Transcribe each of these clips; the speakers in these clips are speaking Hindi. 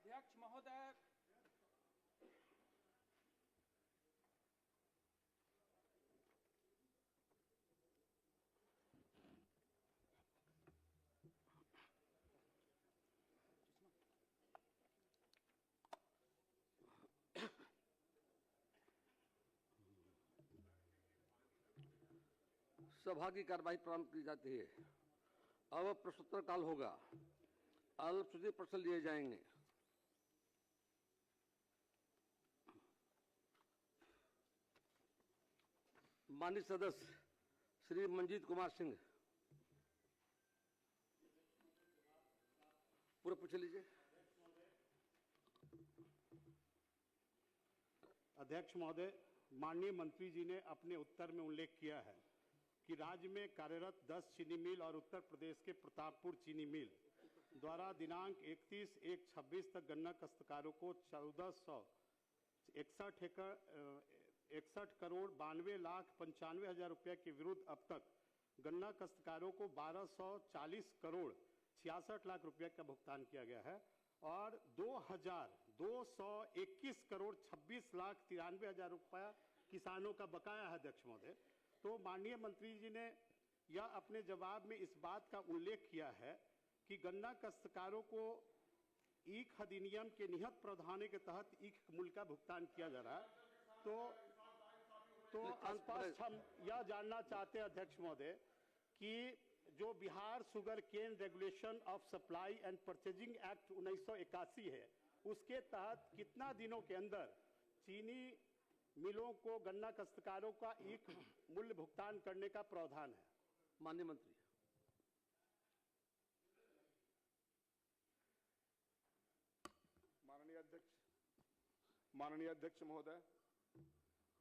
अध्यक्ष महोदय, सभा की कार्यवाही प्रारंभ की जाती है। अब प्रश्नोत्तर काल होगा। अल्पसूचित प्रश्न लिए जाएंगे। माननीय सदस्य श्री मंजीत कुमार सिंह, पूरा पूछ लीजिए। अध्यक्ष महोदय, माननीय मंत्री जी ने अपने उत्तर में उल्लेख किया है कि राज्य में कार्यरत 10 चीनी मिल और उत्तर प्रदेश के प्रतापपुर चीनी मिल द्वारा दिनांक 31/1/26 तक गन्ना काश्तकारों को 61 करोड़ 92,95,हजार रुपये के विरुद्ध अब तक गन्ना काश्तकारों को 1240 करोड़ 66 लाख रुपये का भुगतान किया गया है और 2,221 करोड़ 26 लाख 93 हजार रुपया किसानों का बकाया है। अध्यक्ष महोदय, तो माननीय मंत्री जी ने यह अपने जवाब में इस बात का उल्लेख किया है कि गन्ना काश्तकारों को ईख अधिनियम के निहित प्रावधानों के तहत ईख मूल्य का भुगतान किया जा रहा है। तो स्पष्ट हम यह जानना चाहते हैं अध्यक्ष महोदय कि जो Bihar sugar cane regulation of supply and purchasing act 1981 है, उसके तहत कितना दिनों के अंदर चीनी मिलों को गन्ना काश्तकारों का ईख मूल्य भुगतान करने का प्रावधान है? माननीय मंत्री। माननीय अध्यक्ष महोदय,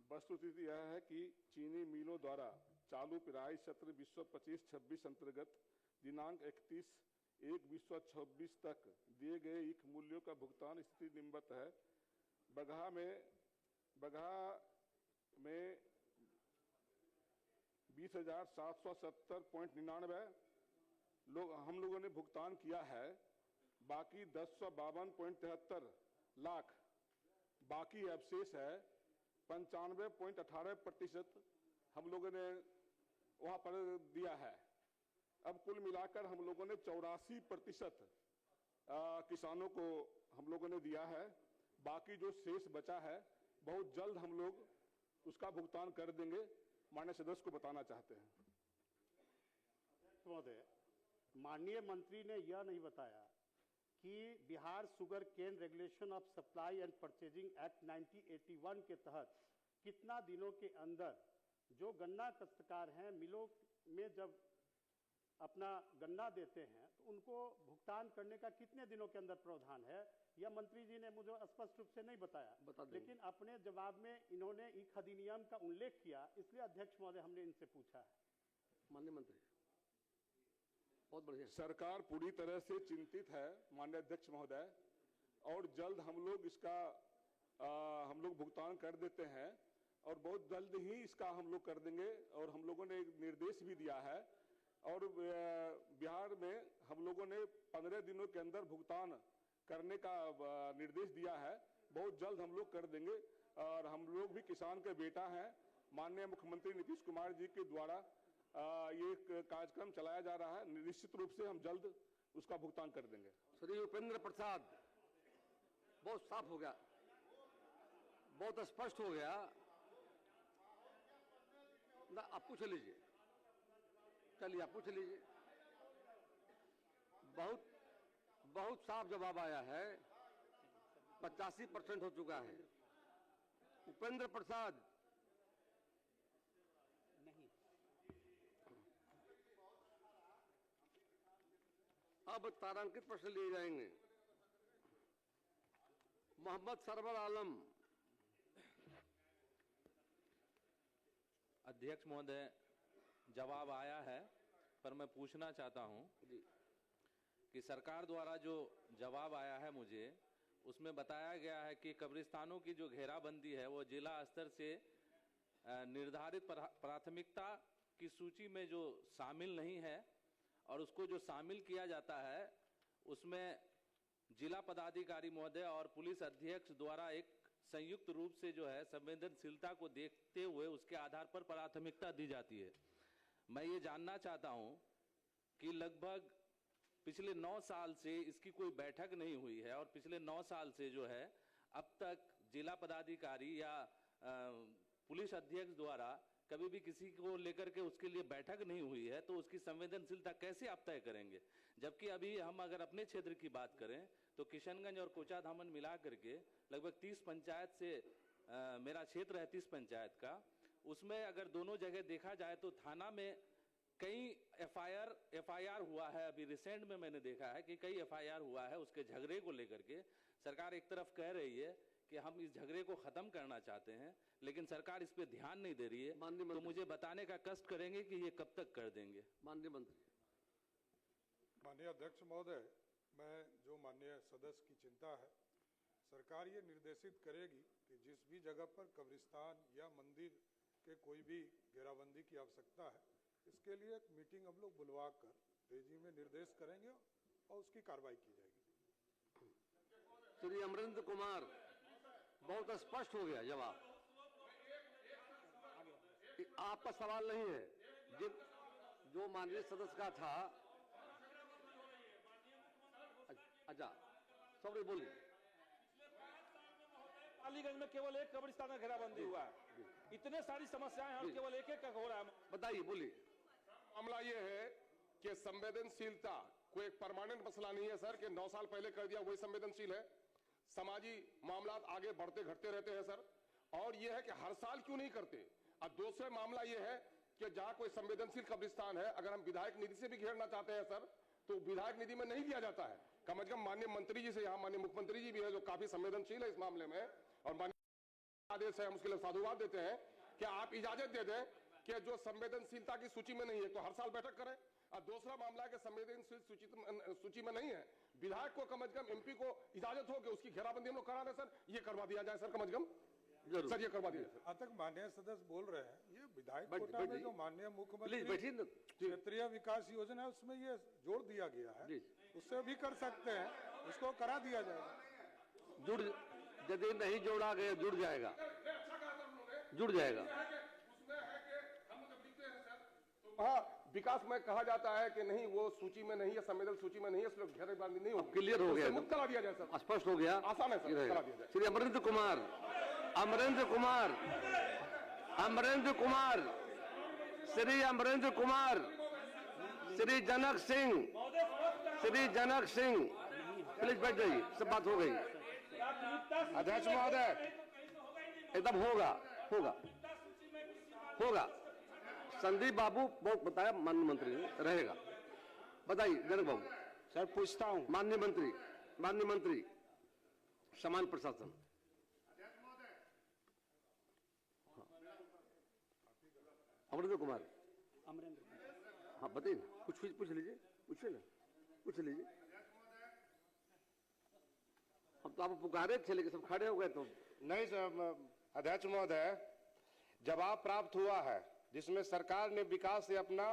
वस्तुस्थिति यह है कि चीनी मिलों द्वारा चालू पिराई सत्र 2025-26 अंतर्गत दिनांक 31/1/2026 तक दिए गए ईख मूल्यों का भुगतान स्थिति निम्नवत है। बगहा में 20,770.99 हम लोगों ने भुगतान किया है। बाकी 1052.73 लाख बाकी अवशेष है। 95.18% हम लोगों ने वहां पर दिया है। अब कुल मिलाकर हम लोगों ने 84% किसानों को हम लोगों ने दिया है। बाकी जो शेष बचा है बहुत जल्द हम लोग उसका भुगतान कर देंगे। माननीय सदस्य को बताना चाहते हैं। महोदय, माननीय मंत्री ने यह नहीं बताया कि Bihar sugar cane regulation of supply and purchasing act 1981 के तहत कितना दिनों के अंदर जो गन्ना काश्तकार हैं मिलों में जब अपना गन्ना देते हैं तो उनको भुगतान करने का कितने दिनों के अंदर प्रावधान है, यह मंत्री जी ने मुझे स्पष्ट रूप से नहीं बताया। लेकिन अपने जवाब में इन्होंने ईख अधिनियम का उल्लेख किया, इसलिए अध्यक्ष महोदय हमने इनसे पूछा है। माननीय मंत्री। बहुत बढ़िया। सरकार पूरी तरह से चिंतित है माननीय अध्यक्ष महोदय, और जल्द हम लोग इसका हम लोग भुगतान कर देते हैं और बहुत जल्द ही इसका हम लोग कर देंगे। और हम लोगों ने एक निर्देश भी दिया है और बिहार में हम लोगों ने 15 दिनों के अंदर भुगतान करने का निर्देश दिया है। बहुत जल्द हम लोग कर देंगे और हम लोग भी किसान के बेटा हैं। माननीय मुख्यमंत्री नीतीश कुमार जी के द्वारा ये कार्यक्रम चलाया जा रहा है। निश्चित रूप से हम जल्द उसका भुगतान कर देंगे। श्री उपेंद्र प्रसाद, बहुत साफ हो गया, बहुत स्पष्ट हो गया ना। आप पूछ लीजिए, चलिए आप पूछ लीजिए। बहुत साफ जवाब आया है। 85% हो चुका है। उपेंद्र प्रसाद नहीं। अब तारांकित प्रश्न लिए जाएंगे। मोहम्मद सरवर आलम। अध्यक्ष महोदय, जवाब आया है पर मैं पूछना चाहता हूं कि सरकार द्वारा जो जवाब आया है मुझे, उसमें बताया गया है कि कब्रिस्तानों की जो घेराबंदी है वो जिला स्तर से निर्धारित प्राथमिकता की सूची में जो शामिल नहीं है और उसको जो शामिल किया जाता है उसमें जिला पदाधिकारी महोदय और पुलिस अध्यक्ष द्वारा एक संयुक्त रूप से जो है संवेदनशीलता को देखते हुए उसके आधार पर प्राथमिकता दी जाती है। मैं ये जानना चाहता हूं कि लगभग पिछले 9 साल से इसकी कोई बैठक नहीं हुई है और पिछले 9 साल से जो है अब तक जिला पदाधिकारी या पुलिस अध्यक्ष द्वारा कभी भी किसी को लेकर के उसके लिए बैठक नहीं हुई है, तो उसकी संवेदनशीलता कैसे आप तय करेंगे? जबकि अभी हम अगर अपने क्षेत्र की बात करें तो किशनगंज और कोचाधामन मिला करके लगभग 30 पंचायत से मेरा क्षेत्र है 30 पंचायत का, उसमें अगर दोनों जगह देखा जाए तो थाना में कई एफआईआर हुआ है। अभी रिसेंट में मैंने देखा है कि कई एफआईआर हुआ है उसके झगड़े को लेकर के। सरकार एक तरफ कह रही है कि हम इस झगड़े को खत्म करना चाहते हैं, लेकिन सरकार इस पे ध्यान नहीं दे रही है। तो मुझे बताने का कष्ट करेंगे कि ये कब तक कर देंगे? माननीय मंत्री। माननीय अध्यक्ष महोदय, मैं जो माननीय सदस्य की चिंता है, सरकार ये निर्देशित करेगी कि जिस भी जगह पर कब्रिस्तान या मंदिर के कोई भी घेराबंदी की आवश्यकता है, इसके लिए एक मीटिंग हम लोग बुलवा कर तेजी में निर्देश करेंगे और उसकी कार्रवाई की जाएगी। श्री अमरेंद्र कुमार, बहुत स्पष्ट हो गया जवाब। आपका सवाल नहीं है, जो माननीय सदस्य का था। अच्छा, सॉरी, बोलिए। अलीगंज में केवल एक कब्रिस्तान में घेराबंदी हुआ है, इतने सारी समस्याएं हैं और केवल एक एक हो रहा है। बताइए, बोलिए। मामला ये है कि संवेदनशीलता कोई एक परमानेंट मसला नहीं है सर, कि 9 साल पहले कर दिया वही संवेदनशील है। समाजी मामला आगे बढ़ते घटते रहते हैं सर, और ये है कि हर साल क्यों नहीं करते। अब दूसरा मामला ये है कि जहां कोई संवेदनशील कब्रिस्तान है, अगर हम विधायक निधि से भी घेरना चाहते हैं सर, तो विधायक निधि में नहीं दिया जाता है। कम से कम माननीय मंत्री जी से, यहाँ माननीय मुख्यमंत्री जी भी है जो काफी संवेदनशील है इस मामले में, और माननीय आदेश है, हम उसके लिए साधुवाद देते हैं कि आप इजाजत दे दें कि जो संवेदनशीलता की सूची में नहीं है तो हर साल बैठक करें। और दूसरा मामला है कि संवेदनशील सूची में नहीं है, विधायक को कम से कम एमपी को इजाजत हो कि उसकी घेराबंदी हम लोग करा दें सर, ये करवा दिया जाए सर, कम से कम सर ये करवा दिया जाए। आज तक माननीय सदस्य बोल रहे हैं, ये विधायक कोटा में जो माननीय मुख्यमंत्री क्षेत्रीय विकास योजना है उसमें ये जोड़ दिया गया है, उससे भी कर सकते हैं, उसको करा दिया जाएगा। यदि नहीं जोड़ा गया जुड़ जाएगा, जुड़ जाएगा। हाँ, विकास में कहा जाता है कि नहीं वो सूची में नहीं है, संवेदन सूची में नहीं है, इसलिए घेराबंदी नहीं होगी। क्लियर हो गया, मुक्त करा दिया जाए सर, स्पष्ट हो गया, आसान है सर, करा दिया जाए। श्री अमरेंद्र कुमार, अमरेंद्र कुमार, अमरेंद्र कुमार, श्री अमरेंद्र कुमार, श्री जनक सिंह, श्री जनक सिंह, प्लीज बैठ जाइए, सब बात हो गई। अध्यक्ष महोदय, एकदम होगा, होगा, होगा। संदीप बाबू बहुत बताया, माननीय मंत्री ने रहेगा। बताइए जनक बाबू। सर पूछता हूं, माननीय मंत्री समान प्रशासन। अमरेंद्र कुमार, हाँ बताइए ना, कुछ पूछ लीजिए, पूछिए ना, पूछ लीजिए। अब तो आप पुकारे थे लेकिन सब खड़े हो गए तो। नहीं सर, अध्यक्ष महोदय, जवाब प्राप्त हुआ है जिसमें सरकार ने विकास से अपना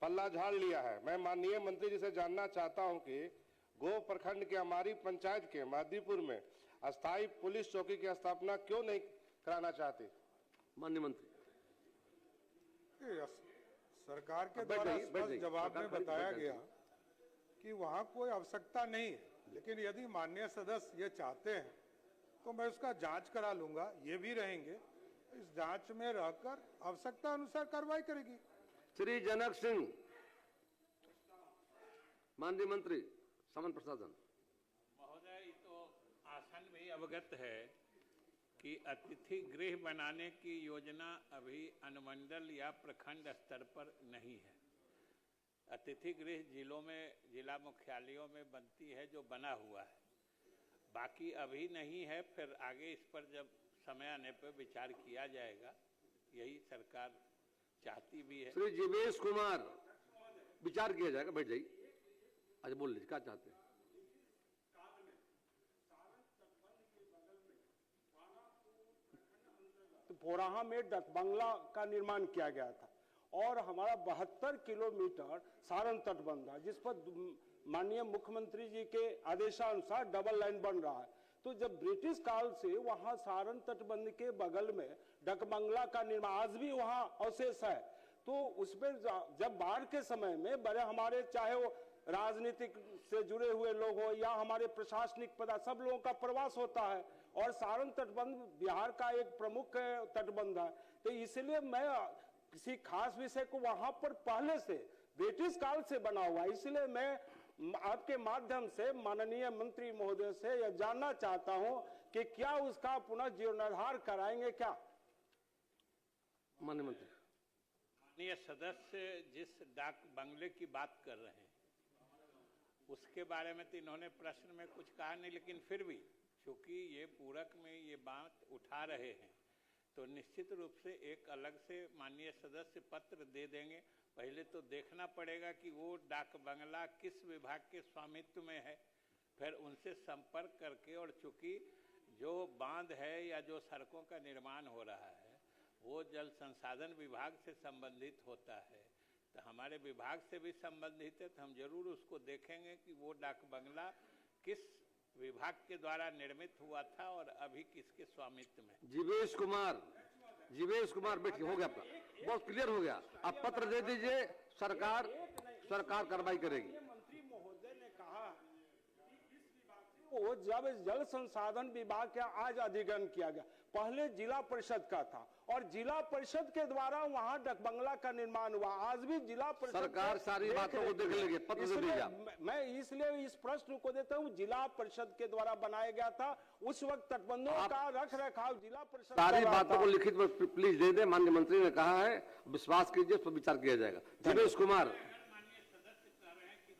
पल्ला झाड़ लिया है। मैं माननीय मंत्री जी से जानना चाहता हूं कि गो प्रखंड के हमारी पंचायत के मादीपुर में अस्थायी पुलिस चौकी की स्थापना क्यों नहीं कराना चाहते? माननीय मंत्री, सरकार के द्वारा स्पष्ट जवाब में बताया गया कि वहां कोई आवश्यकता नहीं है, लेकिन यदि माननीय सदस्य ये चाहते हैं तो मैं उसका जांच करा लूंगा, ये भी रहेंगे, इस जांच में रहकर आवश्यकता अनुसार कार्रवाई करेगी। श्री जनक सिंह, माननीय मंत्री समान प्रशासन। महोदय, तो आसन भी अवगत है कि अतिथि गृह बनाने की योजना अभी अनुमंडल या प्रखंड स्तर पर नहीं है। अतिथि गृह जिलों में, जिला मुख्यालयों में बनती है, जो बना हुआ है, बाकी अभी नहीं है। फिर आगे इस पर जब समय आने पर विचार किया जाएगा, यही सरकार चाहती भी है। श्री जीवेश कुमार, विचार किया जाएगा, बैठ जाइए। अच्छा बोल लीजिए, क्या चाहते हैं? पोराहा में 10 बंगला का निर्माण किया गया था और हमारा 72 किलोमीटर सारण तटबंध है, जिस पर माननीय मुख्यमंत्री जी के आदेशानुसार डबल लाइन बन रहा है। तो जब ब्रिटिश काल से वहां सारण तटबंध के बगल में डकबंगला का निर्माण आज भी वहां अवशेष है, तो उसमें जब बाढ़ के समय में बड़े हमारे चाहे वो राजनीतिक से जुड़े हुए लोग हो या हमारे प्रशासनिक पद, सब लोगों का प्रवास होता है और सारण तटबंध बिहार का एक प्रमुख तटबंध है। तो इसलिए मैं किसी खास विषय को वहां पर पहले से ब्रिटिश काल से बना हुआ, इसलिए मैं आपके माध्यम से माननीय मंत्री महोदय से यह जानना चाहता हूं कि क्या उसका पुनः जीर्णोद्धार कराएंगे क्या? माननीय मंत्री। माननीय सदस्य जिस डाक बंगले की बात कर रहे हैं उसके बारे में तो इन्होंने प्रश्न में कुछ कहा नहीं, लेकिन फिर भी चूंकि ये पूरक में ये बात उठा रहे हैं तो निश्चित रूप से एक अलग से माननीय सदस्य पत्र दे देंगे। पहले तो देखना पड़ेगा कि वो डाक बंगला किस विभाग के स्वामित्व में है, फिर उनसे संपर्क करके, और चूंकि जो बांध है या जो सड़कों का निर्माण हो रहा है वो जल संसाधन विभाग से संबंधित होता है, तो हमारे विभाग से भी संबंधित है, तो हम जरूर उसको देखेंगे कि वो डाक बंगला किस विभाग के द्वारा निर्मित हुआ था और अभी किसके स्वामित्व में। जीवेश कुमार बैठिए, हो गया आपका, बहुत क्लियर हो गया। आप पत्र दे दीजिए, सरकार कार्रवाई करेगी। मंत्री महोदय ने कहा वो जब जल संसाधन विभाग का आज अधिग्रहण किया गया, पहले जिला परिषद का था और जिला परिषद के द्वारा वहां डकबंगला का निर्माण हुआ। आज भी जिला परिषद सरकार सारी बातों को देख लेगी, पत्र दे दीजिए। मैं इसलिए इस प्रश्न को देता हूं, जिला परिषद के द्वारा बनाया गया था, उस वक्त तटबंधों का रख रखाव जिला परिषद सारी बातों को लिखित में प्लीज दे दे। माननीय मंत्री ने कहा है, विश्वास कीजिए, उस पर विचार किया जाएगा। जीवेश कुमार।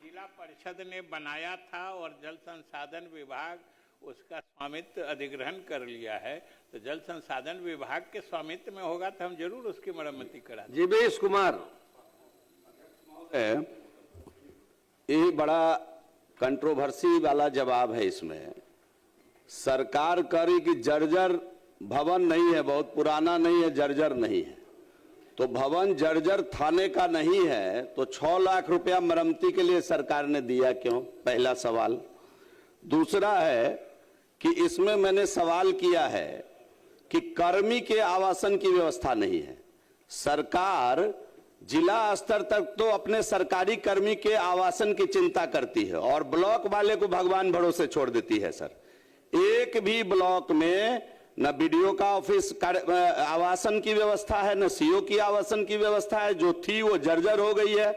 जिला परिषद ने बनाया था और जल संसाधन विभाग उसका स्वामित्व अधिग्रहण कर लिया है, तो जल संसाधन विभाग के स्वामित्व में होगा तो हम जरूर उसकी मरम्मती करा देंगे। जीवेश कुमार। ये बड़ा कंट्रोवर्सी वाला जवाब है। इसमें सरकार करी कि जर्जर भवन नहीं है, बहुत पुराना नहीं है, जर्जर नहीं है, तो भवन जर्जर थाने का नहीं है तो 6 लाख रुपया मरम्मती के लिए सरकार ने दिया क्यों? पहला सवाल। दूसरा है कि इसमें मैंने सवाल किया है कि कर्मी के आवासन की व्यवस्था नहीं है। सरकार जिला स्तर तक तो अपने सरकारी कर्मी के आवासन की चिंता करती है और ब्लॉक वाले को भगवान भरोसे छोड़ देती है। सर, एक भी ब्लॉक में न बीडीओ का ऑफिस आवासन की व्यवस्था है, न सीओ की आवासन की व्यवस्था है, जो थी वो जर्जर हो गई है।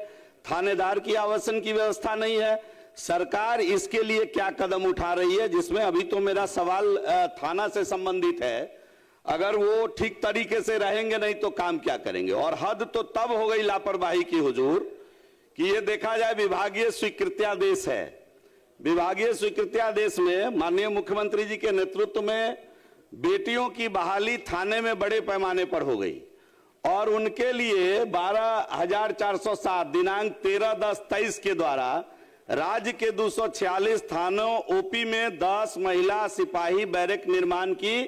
थानेदार की आवासन की व्यवस्था नहीं है। सरकार इसके लिए क्या कदम उठा रही है? जिसमें अभी तो मेरा सवाल थाना से संबंधित है, अगर वो ठीक तरीके से रहेंगे नहीं तो काम क्या करेंगे? और हद तो तब हो गई लापरवाही की हुजूर कि ये देखा जाए विभागीय स्वीकृत्यादेश है। विभागीय स्वीकृत्यादेश में माननीय मुख्यमंत्री जी के नेतृत्व में बेटियों की बहाली थाने में बड़े पैमाने पर हो गई और उनके लिए 12,407 दिनांक 13/10/23 के द्वारा राज्य के 246 थानों ओपी में 10 महिला सिपाही बैरक निर्माण की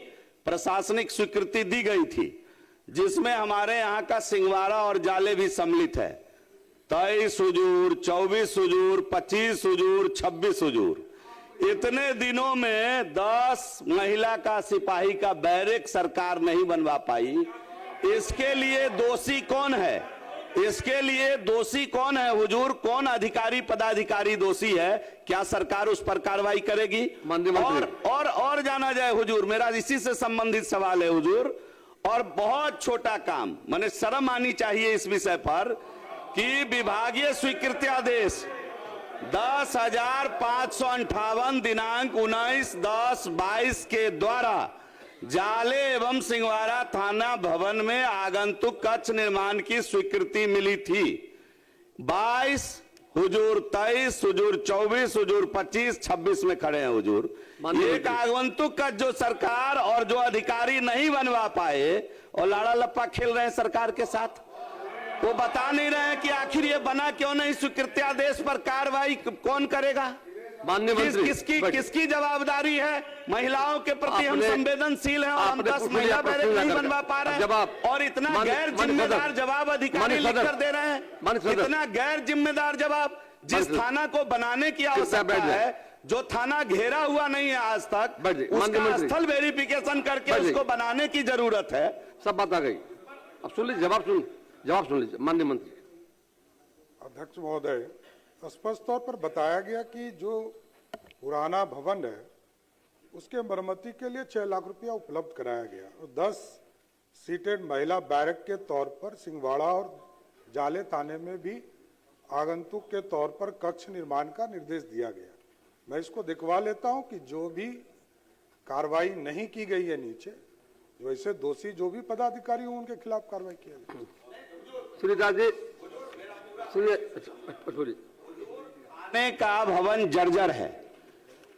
प्रशासनिक स्वीकृति दी गई थी, जिसमें हमारे यहाँ का सिंगवारा और जाले भी सम्मिलित है। 23 हुजूर, 24 हुजूर, 25 हुजूर, 26 हुजूर, इतने दिनों में 10 महिला का सिपाही का बैरक सरकार नहीं बनवा पाई। इसके लिए दोषी कौन है? इसके लिए दोषी कौन है हुजूर? कौन अधिकारी पदाधिकारी दोषी है? क्या सरकार उस पर कार्रवाई करेगी? और जाना जाए हुजूर, मेरा इसी से संबंधित सवाल है हुजूर, और बहुत छोटा काम, मैंने शर्म आनी चाहिए इस विषय पर कि विभागीय स्वीकृत्यादेश 10,558 दिनांक 19/10/22 के द्वारा जाले एवं सिंगवारा थाना भवन में आगंतुक कक्ष निर्माण की स्वीकृति मिली थी। 22 हुजूर, 23 हुजूर, 24 हुजूर, 25, 26 में खड़े हैं हुजूर। एक आगंतुक कक्ष जो सरकार और जो अधिकारी नहीं बनवा पाए और लाड़ा लप्पा खेल रहे हैं सरकार के साथ, वो बता नहीं रहे हैं कि आखिर ये बना क्यों नहीं। स्वीकृत्यादेश पर कार्रवाई कौन करेगा? माननीय मंत्री, किसकी जवाबदारी है? महिलाओं के प्रति हम संवेदनशील हैं और हम 10 महिला बैरक नहीं बनवा पा रहे हैं और इतना गैर जिम्मेदार जवाब अधिकारी लिखकर दे रहे हैं, इतना गैर जिम्मेदार जवाब जिस थाना को बनाने की आवश्यकता है, जो थाना घेरा हुआ नहीं है आज तक, उसका स्थल वेरिफिकेशन करके उसको बनाने की जरूरत है। सब बात आ गई। अब सुन लीजिए, जवाब सुन लीजिए माननीय मंत्री। अध्यक्ष महोदय, स्पष्ट तौर पर बताया गया कि जो पुराना भवन है उसके मरम्मती के लिए 6 लाख रुपया उपलब्ध कराया गया और 10 सीटेड महिला बैरक के तौर पर सिंहवाड़ा और जाले थाने में भी आगंतुक के तौर पर कक्ष निर्माण का निर्देश दिया गया। मैं इसको दिखवा लेता हूं कि जो भी कार्रवाई नहीं की गई है नीचे, जो ऐसे दोषी जो भी पदाधिकारी हों उनके खिलाफ कार्रवाई की जाए। थाने का भवन जर्जर है,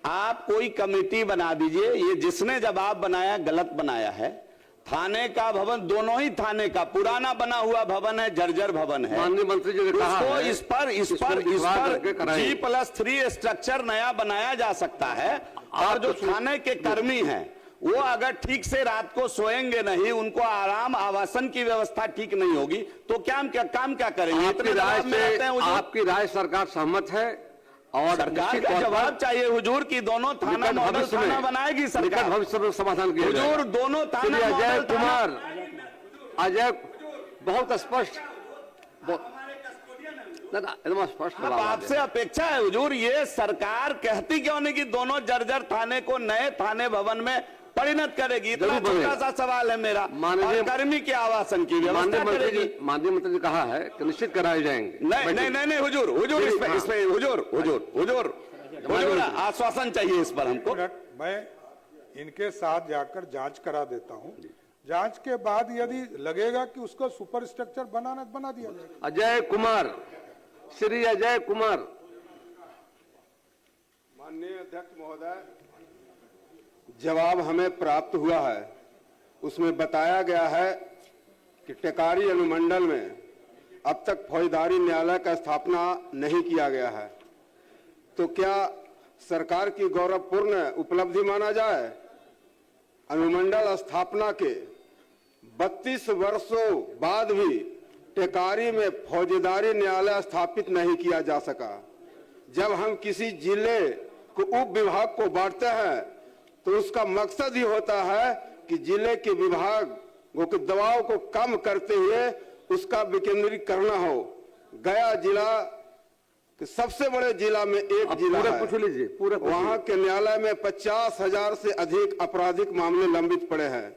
आप कोई कमेटी बना दीजिए। ये जिसने जवाब बनाया गलत बनाया है। थाने का भवन, दोनों ही थाने का पुराना बना हुआ भवन है, जर्जर भवन है। माननीय मंत्री जी ने कहा है, इस पर G+3 स्ट्रक्चर नया बनाया जा सकता है। और जो थाने के कर्मी हैं वो अगर ठीक से रात को सोएंगे नहीं, उनको आराम आवासन की व्यवस्था ठीक नहीं होगी तो काम क्या करेंगे? आपकी राय सरकार सहमत है और सरकार का जवाब चाहिए हुजूर की दोनों थाना मॉडल थाना बनाएगी सरकार, भविष्य में समाधान किया हुजूर। दोनों थाना अजय बहुत स्पष्ट, एकदम स्पष्ट आपसे अपेक्षा है हुजूर। ये सरकार कहती क्यों नहीं कि दोनों जर्जर थाने को नए थाने भवन में परिणत करेगी? इतना छोटा सा सवाल है मेरा। माननीय कर्मी के आवासन की व्यवस्था करेगी। माननीय मंत्री जी कहा है कि निश्चित कराए जाएंगे। नहीं हुजूर, इसमें हुजूर आश्वासन चाहिए इस पर हमको। मैं इनके साथ जाकर जांच करा देता हूं। जांच के बाद यदि लगेगा कि उसको सुपर स्ट्रक्चर बना दिया जाएगा। अजय कुमार, श्री अजय कुमार। माननीय अध्यक्ष महोदय, जवाब हमें प्राप्त हुआ है, उसमें बताया गया है कि टेकारी अनुमंडल में अब तक फौजदारी न्यायालय का स्थापना नहीं किया गया है। तो क्या सरकार की गौरवपूर्ण उपलब्धि माना जाए? अनुमंडल स्थापना के 32 वर्षों बाद भी टेकारी में फौजदारी न्यायालय स्थापित नहीं किया जा सका। जब हम किसी जिले को उप विभाग को बांटते हैं तो उसका मकसद ही होता है कि जिले के विभागों के दबाव को कम करते हुए उसका विकेंद्रीकरण हो। गया जिला के सबसे बड़े जिला में एक जिला है, वहां के न्यायालय में 50,000 से अधिक आपराधिक मामले लंबित पड़े हैं।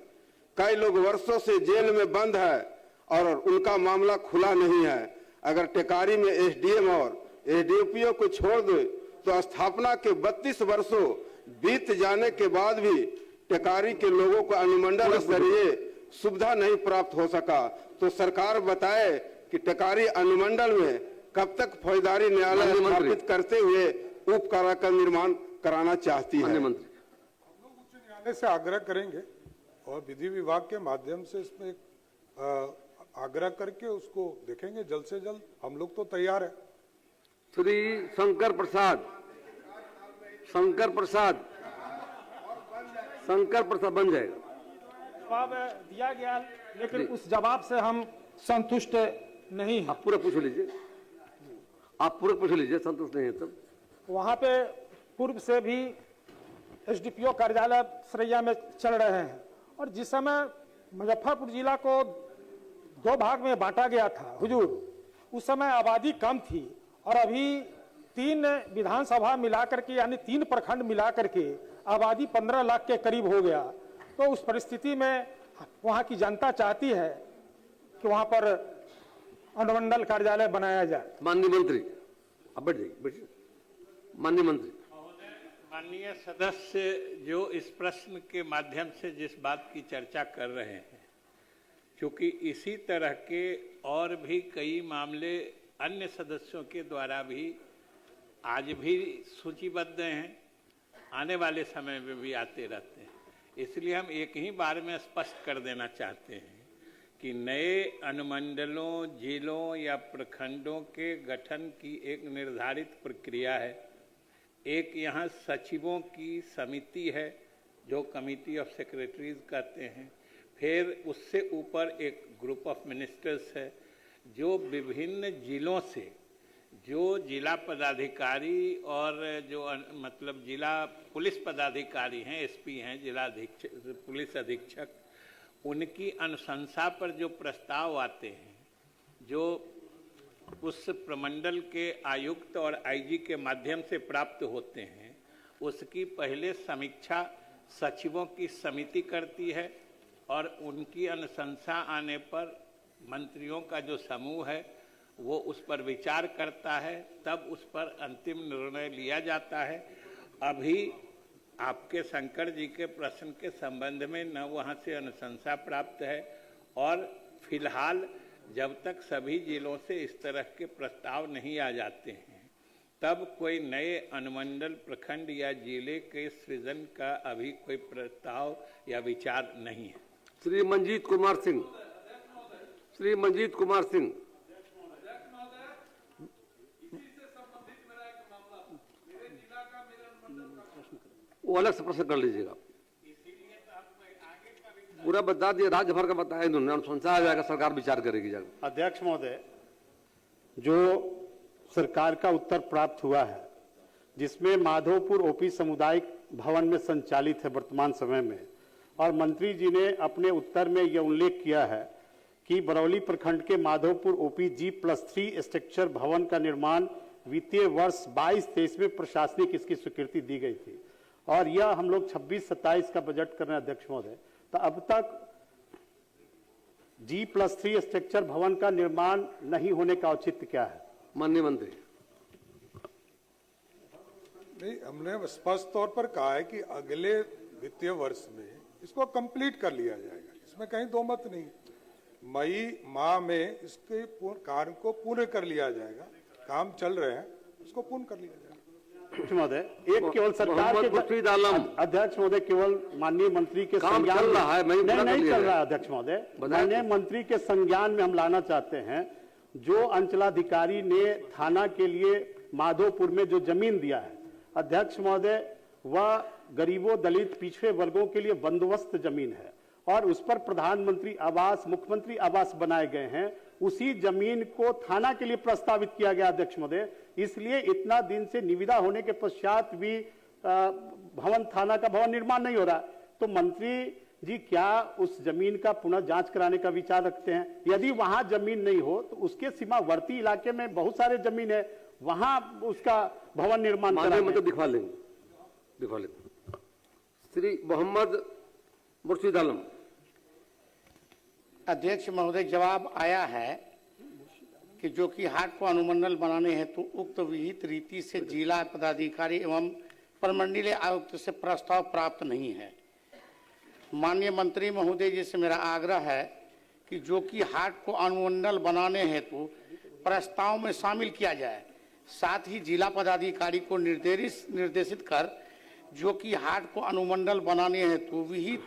कई लोग वर्षों से जेल में बंद है और उनका मामला खुला नहीं है। अगर टेकारी में एसडीएम और एसडीओपीओ को छोड़ दे तो स्थापना के 32 वर्षों बीत जाने के बाद भी टेकारी के लोगों को अनुमंडल स्तरीय सुविधा नहीं प्राप्त हो सका। तो सरकार बताए कि टेकारी अनुमंडल में कब तक फौजदारी न्यायालय स्थापित करते हुए उप कारा का निर्माण कराना चाहती है? हम लोग उच्च न्यायालय से आग्रह करेंगे और विधि विभाग के माध्यम से इसमें आग्रह करके उसको देखेंगे जल्द से जल्द। हम लोग तो तैयार है। श्री शंकर प्रसाद बन जाएगा। जवाब दिया गया, लेकिन उस जवाब से हम संतुष्ट नहीं हैं। आप पूरा पूछ लीजिए, संतुष्ट नहीं है तब। वहाँ पे पूर्व से भी एसडीपीओ कार्यालय सरैया में चल रहे हैं और जिस समय मुजफ्फरपुर जिला को 2 भाग में बांटा गया था हुजूर, उस समय आबादी कम थी और अभी 3 विधानसभा मिलाकर के यानी 3 प्रखंड मिलाकर के आबादी 15 लाख के करीब हो गया। तो उस परिस्थिति में वहाँ की जनता चाहती है कि वहाँ पर अनुमंडल कार्यालय बनाया जाए। माननीय मंत्री अब बैठिए। माननीय मंत्री। माननीय सदस्य जो इस प्रश्न के माध्यम से जिस बात की चर्चा कर रहे हैं, क्योंकि इसी तरह के और भी कई मामले अन्य सदस्यों के द्वारा भी आज भी सूचीबद्ध हैं, आने वाले समय में भी आते रहते हैं। इसलिए हम एक ही बार में स्पष्ट कर देना चाहते हैं कि नए अनुमंडलों, जिलों या प्रखंडों के गठन की एक निर्धारित प्रक्रिया है। एक यहाँ सचिवों की समिति है जो कमिटी ऑफ सेक्रेटरीज कहते हैं। फिर उससे ऊपर एक ग्रुप ऑफ मिनिस्टर्स है जो विभिन्न जिलों से जो जिला पदाधिकारी और जो मतलब जिला पुलिस पदाधिकारी हैं, एसपी हैं, जिला अधीक्षक, पुलिस अधीक्षक, उनकी अनुशंसा पर जो प्रस्ताव आते हैं, जो उस प्रमंडल के आयुक्त और आईजी के माध्यम से प्राप्त होते हैं, उसकी पहले समीक्षा सचिवों की समिति करती है और उनकी अनुशंसा आने पर मंत्रियों का जो समूह है वो उस पर विचार करता है, तब उस पर अंतिम निर्णय लिया जाता है। अभी आपके शंकर जी के प्रश्न के संबंध में न वहाँ से अनुशंसा प्राप्त है और फिलहाल जब तक सभी जिलों से इस तरह के प्रस्ताव नहीं आ जाते हैं तब कोई नए अनुमंडल, प्रखंड या जिले के सृजन का अभी कोई प्रस्ताव या विचार नहीं है। श्री मंजीत कुमार सिंह, श्री मंजीत कुमार सिंह। वो अलग से प्रश्न कर लीजिएगा। पूरा बता दिया, राज्य भर का बताया इन्होंने, अनुशंसा आ जाएगा, सरकार विचार करेगी जाकर। अध्यक्ष महोदय, जो सरकार का उत्तर प्राप्त हुआ है जिसमें माधोपुर ओपी सामुदायिक भवन में संचालित है वर्तमान समय में, और मंत्री जी ने अपने उत्तर में यह उल्लेख किया है कि बरौली प्रखंड के माधोपुर ओपी G+3 स्ट्रक्चर भवन का निर्माण वित्तीय वर्ष 22-23 में प्रशासनिक इसकी स्वीकृति दी गई थी और यह हम लोग 26-27 का बजट कर रहे हैं अध्यक्ष महोदय। तो अब तक G+3 स्ट्रक्चर भवन का निर्माण नहीं होने का औचित्य क्या है? माननीय मंत्री। नहीं, हमने स्पष्ट तौर पर कहा है कि अगले वित्तीय वर्ष में इसको कंप्लीट कर लिया जाएगा, इसमें कहीं दो मत नहीं। मई माह में इसके कार्य को पूर्ण कर लिया जाएगा, काम चल रहे हैं, उसको पूर्ण कर लिया जाएगा। महोदय, एक केवल सरकार के अध्यक्ष महोदय, केवल माननीय मंत्री के संज्ञान चल रहा है, नहीं चल रहा है अध्यक्ष महोदय, माननीय मंत्री के संज्ञान में हम लाना चाहते हैं जो अंचलाधिकारी ने थाना के लिए माधोपुर में जो जमीन दिया है अध्यक्ष महोदय, वह गरीबों, दलित, पिछड़े वर्गों के लिए बंदोबस्त जमीन है और उस पर प्रधानमंत्री आवास, मुख्यमंत्री आवास बनाए गए हैं। उसी जमीन को थाना के लिए प्रस्तावित किया गया अध्यक्ष महोदय, इसलिए इतना दिन से निविदा होने के पश्चात भी भवन, थाना का भवन निर्माण नहीं हो रहा। तो मंत्री जी क्या उस जमीन का पुनः जांच कराने का विचार रखते हैं? यदि वहां जमीन नहीं हो तो उसके सीमावर्ती इलाके में बहुत सारे जमीन है, वहां उसका भवन निर्माण मतलब दिखवा लेंगे। श्री मोहम्मद मुर्शिद आलम। अध्यक्ष महोदय, जवाब आया है कि जो कि हाट को अनुमंडल बनाने हेतु उक्त विहित रीति से जिला पदाधिकारी एवं प्रमंडलीय आयुक्त से प्रस्ताव प्राप्त नहीं है। माननीय मंत्री महोदय जी से मेरा आग्रह है कि जो कि हाट को अनुमंडल बनाने हेतु प्रस्ताव में शामिल किया जाए, साथ ही जिला पदाधिकारी को निर्देशित कर जो कि हाट को अनुमंडल बनाने हेतु विहित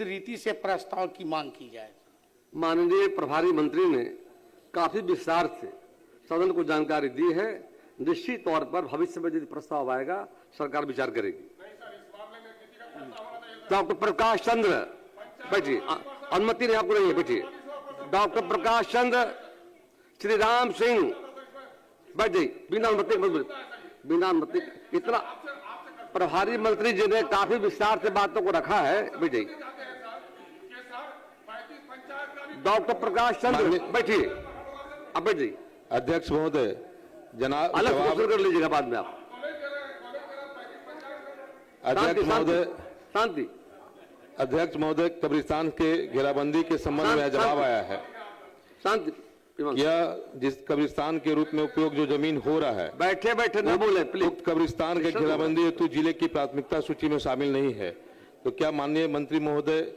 रीति से प्रस्ताव की मांग की जाए। माननीय प्रभारी मंत्री ने काफी विस्तार से सदन को जानकारी दी है। निश्चित तौर पर भविष्य में यदि प्रस्ताव आएगा सरकार विचार करेगी। डॉक्टर प्रकाश चंद्र बैठिए, अनुमति नहीं आपको नहीं है, बैठिए। डॉक्टर प्रकाश चंद्र, श्री राम सिंह बैठ जाइए, बिना अनुमति। इतना प्रभारी मंत्री जी ने काफी विस्तार से बातों को रखा है, बैठ जाइए। डॉक्टर प्रकाश चंद्र बैठिए, अब बैठ जाइए। अध्यक्ष महोदय, जनाब अलग क्वेश्चन कर लीजिएगा बाद में आप। अध्यक्ष महोदय, शांति। अध्यक्ष महोदय, कब्रिस्तान के घेराबंदी के संबंध में जवाब आया है। शांति। यह जिस कब्रिस्तान के रूप में उपयोग जो जमीन हो रहा है, बैठे न बोले प्लीज। कब्रिस्तान के घेराबंदी हेतु जिले की प्राथमिकता सूची में शामिल नहीं है। तो क्या माननीय मंत्री महोदय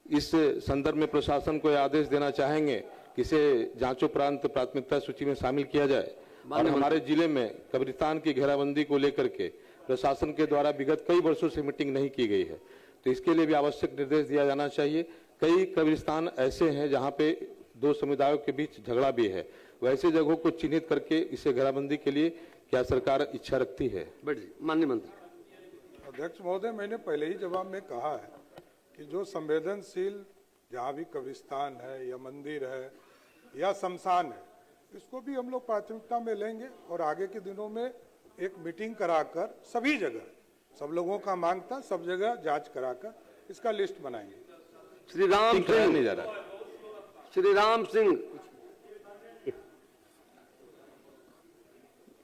इस संदर्भ में प्रशासन को आदेश देना चाहेंगे कि इसे जांचोपरांत प्राथमिकता सूची में शामिल किया जाए? और हमारे जिले में कब्रिस्तान की घेराबंदी को लेकर के प्रशासन के द्वारा विगत कई वर्षों से मीटिंग नहीं की गई है, तो इसके लिए भी आवश्यक निर्देश दिया जाना चाहिए। कई कब्रिस्तान ऐसे हैं जहां पे दो समुदायों के बीच झगड़ा भी है, वैसे जगहों को चिन्हित करके इसे घेराबंदी के लिए क्या सरकार इच्छा रखती है? माननीय मंत्री। अध्यक्ष महोदय, मैंने पहले ही जवाब में कहा है कि जो संवेदनशील जहाँ भी कब्रिस्तान है या मंदिर है या शमशान है, इसको भी हम लोग प्राथमिकता में लेंगे और आगे के दिनों में एक मीटिंग कराकर सभी जगह, सब लोगों का मांग था, सब जगह जांच कराकर इसका लिस्ट बनाएंगे। श्री राम सिंह नहीं जा रहा। श्री राम सिंह।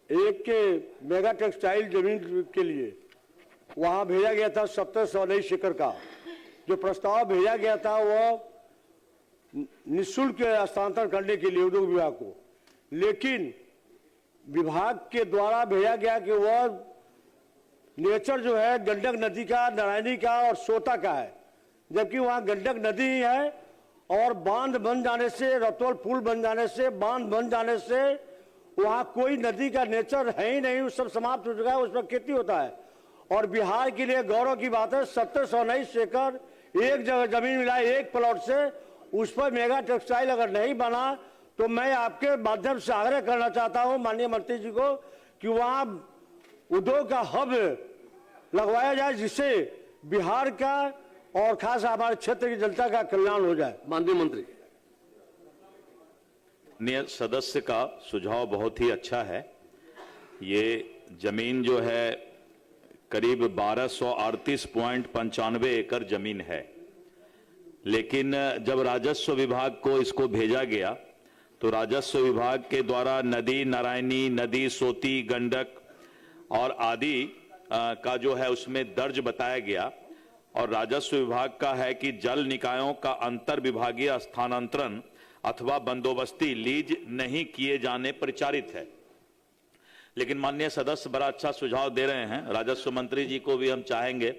एक के मेगा टेक्सटाइल जमीन के लिए वहां भेजा गया था 1719 एकड़ का जो प्रस्ताव भेजा गया था वह निःशुल्क हस्तांतरण करने के लिए उद्योग विभाग को, लेकिन विभाग के द्वारा भेजा गया कि वह नेचर जो है गंडक नदी का, नारायणी का और सोता का है, जबकि वहां गंडक नदी ही है और बांध बन जाने से, रतौल पुल बन जाने से, बांध बन जाने से वहां कोई नदी का नेचर है ही नहीं, सब समाप्त हो चुका है, उस पर खेती होता है। और बिहार के लिए गौरव की बात है 1719 एकड़ एक जगह जमीन मिला एक प्लॉट से, उस पर मेगा टेक्सटाइल अगर नहीं बना तो मैं आपके माध्यम से आग्रह करना चाहता हूं माननीय मंत्री जी को कि वहां उद्योग का हब लगवाया जाए जिससे बिहार का और खास हमारे क्षेत्र की जनता का कल्याण हो जाए। माननीय मंत्री। सदस्य का सुझाव बहुत ही अच्छा है। ये जमीन जो है करीब 1238.95 एकड़ जमीन है, लेकिन जब राजस्व विभाग को इसको भेजा गया तो राजस्व विभाग के द्वारा नदी नारायणी, नदी सोती, गंडक और आदि का जो है उसमें दर्ज बताया गया और राजस्व विभाग का है कि जल निकायों का अंतर विभागीय स्थानांतरण अथवा बंदोबस्ती लीज नहीं किए जाने परिचारित है। लेकिन माननीय सदस्य बड़ा अच्छा सुझाव दे रहे हैं। राजस्व मंत्री जी को भी हम चाहेंगे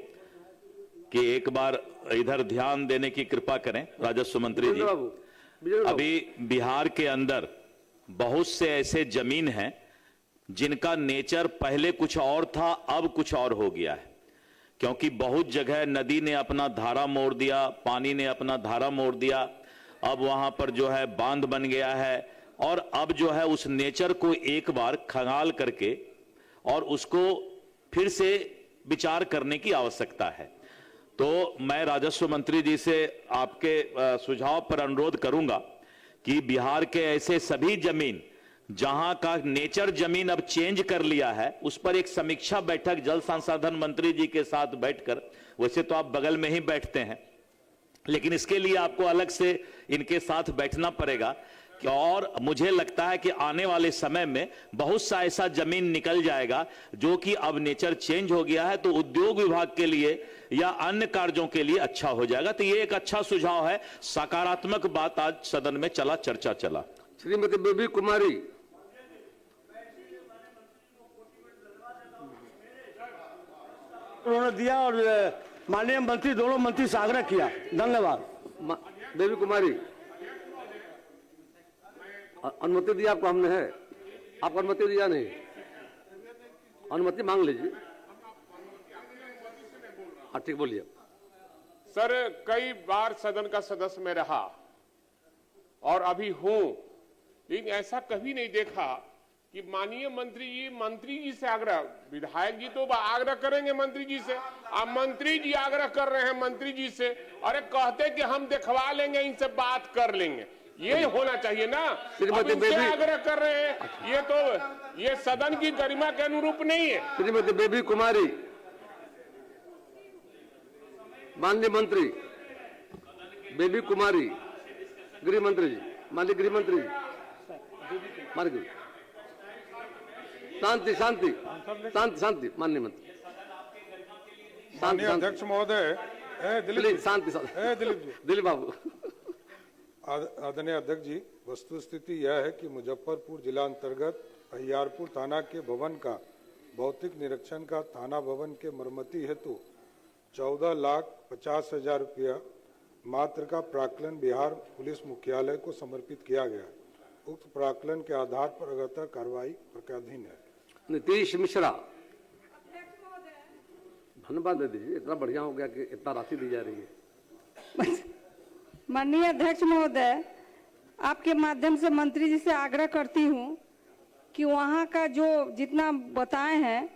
कि एक बार इधर ध्यान देने की कृपा करें। राजस्व मंत्री जी, अभी बिहार के अंदर बहुत से ऐसे जमीन हैं जिनका नेचर पहले कुछ और था, अब कुछ और हो गया है, क्योंकि बहुत जगह नदी ने अपना धारा मोड़ दिया, पानी ने अपना धारा मोड़ दिया, अब वहां पर जो है बांध बन गया है और अब जो है उस नेचर को एक बार खंगाल करके और उसको फिर से विचार करने की आवश्यकता है। तो मैं राजस्व मंत्री जी से आपके सुझाव पर अनुरोध करूंगा कि बिहार के ऐसे सभी जमीन जहां का नेचर जमीन अब चेंज कर लिया है उस पर एक समीक्षा बैठक जल संसाधन मंत्री जी के साथ बैठकर, वैसे तो आप बगल में ही बैठते हैं लेकिन इसके लिए आपको अलग से इनके साथ बैठना पड़ेगा कि, और मुझे लगता है कि आने वाले समय में बहुत सा ऐसा जमीन निकल जाएगा जो कि अब नेचर चेंज हो गया है, तो उद्योग विभाग के लिए या अन्य कार्यों के लिए अच्छा हो जाएगा। तो ये एक अच्छा सुझाव है, सकारात्मक बात आज सदन में चला, चर्चा चला। श्रीमती बेबी कुमारी। उन्होंने दिया और माननीय मंत्री, दोनों मंत्री से आग्रह किया। धन्यवाद। बेबी कुमारी, अनुमति दी आपको हमने, है आपको अनुमति दिया नहीं? अनुमति मांग लीजिए। हाँ ठीक, बोलिए। सर, कई बार सदन का सदस्य में रहा और अभी हूं, लेकिन ऐसा कभी नहीं देखा कि माननीय मंत्री जी से आग्रह, विधायक जी तो आग्रह करेंगे मंत्री जी से, अब मंत्री जी आग्रह कर रहे हैं मंत्री जी से, अरे कहते कि हम दिखवा लेंगे, इनसे बात कर लेंगे, ये होना चाहिए ना। अब इनसे आग्रह कर रहे हैं, ये तो ये सदन की गरिमा के अनुरूप नहीं है। श्रीमती बेबी कुमारी। माननीय मंत्री बेबी कुमारी, गृह मंत्री जी, माननीय गृह मंत्री जी, माननीय शांति शांति शांति शांति, माननीय मंत्री। माननीय अध्यक्ष महोदय, दिलीप शांति, दिलीप बाबू। आदरणीय अध्यक्ष जी, वस्तुस्थिति यह है कि मुजफ्फरपुर जिला अंतर्गत अहियारपुर थाना के भवन का भौतिक निरीक्षण का थाना भवन के मरम्मती हेतु 14,50,000 रुपया मात्र का प्राक्कलन बिहार पुलिस मुख्यालय को समर्पित किया गया। उक्त प्राक्कलन के आधार पर अग्रतर कार्रवाई प्रक्रियाधीन है। नीतीश मिश्रा। धन्यवाद दे दीजिए, इतना बढ़िया हो गया कि इतना राशि दी जा रही है। माननीय अध्यक्ष महोदय, आपके माध्यम से मंत्री जी से आग्रह करती हूं कि वहां का जो जितना बताए हैं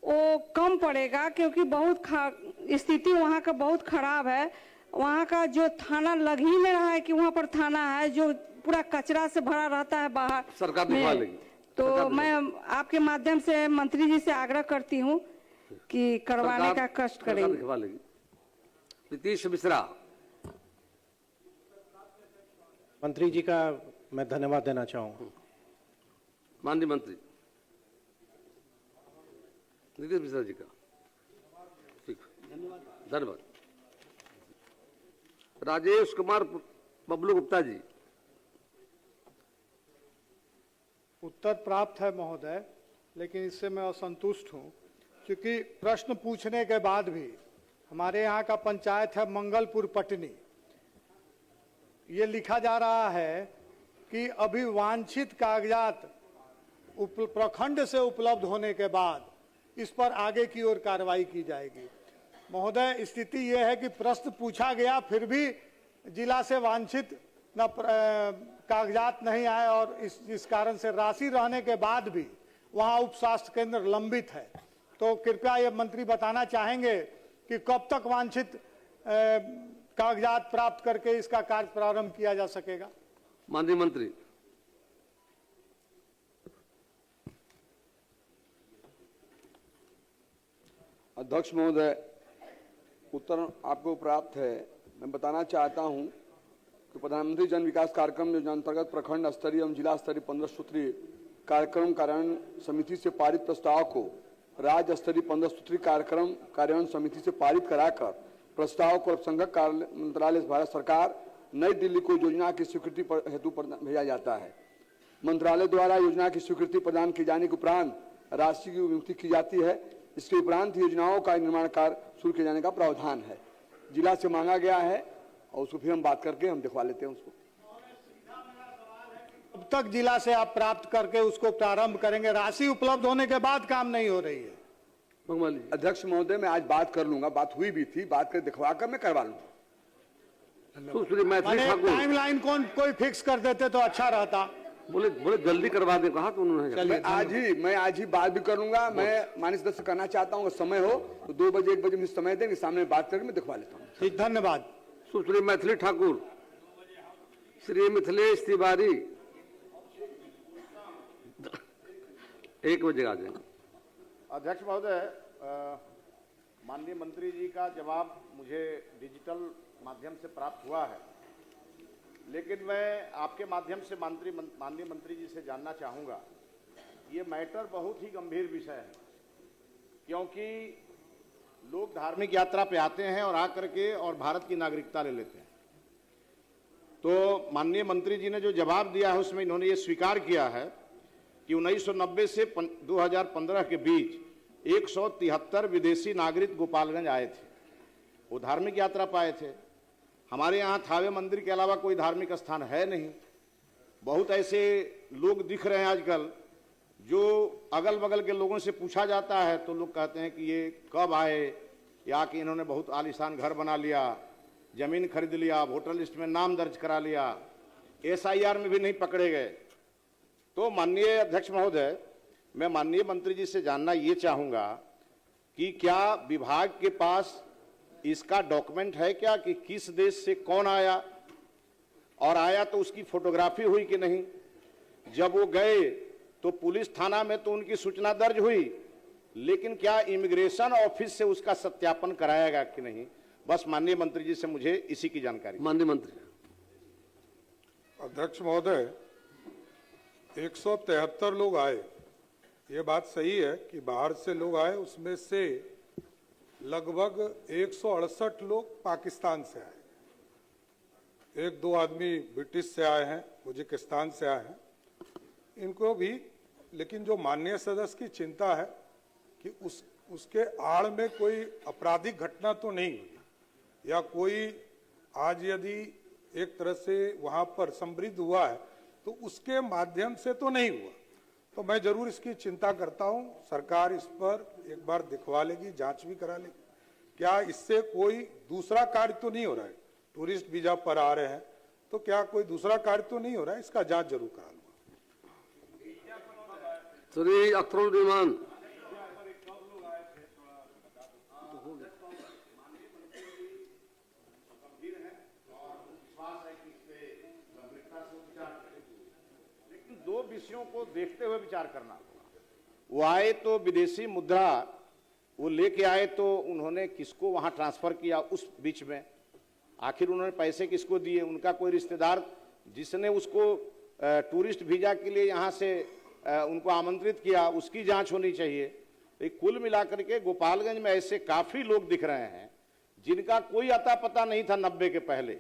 वो कम पड़ेगा, क्योंकि बहुत स्थिति वहां का बहुत खराब है। वहां का जो थाना लग ही नहीं रहा है कि वहां पर थाना है, जो पूरा कचरा से भरा रहता है बाहर सरकार दिखवा में। लेगी। तो मैं आपके माध्यम से मंत्री जी से आग्रह करती हूँ कि करवाने का कष्ट सरकार करेंगे। दिखवा लेगी। नीतीश मिश्रा। मंत्री जी का मैं धन्यवाद देना चाहूंगा। माननीय मंत्री नीतीश मिश्रा जी का ठीक, धन्यवाद। राजेश कुमार बबलू गुप्ता जी। उत्तर प्राप्त है महोदय, लेकिन इससे मैं असंतुष्ट हूं, क्योंकि प्रश्न पूछने के बाद भी हमारे यहाँ का पंचायत है मंगलपुर पटनी, ये लिखा जा रहा है कि अभी वांछित कागजात प्रखंड से उपलब्ध होने के बाद इस पर आगे की ओर कार्रवाई की जाएगी। महोदय, स्थिति यह है कि प्रश्न पूछा गया, फिर भी जिला से वांछित न कागजात नहीं आए और इस कारण से राशि रहने के बाद भी वहां उप स्वास्थ्य केंद्र लंबित है। तो कृपया ये मंत्री बताना चाहेंगे कि कब तक वांछित कागजात प्राप्त करके इसका कार्य प्रारंभ किया जा सकेगा। माननीय मंत्री। अध्यक्ष महोदय, उत्तर आपको प्राप्त है। मैं बताना चाहता हूं कि प्रधानमंत्री जन विकास कार्यक्रम योजना अंतर्गत प्रखंड स्तरीय एवं जिला स्तरीय 15 सूत्रीय कार्यक्रम कार्यान्वयन समिति से पारित प्रस्ताव को राज्य स्तरीय 15 सूत्रीय कार्यक्रम कार्यान्वयन समिति से पारित कराकर प्रस्ताव को अल्पसंख्यक कार्य मंत्रालय भारत सरकार नई दिल्ली को योजना की स्वीकृति हेतु भेजा जाता है। मंत्रालय द्वारा योजना की स्वीकृति प्रदान किए जाने के उपरांत राशि की विमुक्ति की जाती है। इसके उपरांत योजनाओं का निर्माण कार्य शुरू किए जाने का प्रावधान है। जिला से मांगा गया है और उसको फिर हम बात करके हम दिखवा लेते हैं उसको। अब तक जिला से आप प्राप्त करके उसको प्रारंभ करेंगे? राशि उपलब्ध होने के बाद काम नहीं हो रही है। अध्यक्ष महोदय, मैं आज बात कर लूंगा, बात हुई भी थी, बात कर दिखवा कर मैं करवा लूंगा। टाइमलाइन कोई फिक्स कर देते तो अच्छा रहता। बोले जल्दी करवा दे, कहा तो उन्होंने। मैं आज ही बात भी करूंगा। मैं माननीय सदस्य करना चाहता हूँ, समय हो तो 2 बजे 1 बजे मुझे समय देंगे, सामने बात करके मैं दिखवा लेता हूँ। ठीक, धन्यवाद। सुश्री मैथिली ठाकुर। श्री मिथिलेश तिवारी 1 बजे आ जाएंगे। अध्यक्ष महोदय, माननीय मंत्री जी का जवाब मुझे डिजिटल माध्यम से प्राप्त हुआ है, लेकिन मैं आपके माध्यम से माननीय मंत्री जी से जानना चाहूँगा, ये मैटर बहुत ही गंभीर विषय है, क्योंकि लोग धार्मिक यात्रा पे आते हैं और आकर के और भारत की नागरिकता ले लेते हैं। तो माननीय मंत्री जी ने जो जवाब दिया है उसमें इन्होंने ये स्वीकार किया है कि 1990 से 2015 के बीच 173 विदेशी नागरिक गोपालगंज आए थे। वो धार्मिक यात्रा पर आए थे। हमारे यहाँ थावे मंदिर के अलावा कोई धार्मिक स्थान है नहीं। बहुत ऐसे लोग दिख रहे हैं आजकल, जो अगल बगल के लोगों से पूछा जाता है तो लोग कहते हैं कि ये कब आए, या कि इन्होंने बहुत आलीशान घर बना लिया, जमीन खरीद लिया, वोटर लिस्ट में नाम दर्ज करा लिया, SIR में भी नहीं पकड़े गए। तो माननीय अध्यक्ष महोदय, मैं माननीय मंत्री जी से जानना ये चाहूँगा कि क्या विभाग के पास इसका डॉक्यूमेंट है क्या कि किस देश से कौन आया, और आया तो उसकी फोटोग्राफी हुई कि नहीं? जब वो गए तो पुलिस थाना में तो उनकी सूचना दर्ज हुई, लेकिन क्या इमिग्रेशन ऑफिस से उसका सत्यापन कराएगा कि नहीं? बस माननीय मंत्री जी से मुझे इसी की जानकारी। माननीय मंत्री। अध्यक्ष महोदय, 173 लोग आए, ये बात सही है कि बाहर से लोग आए, उसमें से लगभग 168 लोग पाकिस्तान से आए, 1-2 आदमी ब्रिटिश से आए हैं, उज्बेकिस्तान से आए हैं, इनको भी। लेकिन जो माननीय सदस्य की चिंता है कि उसके आड़ में कोई आपराधिक घटना तो नहीं हुई, या कोई आज यदि एक तरह से वहां पर समृद्ध हुआ है तो उसके माध्यम से तो नहीं हुआ। तो मैं जरूर इसकी चिंता करता हूं। सरकार इस पर एक बार दिखवा लेगी, जांच भी करा लेगी, क्या इससे कोई दूसरा कार्य तो नहीं हो रहा है। टूरिस्ट वीजा पर आ रहे हैं तो क्या कोई दूसरा कार्य तो नहीं हो रहा है, इसका जांच जरूर करा लूंगा। श्री अख्तरुल विषयों को देखते हुए विचार करना होगा। वो आए तो विदेशी मुद्रा वो लेके आए तो उन्होंने किसको वहां ट्रांसफर किया, उस बीच में आखिर उन्होंने पैसे किसको दिए, उनका कोई रिश्तेदार जिसने उसको टूरिस्ट वीजा के लिए यहाँ से उनको आमंत्रित किया, उसकी जांच होनी चाहिए। तो कुल मिलाकर के गोपालगंज में ऐसे काफी लोग दिख रहे हैं जिनका कोई अता पता नहीं था 90 के पहले,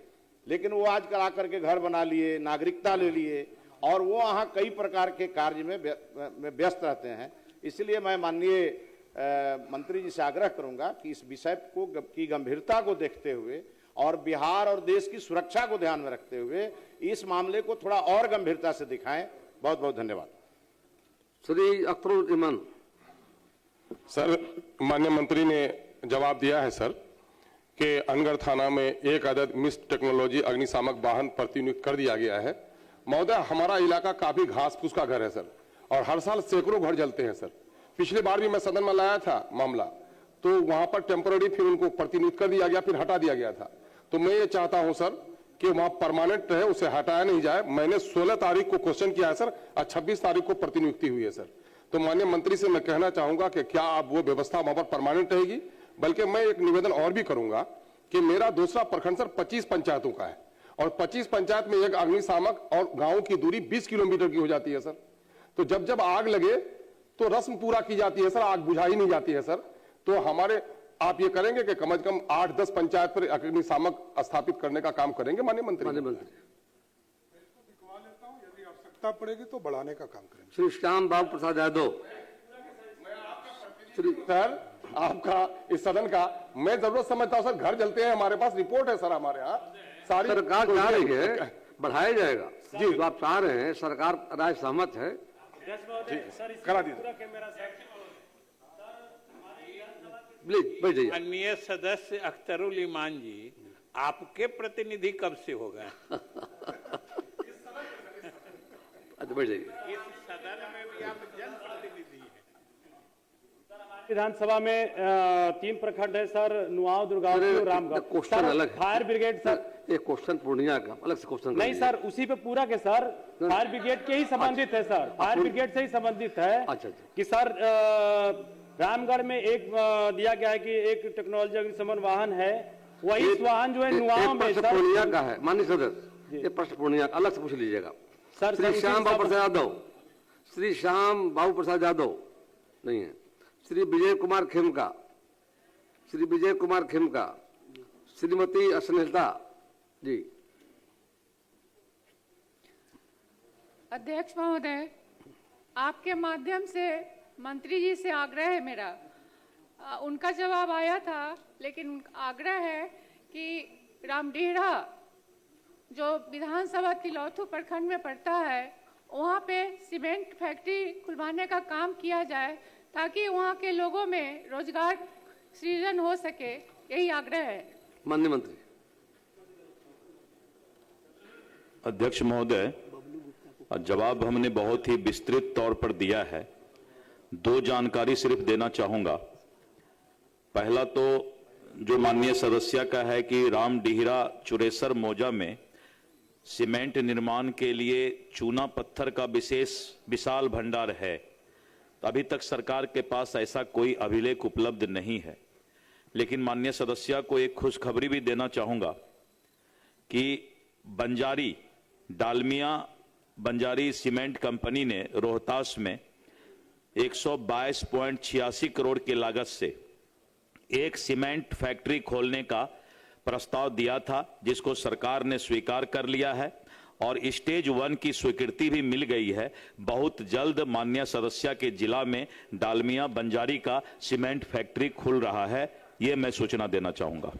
लेकिन वो आज करा करके घर बना लिए, नागरिकता ले लिए और वो वहाँ कई प्रकार के कार्य में व्यस्त रहते हैं। इसलिए मैं माननीय मंत्री जी से आग्रह करूंगा कि इस विषय को की गंभीरता को देखते हुए और बिहार और देश की सुरक्षा को ध्यान में रखते हुए इस मामले को थोड़ा और गंभीरता से दिखाएं। बहुत बहुत धन्यवाद। श्री अख्तरुल इमान। सर, माननीय मंत्री ने जवाब दिया है सर कि अनगढ़ थाना में एक अदद मिस टेक्नोलॉजी अग्निशामक वाहन प्रतिनियुक्त कर दिया गया है। महोदय, हमारा इलाका काफी घास फूस का घर है सर और हर साल सैकड़ों घर जलते हैं सर। पिछली बार भी मैं सदन में लाया था मामला, तो वहां पर टेम्पररी फिर उनको प्रतिनियुक्त कर दिया गया, फिर हटा दिया गया था। तो मैं ये चाहता हूं सर कि वहां परमानेंट रहे, उसे हटाया नहीं जाए। मैंने 16 तारीख को क्वेश्चन किया है सर और 26 तारीख को प्रतिनियुक्ति हुई है सर। तो माननीय मंत्री से मैं कहना चाहूंगा कि क्या आप वो व्यवस्था वहां पर परमानेंट रहेगी? बल्कि मैं एक निवेदन और भी करूंगा कि मेरा दूसरा प्रखंड सर 25 पंचायतों का है और 25 पंचायत में एक अग्निशामक और गांव की दूरी 20 किलोमीटर की हो जाती है सर। तो जब जब आग लगे तो रस्म पूरा की जाती है सर, आग बुझाई नहीं जाती है सर। तो हमारे आप ये करेंगे कि कम से कम 8-10 पंचायत पर अग्निशामक स्थापित करने का काम करेंगे माननीय मंत्री? यदि आवश्यकता पड़ेगी तो बढ़ाने का काम करेंगे। श्री श्याम बाबू प्रसाद यादव। सर, आपका इस सदन का मैं जरूरत समझता हूं सर। घर जलते हैं, हमारे पास रिपोर्ट है सर, हमारे यहाँ सारी सरकार चाह रही है बढ़ाया जाएगा जी, तो आप चाह रहे हैं, सरकार राय सहमत है, करा दीजिए। माननीय सदस्य अख्तरुल इमान जी, आपके प्रतिनिधि कब से हो गए? बैठ जाइए। इस सदन में भी आप जनप्रतिनिधि हैं। विधानसभा में 3 प्रखंड है सर, नुआव, दुर्गावती और रामगढ़। क्वेश्चन अलग है। फायर ब्रिगेड सर, एक क्वेश्चन पूर्णिया का अलग से क्वेश्चन नहीं सर, उसी पे पूरा के सर फायर ब्रिगेड के ही संबंधित है सर, फायर ब्रिगेड से ही संबंधित है। अच्छा कि सर रामगढ़ में एक दिया गया है कि एक टेक्नोलॉजी अग्निशमन वाहन है, वही वाहन जो है नुआव में सर पूर्णिया का है। माननीय सदस्य, ये प्रश्न पूर्णिया का अलग से पूछ लीजिएगा। सर श्री श्याम बाबू प्रसाद यादव, श्री श्याम बाबू प्रसाद यादव नहीं है। श्री विजय कुमार खेमका, श्री विजय कुमार खेमका, श्रीमती स्नेहलता जी। अध्यक्ष महोदय, आपके माध्यम से मंत्री जी से आग्रह है मेरा, उनका जवाब आया था, लेकिन आग्रह है कि रामडीहरा जो विधानसभा तिलौथू प्रखंड में पड़ता है, वहाँ पे सीमेंट फैक्ट्री खुलवाने का काम किया जाए ताकि वहाँ के लोगों में रोजगार सृजन हो सके, यही आग्रह है। माननीय मंत्री। अध्यक्ष महोदय, जवाब हमने बहुत ही विस्तृत तौर पर दिया है। 2 जानकारी सिर्फ देना चाहूंगा। पहला तो जो माननीय सदस्य का है कि रामडीहरा चुरेसर मौजा में सीमेंट निर्माण के लिए चूना पत्थर का विशाल भंडार है। तो अभी तक सरकार के पास ऐसा कोई अभिलेख उपलब्ध नहीं है। लेकिन माननीय सदस्य को एक खुशखबरी भी देना चाहूंगा कि बंजारी डालमिया बंजारी सीमेंट कंपनी ने रोहतास में 122.86 करोड़ की लागत से एक सीमेंट फैक्ट्री खोलने का प्रस्ताव दिया था, जिसको सरकार ने स्वीकार कर लिया है और स्टेज 1 की स्वीकृति भी मिल गई है। बहुत जल्द माननीय सदस्य के जिला में डालमिया बंजारी का सीमेंट फैक्ट्री खुल रहा है, ये मैं सूचना देना चाहूंगा।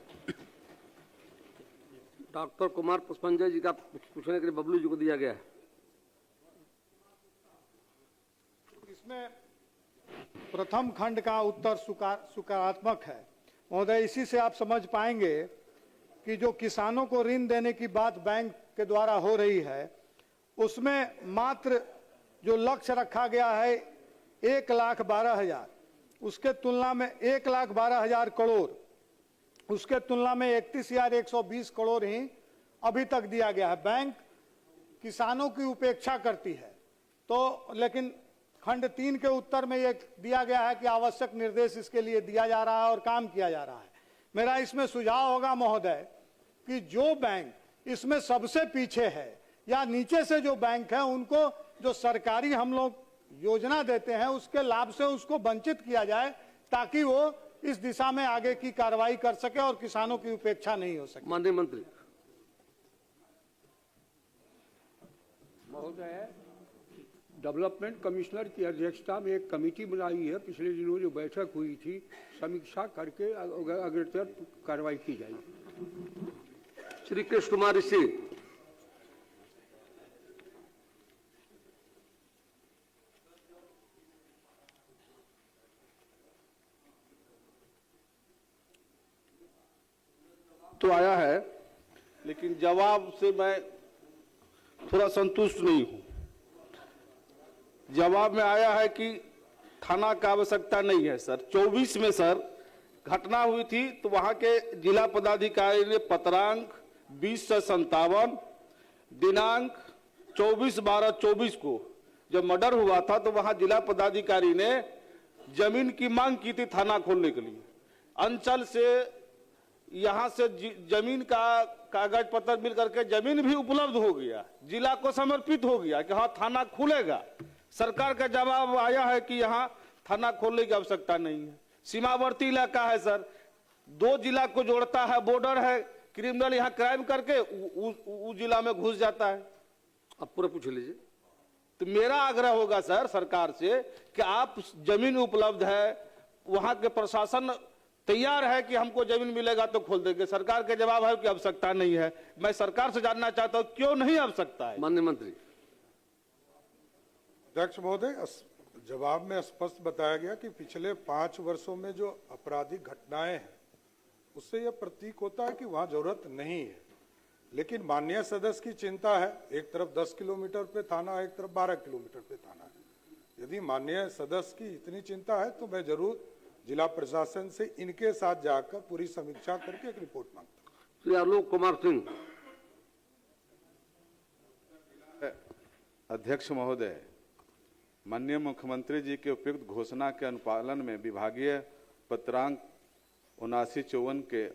डॉक्टर कुमार पुष्पंजय जी का पूछने के लिए बबलू जी को दिया गया है। इसमें प्रथम खंड का उत्तर सकारात्मक है महोदय। इसी से आप समझ पाएंगे कि जो किसानों को ऋण देने की बात बैंक के द्वारा हो रही है, उसमें मात्र जो लक्ष्य रखा गया है 1,12,000, उसके तुलना में 1,12,000 करोड़, उसके तुलना में 31,120 करोड़ ही अभी तक दिया गया है। बैंक किसानों की उपेक्षा करती है। तो लेकिन खंड 3 के उत्तर में ये दिया गया है कि आवश्यक निर्देश इसके लिए दिया जा रहा है और काम किया जा रहा है। मेरा इसमें सुझाव होगा महोदय कि जो बैंक इसमें सबसे पीछे है या नीचे से जो बैंक है उनको जो सरकारी हम लोग योजना देते हैं उसके लाभ से उसको वंचित किया जाए ताकि वो इस दिशा में आगे की कार्रवाई कर सके और किसानों की उपेक्षा नहीं हो सके। माननीय मंत्री महोदय, डेवलपमेंट कमिश्नर की अध्यक्षता में एक कमेटी बनाई है, पिछले दिनों जो बैठक हुई थी, समीक्षा करके अग्रतर कार्रवाई की जाएगी। श्री कृष्ण कुमार ऋषि। तो आया है, लेकिन जवाब से मैं थोड़ा संतुष्ट नहीं हूं। जवाब में आया है कि थाना का आवश्यकता नहीं है सर। 24 में सर घटना हुई थी तो वहां के जिला पदाधिकारी ने पत्रांक 20/57 दिनांक 24/12/24 को जब मर्डर हुआ था तो वहां जिला पदाधिकारी ने जमीन की मांग की थी थाना खोलने के लिए। अंचल से यहां से जमीन का कागज पत्र मिल करके जमीन भी उपलब्ध हो गया, जिला को समर्पित हो गया कि हाँ थाना खुलेगा। सरकार का जवाब आया है कि यहाँ थाना खोलने की आवश्यकता नहीं है। सीमावर्ती इलाका है सर, 2 जिला को जोड़ता है, बॉर्डर है, क्रिमिनल यहाँ क्राइम करके उस जिला में घुस जाता है। अब पूरा पूछ लीजिए। तो मेरा आग्रह होगा सर सरकार से कि आप जमीन उपलब्ध है, वहां के प्रशासन तैयार है कि हमको जमीन मिलेगा तो खोल देंगे। सरकार के जवाब है कि आवश्यकता नहीं है। मैं सरकार से जानना चाहता हूं क्यों नहीं आवश्यकता है। माननीय मंत्री। अध्यक्ष महोदय, जवाब में स्पष्ट बताया गया कि पिछले 5 वर्षों में जो आपराधिक घटनाएं हैं उससे यह प्रतीक होता है कि वहां जरूरत नहीं है। लेकिन माननीय सदस्य की चिंता है, एक तरफ 10 किलोमीटर पे थाना है, एक तरफ 12 किलोमीटर पे थाना है। यदि माननीय सदस्य की इतनी चिंता है तो मैं जरूर जिला प्रशासन से इनके साथ जाकर पूरी समीक्षा करके एक रिपोर्ट मांगता हूं। श्री आलोक कुमार सिंह। अध्यक्ष महोदय, माननीय मुख्यमंत्री जी के उपयुक्त घोषणा के अनुपालन में विभागीय पत्रांक 7954 के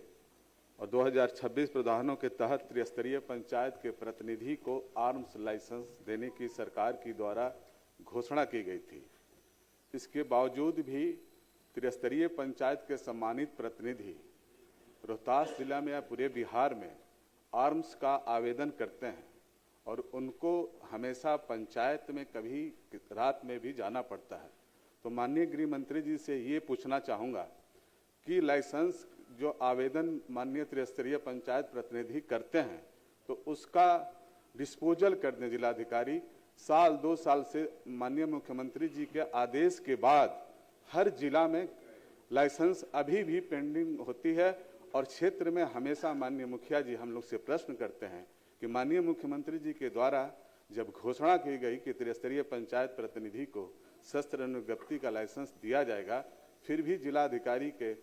और 2026 प्रावधानों के तहत त्रिस्तरीय पंचायत के प्रतिनिधि को आर्म्स लाइसेंस देने की सरकार की द्वारा घोषणा की गई थी। इसके बावजूद भी त्रिस्तरीय पंचायत के सम्मानित प्रतिनिधि रोहतास जिला में या पूरे बिहार में आर्म्स का आवेदन करते हैं और उनको हमेशा पंचायत में कभी रात में भी जाना पड़ता है। तो माननीय गृह मंत्री जी से ये पूछना चाहूँगा कि लाइसेंस जो आवेदन माननीय त्रिस्तरीय पंचायत प्रतिनिधि करते हैं तो उसका डिस्पोजल कर दें जिलाधिकारी। साल 2 साल से माननीय मुख्यमंत्री जी के आदेश के बाद हर जिला में लाइसेंस अभी भी पेंडिंग होती है और क्षेत्र में हमेशा माननीय मुखिया जी हम लोग से प्रश्न करते हैं कि माननीय मुख्यमंत्री जी के द्वारा जब घोषणा की गई कि त्रिस्तरीय पंचायत प्रतिनिधि को शस्त्र अनुज्ञप्ति का लाइसेंस दिया जाएगा, फिर भी जिलाधिकारी के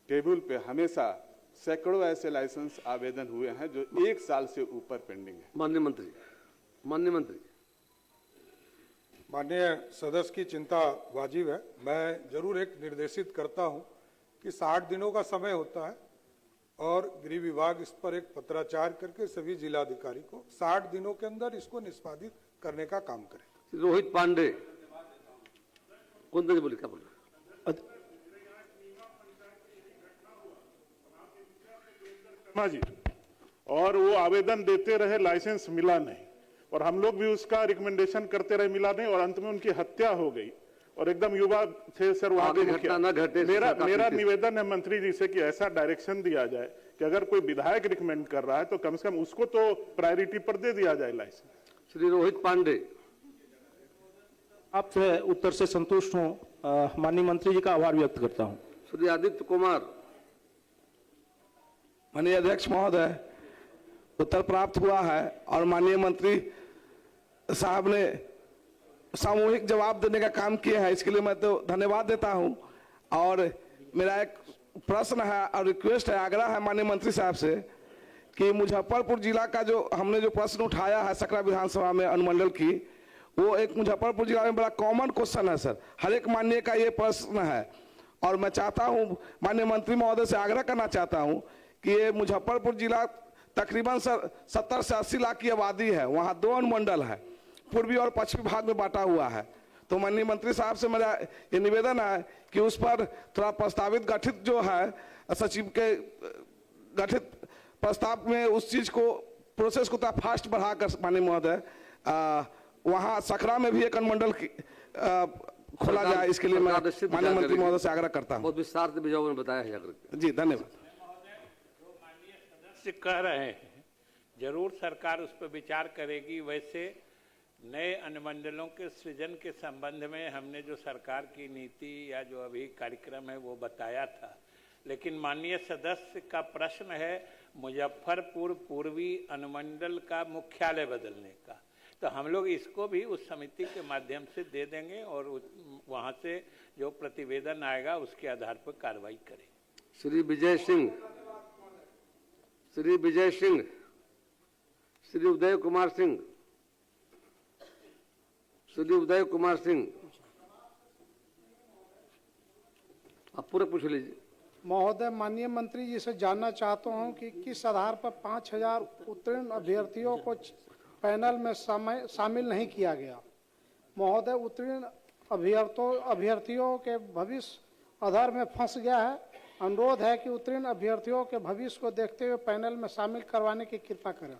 टेबल पे हमेशा सैकड़ों ऐसे लाइसेंस आवेदन हुए हैं जो 1 साल से ऊपर पेंडिंग है। माननीय मंत्री। माननीय मंत्री। माननीय सदस्य की चिंता वाजिब है। मैं जरूर एक निर्देशित करता हूं कि 60 दिनों का समय होता है और गृह विभाग इस पर एक पत्राचार करके सभी जिलाधिकारी को 60 दिनों के अंदर इसको निष्पादित करने का काम करें। रोहित पांडे। कौन बोले क्या बोले? जी, और वो आवेदन देते रहे, लाइसेंस मिला नहीं और हम लोग भी उसका रिकमेंडेशन करते रहे, मिला नहीं और अंत में उनकी हत्या हो गई और एकदम युवा थे सर वहां के मुखिया। मेरा निवेदन है मंत्री जी से कि ऐसा डायरेक्शन दिया जाए कि अगर कोई विधायक रिकमेंड कर रहा है तो कम से कम उसको तो प्रायोरिटी पर दे दिया जाए लाइसेंस। श्री रोहित पांडे। आपसे उत्तर से संतुष्ट हूँ, माननीय मंत्री जी का आभार व्यक्त करता हूँ। श्री आदित्य कुमार। माननीय अध्यक्ष महोदय, उत्तर प्राप्त हुआ है और माननीय मंत्री साहब ने सामूहिक जवाब देने का काम किए हैं, इसके लिए मैं तो धन्यवाद देता हूं। और मेरा एक प्रश्न है और रिक्वेस्ट है, आग्रह है माननीय मंत्री साहब से कि मुजफ्फरपुर जिला का जो हमने जो प्रश्न उठाया है सकरा विधानसभा में अनुमंडल की, वो एक मुजफ्फरपुर जिला में बड़ा कॉमन क्वेश्चन है सर, हर एक माननीय का ये प्रश्न है। और मैं चाहता हूँ माननीय मंत्री महोदय से आग्रह करना चाहता हूँ कि ये मुजफ्फरपुर जिला तकरीबन सर 70 से 80 लाख की आबादी है, वहाँ 2 अनुमंडल है, पूर्वी और पश्चिमी भाग में बांटा हुआ है। तो माननीय मंत्री साहब से मेरा ये निवेदन है कि उस पर थोड़ा प्रस्तावित गठित जो है सचिव के गठित प्रस्ताव में उस चीज को प्रोसेस को थोड़ा फास्ट बढ़ाकर माननीय महोदय वहाँ सकरा में भी एक अनुमंडल खोला जाए, इसके लिए मैं माननीय मंत्री महोदय से आग्रह करता हूँ। बहुत विस्तार से विजय ने बताया है जी, धन्यवाद। से कह रहे हैं जरूर सरकार उस पर विचार करेगी। वैसे नए अनुमंडलों के सृजन के संबंध में हमने जो सरकार की नीति या जो अभी कार्यक्रम है वो बताया था, लेकिन माननीय सदस्य का प्रश्न है मुजफ्फरपुर पूर्वी अनुमंडल का मुख्यालय बदलने का, तो हम लोग इसको भी उस समिति के माध्यम से दे देंगे और वहां से जो प्रतिवेदन आएगा उसके आधार पर कार्रवाई करेंगे। श्री विजय सिंह, श्री विजय सिंह, श्री उदय कुमार सिंह, श्री उदय कुमार सिंह, आप पूरा पूछ लीजिए। महोदय, माननीय मंत्री जी से जानना चाहता हूं कि किस आधार पर 5000 उत्तीर्ण अभ्यर्थियों को पैनल में शामिल नहीं किया गया। महोदय, उत्तीर्ण अभ्यर्थियों के भविष्य आधार में फंस गया है। अनुरोध है कि उत्तीर्ण अभ्यर्थियों के भविष्य को देखते हुए पैनल में शामिल करवाने की कृपा करें।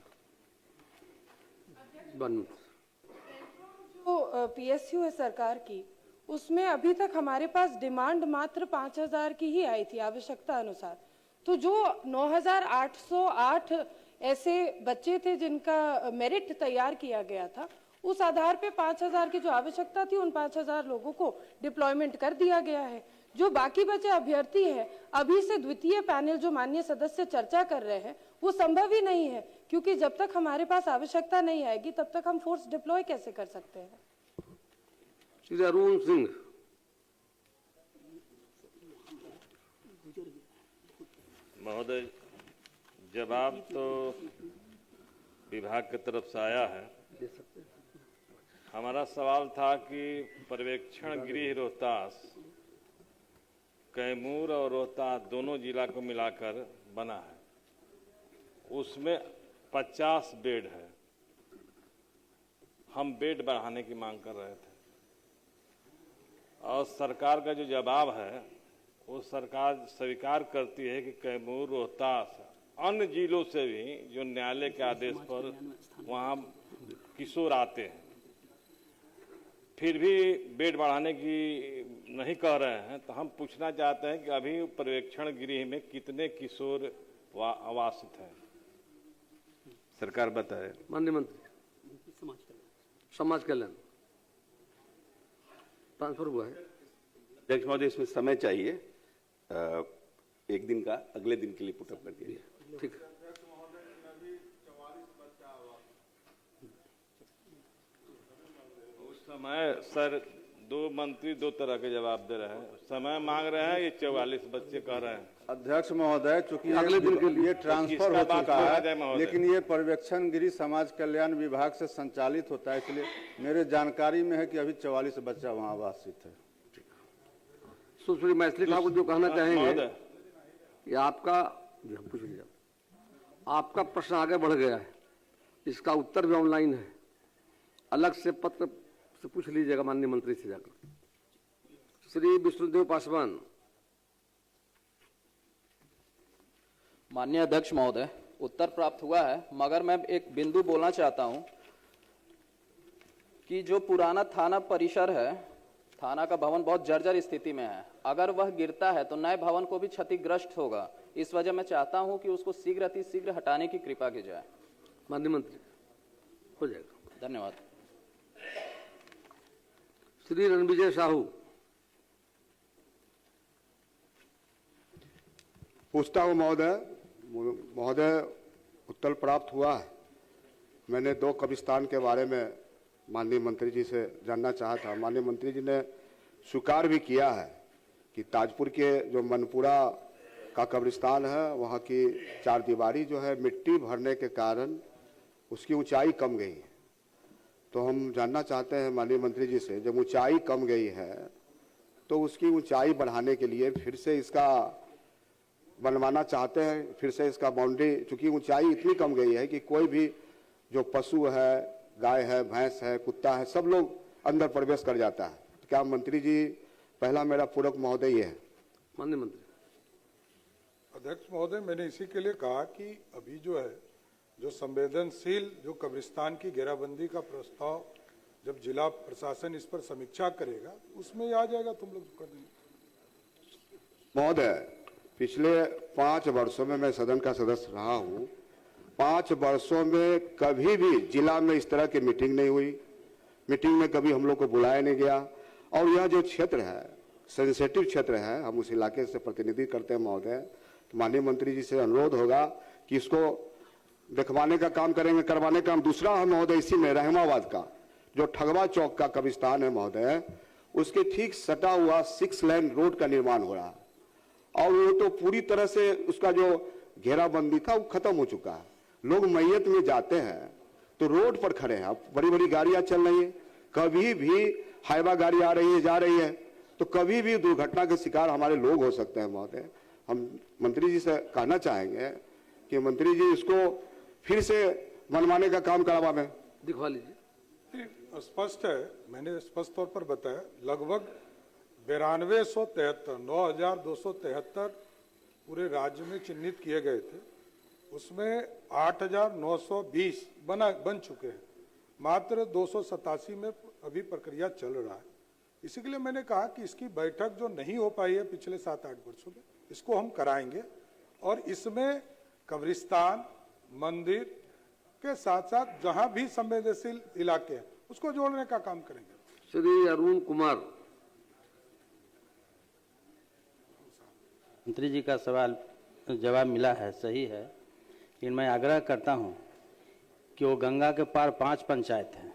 जो पीएसयू है सरकार की, उसमें अभी तक हमारे पास डिमांड मात्र 5000 की ही आई थी आवश्यकता अनुसार। तो जो 9808 ऐसे बच्चे थे जिनका मेरिट तैयार किया गया था, उस आधार पे 5000 की जो आवश्यकता थी उन 5000 लोगों को डिप्लॉयमेंट कर दिया गया है। जो बाकी बचे अभ्यर्थी हैं, अभी से द्वितीय पैनल जो माननीय सदस्य चर्चा कर रहे हैं वो संभव ही नहीं है, क्योंकि जब तक हमारे पास आवश्यकता नहीं आएगी तब तक हम फोर्स डिप्लॉय कैसे कर सकते हैं। श्री अरुण सिंह, महोदय, जवाब तो विभाग की तरफ से आया है। हमारा सवाल था कि पर्यवेक्षण गृह रोहतास कैमूर और रोहतास दोनों जिला को मिलाकर बना है, उसमें 50 बेड है। हम बेड बढ़ाने की मांग कर रहे थे और सरकार का जो जवाब है वो सरकार स्वीकार करती है कि कैमूर रोहतास अन्य जिलों से भी जो न्यायालय के आदेश पर वहाँ किशोर आते हैं, फिर भी बेड बढ़ाने की नहीं कह रहे हैं। तो हम पूछना चाहते हैं कि अभी पर्यवेक्षण गृह में कितने किशोर आवासित हैं, सरकार बताए। माननीय मंत्री, समाज कल्याण ट्रांसफर हुआ है। अध्यक्ष महोदय, इसमें समय चाहिए, एक दिन का अगले दिन के लिए पुटअप कर दिया। ठीक है। उस समय सर दो मंत्री दो तरह के जवाब दे रहे हैं, समय मांग रहे हैं, ये 44 बच्चे कह रहे हैं। अध्यक्ष महोदय, चूंकि अगले दिन के लिए ट्रांसफर हो चुका है, लेकिन ये पर्यवेक्षण गृह समाज कल्याण विभाग से संचालित होता है, इसलिए मेरे जानकारी में है कि अभी 44 बच्चा वहाँ आवासित है। सुश्री मैथिली ठाकुर जो कहना चाहेंगे कि आपका पूछ लीजिए, आपका प्रश्न आगे बढ़ गया है, इसका उत्तर भी ऑनलाइन है, अलग से पत्र से पूछ लीजिएगा माननीय मंत्री से जाकर। श्री विष्णुदेव पासवान। माननीय अध्यक्ष महोदय, उत्तर प्राप्त हुआ है, मगर मैं एक बिंदु बोलना चाहता हूं कि जो पुराना थाना परिसर है, थाना का भवन बहुत जर्जर स्थिति में है, अगर वह गिरता है तो नए भवन को भी क्षतिग्रस्त होगा। इस वजह मैं चाहता हूं कि उसको शीघ्र अतिशीघ्र हटाने की कृपा की जाए। माननीय मंत्री, हो जाएगा। धन्यवाद। श्री रणविजय साहू। पूछता हूँ महोदय, उत्तर प्राप्त हुआ है। मैंने 2 कब्रिस्तान के बारे में माननीय मंत्री जी से जानना चाहा था। माननीय मंत्री जी ने स्वीकार भी किया है कि ताजपुर के जो मनपुरा का कब्रिस्तान है, वहाँ की 4 दीवारी जो है मिट्टी भरने के कारण उसकी ऊंचाई कम गई है। तो हम जानना चाहते हैं माननीय मंत्री जी से, जब ऊंचाई कम गई है तो उसकी ऊंचाई बढ़ाने के लिए फिर से इसका बनवाना चाहते हैं, फिर से इसका बाउंड्री, चूंकि ऊंचाई इतनी कम गई है कि कोई भी जो पशु है, गाय है, भैंस है, कुत्ता है, सब लोग अंदर प्रवेश कर जाता है। तो क्या मंत्री जी, पहला मेरा पूरक महोदय ये है। माननीय मंत्री। अध्यक्ष महोदय, मैंने इसी के लिए कहा कि अभी जो है, जो संवेदनशील जो कब्रिस्तान की घेराबंदी का प्रस्ताव जब जिला प्रशासन इस पर समीक्षा करेगा, उसमें आ जाएगा, तुम लोग कर देंगे। महोदय, पिछले 5 वर्षों में मैं सदन का सदस्य रहा हूँ, 5 वर्षों में कभी भी जिला में इस तरह की मीटिंग नहीं हुई, मीटिंग में कभी हम लोग को बुलाया नहीं गया। और यह जो क्षेत्र है, सेंसिटिव क्षेत्र है, हम उस इलाके से प्रतिनिधि करते हैं महोदय, तो माननीय मंत्री जी से अनुरोध होगा कि इसको दिखवाने का काम करेंगे, करवाने का काम। दूसरा है महोदय, इसी में रहमाबाद का जो ठगवा चौक का कब्रिस्तान है महोदय, उसके ठीक सटा हुआ 6 लेन रोड का निर्माण हो रहा है, और वो तो पूरी तरह से उसका जो घेराबंदी था वो खत्म हो चुका है। लोग मैयत में जाते हैं तो रोड पर खड़े हैं, बड़ी बड़ी गाड़ियां चल रही है, कभी भी हाईवा गाड़ी आ रही है, जा रही है, तो कभी भी दुर्घटना के शिकार हमारे लोग हो सकते हैं महोदय। हम मंत्री जी से कहना चाहेंगे कि मंत्री जी इसको फिर से बनवाने का काम करवावे, दिखवा लीजिए। स्पष्ट है, मैंने स्पष्ट तौर पर बताया, लगभग 9273 9273 पूरे राज्य में चिन्हित किए गए थे, उसमें 8920 बन चुके हैं, मात्र 287 में अभी प्रक्रिया चल रहा है। इसी के लिए मैंने कहा कि इसकी बैठक जो नहीं हो पाई है पिछले 7-8 वर्षों में, इसको हम कराएंगे, और इसमें कब्रिस्तान, मंदिर के साथ साथ जहां भी संवेदनशील इलाके हैं उसको जोड़ने का काम करेंगे। श्री अरुण कुमार। मंत्री जी का सवाल जवाब मिला है, सही है, लेकिन मैं आग्रह करता हूं कि वो गंगा के पार 5 पंचायत हैं,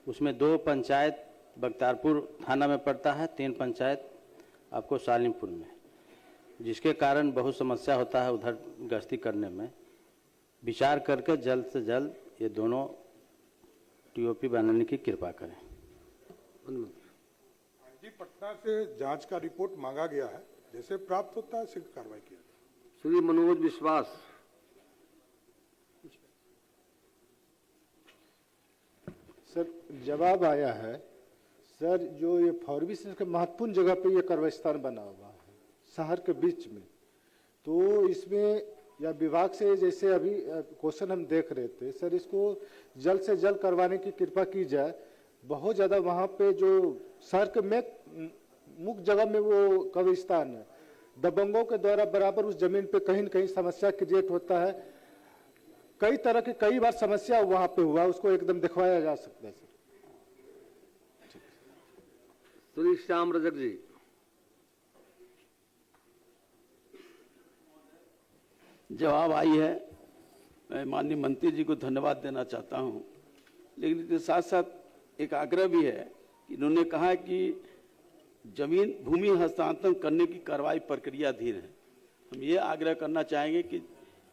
उसमें 2 पंचायत बख्तियारपुर थाना में पड़ता है, 3 पंचायत आपको सालिमपुर में, जिसके कारण बहुत समस्या होता है उधर गश्ती करने में। विचार करके जल्द से जल्द ये दोनों टीओपी बनाने की कृपा करें। आईजी पटना से जांच का रिपोर्ट मांगा गया है, जैसे प्राप्त होता है शीघ्र कार्रवाई की। श्री मनोज विश्वास। सर, जवाब आया है सर, जो ये फॉरबिसन के महत्वपूर्ण जगह पे ये कब्रिस्तान बना हुआ है शहर के बीच में, तो इसमें या विभाग से जैसे अभी क्वेश्चन हम देख रहे थे सर, इसको जल्द से जल्द करवाने की कृपा की जाए। बहुत ज़्यादा वहाँ पे जो शहर के में मुख्य जगह में वो कब्रिस्तान है, दबंगों के द्वारा बराबर उस जमीन पे कहीं न कहीं समस्या क्रिएट होता है। कई तरह की कई बार समस्या वहाँ पे हुआ, उसको एकदम दिखवाया जा सकता है सर। श्री श्याम रजक जी। जवाब आई है, मैं माननीय मंत्री जी को धन्यवाद देना चाहता हूं, लेकिन इसके साथ साथ एक आग्रह भी है कि इन्होंने कहा कि जमीन भूमि हस्तांतरण करने की कार्रवाई प्रक्रिया अधीन है। हम ये आग्रह करना चाहेंगे कि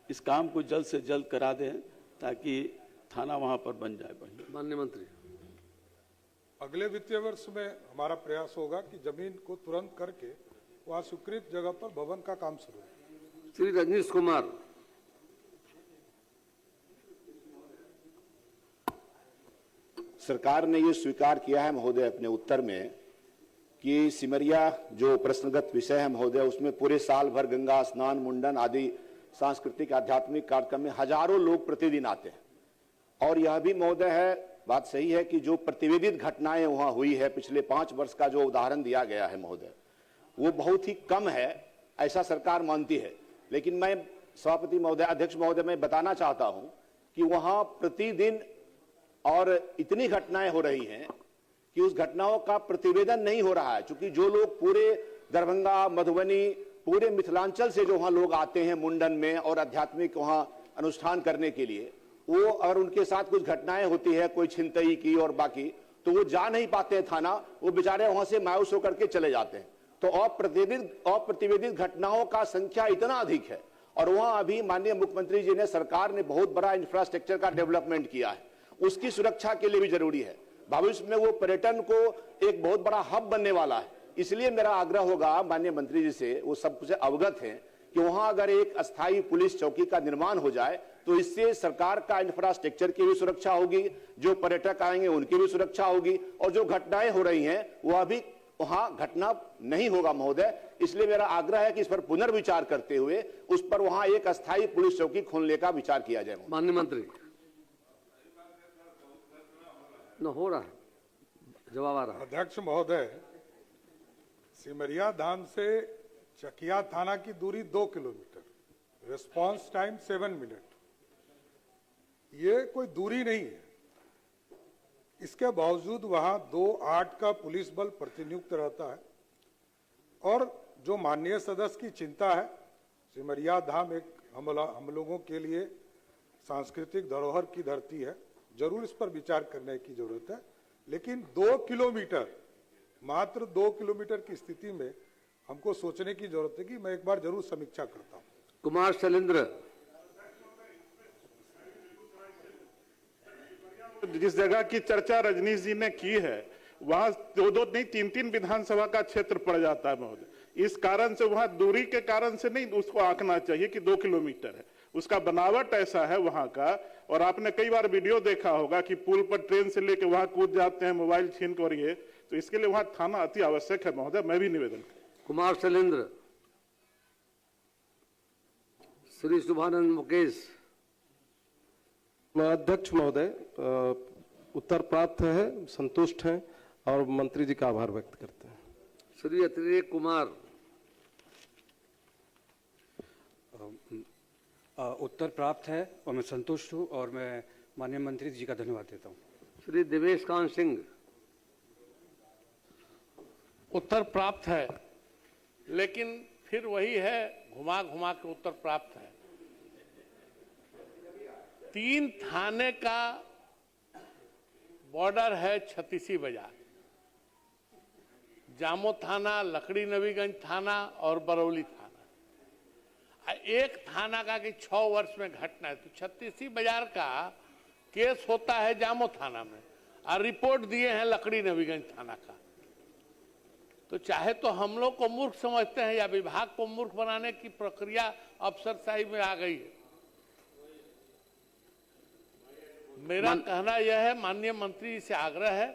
इस काम को जल्द से जल्द करा दें ताकि थाना वहां पर बन जाए। माननीय मंत्री। अगले वित्तीय वर्ष में हमारा प्रयास होगा कि जमीन को तुरंत करके वहां स्वीकृत जगह पर भवन का काम शुरू हो। श्री रजनीश कुमार। सरकार ने ये स्वीकार किया है महोदय अपने उत्तर में कि सिमरिया जो प्रश्नगत विषय है महोदय, उसमें पूरे साल भर गंगा स्नान, मुंडन आदि सांस्कृतिक आध्यात्मिक कार्यक्रम में हजारों लोग प्रतिदिन आते हैं। और यह भी महोदय है, बात सही है कि जो प्रतिवेदित घटनाएं वहां हुई है, पिछले 5 वर्ष का जो उदाहरण दिया गया है महोदय, वो बहुत ही कम है, ऐसा सरकार मानती है। लेकिन मैं सभापति महोदय, अध्यक्ष महोदय, मैं बताना चाहता हूं कि वहां प्रतिदिन और इतनी घटनाएं हो रही हैं कि उस घटनाओं का प्रतिवेदन नहीं हो रहा है। क्योंकि जो लोग पूरे दरभंगा, मधुबनी, पूरे मिथिलांचल से जो वहां लोग आते हैं मुंडन में और आध्यात्मिक वहां अनुष्ठान करने के लिए, वो अगर उनके साथ कुछ घटनाएं होती है, कोई छिनतई की और बाकी, तो वो जा नहीं पाते थाना, वो बेचारे वहां से मायूस होकर के चले जाते हैं। तो अप्रतिवेदित घटनाओं का संख्या इतना अधिक है। और वहां अभी माननीय मुख्यमंत्री जी ने, सरकार ने बहुत बड़ा इंफ्रास्ट्रक्चर का डेवलपमेंट किया है। उसकी सुरक्षा के लिए भी जरूरी है। भविष्य में वो पर्यटन को एक बहुत बड़ा हब बनने वाला है। इसलिए मेरा आग्रह होगा माननीय मंत्री जी से, वो सब कुछ अवगत हैं कि वहां अगर एक अस्थायी पुलिस चौकी का निर्माण हो जाए तो इससे सरकार का इंफ्रास्ट्रक्चर की भी सुरक्षा होगी, जो पर्यटक आएंगे उनकी भी सुरक्षा होगी, और जो घटनाएं हो रही हैं वो अभी वहां घटना नहीं होगा महोदय। इसलिए मेरा आग्रह है कि इस पर पुनर्विचार करते हुए उस पर वहां एक अस्थायी पुलिस चौकी खोलने का विचार किया जाए। माननीय मंत्री न हो रहा है, जवाब आ रहा है। अध्यक्ष महोदय, सिमरिया धाम से चकिया थाना की दूरी 2 किलोमीटर, रिस्पांस टाइम 7 मिनट, ये कोई दूरी नहीं है। इसके बावजूद वहां 2-8 का पुलिस बल प्रतिनियुक्त रहता है। और जो माननीय सदस्य की चिंता है, सिमरिया धाम एक हम लोगों के लिए सांस्कृतिक धरोहर की धरती है, जरूर इस पर विचार करने की जरूरत है। लेकिन 2 किलोमीटर, मात्र 2 किलोमीटर की स्थिति में हमको सोचने की जरूरत है कि मैं एक बार जरूर समीक्षा करता हूं। कुमार शैलेंद्र, जिस जगह की चर्चा रजनीश जी ने की है वहां 2 नहीं 3 विधानसभा का क्षेत्र पड़ जाता है महोदय। इस कारण से वहां दूरी के कारण से नहीं उसको आंकना चाहिए कि 2 किलोमीटर है, उसका बनावट ऐसा है वहां का। और आपने कई बार वीडियो देखा होगा कि पुल पर ट्रेन से लेके वहां कूद जाते हैं मोबाइल छीन कर, ये तो इसके लिए वहां थाना अति आवश्यक है महोदय। मैं भी निवेदन। कुमार शैलेंद्र, श्री शुभानंद मुकेश। अध्यक्ष महोदय, उत्तर प्राप्त है, संतुष्ट हैं और मंत्री जी का आभार व्यक्त करते हैं। श्री अतिरेक कुमार। उत्तर प्राप्त है और मैं संतुष्ट हूँ और मैं माननीय मंत्री जी का धन्यवाद देता हूँ। श्री देवेश कांत सिंह। उत्तर प्राप्त है, लेकिन फिर वही है, घुमा घुमा के उत्तर प्राप्त है। 3 थाने का बॉर्डर है छत्तीसी बाजार, जामो थाना, लकड़ी नवीगंज थाना और बरौली थाना। एक थाना का कि 6 वर्ष में घटना है, तो छत्तीसी बाजार का केस होता है जामो थाना में और रिपोर्ट दिए हैं लकड़ी नवीगंज थाना का। तो चाहे तो हम लोग को मूर्ख समझते हैं या विभाग को मूर्ख बनाने की प्रक्रिया अफसरशाही में आ गई है। मेरा कहना यह है, माननीय मंत्री से आग्रह है,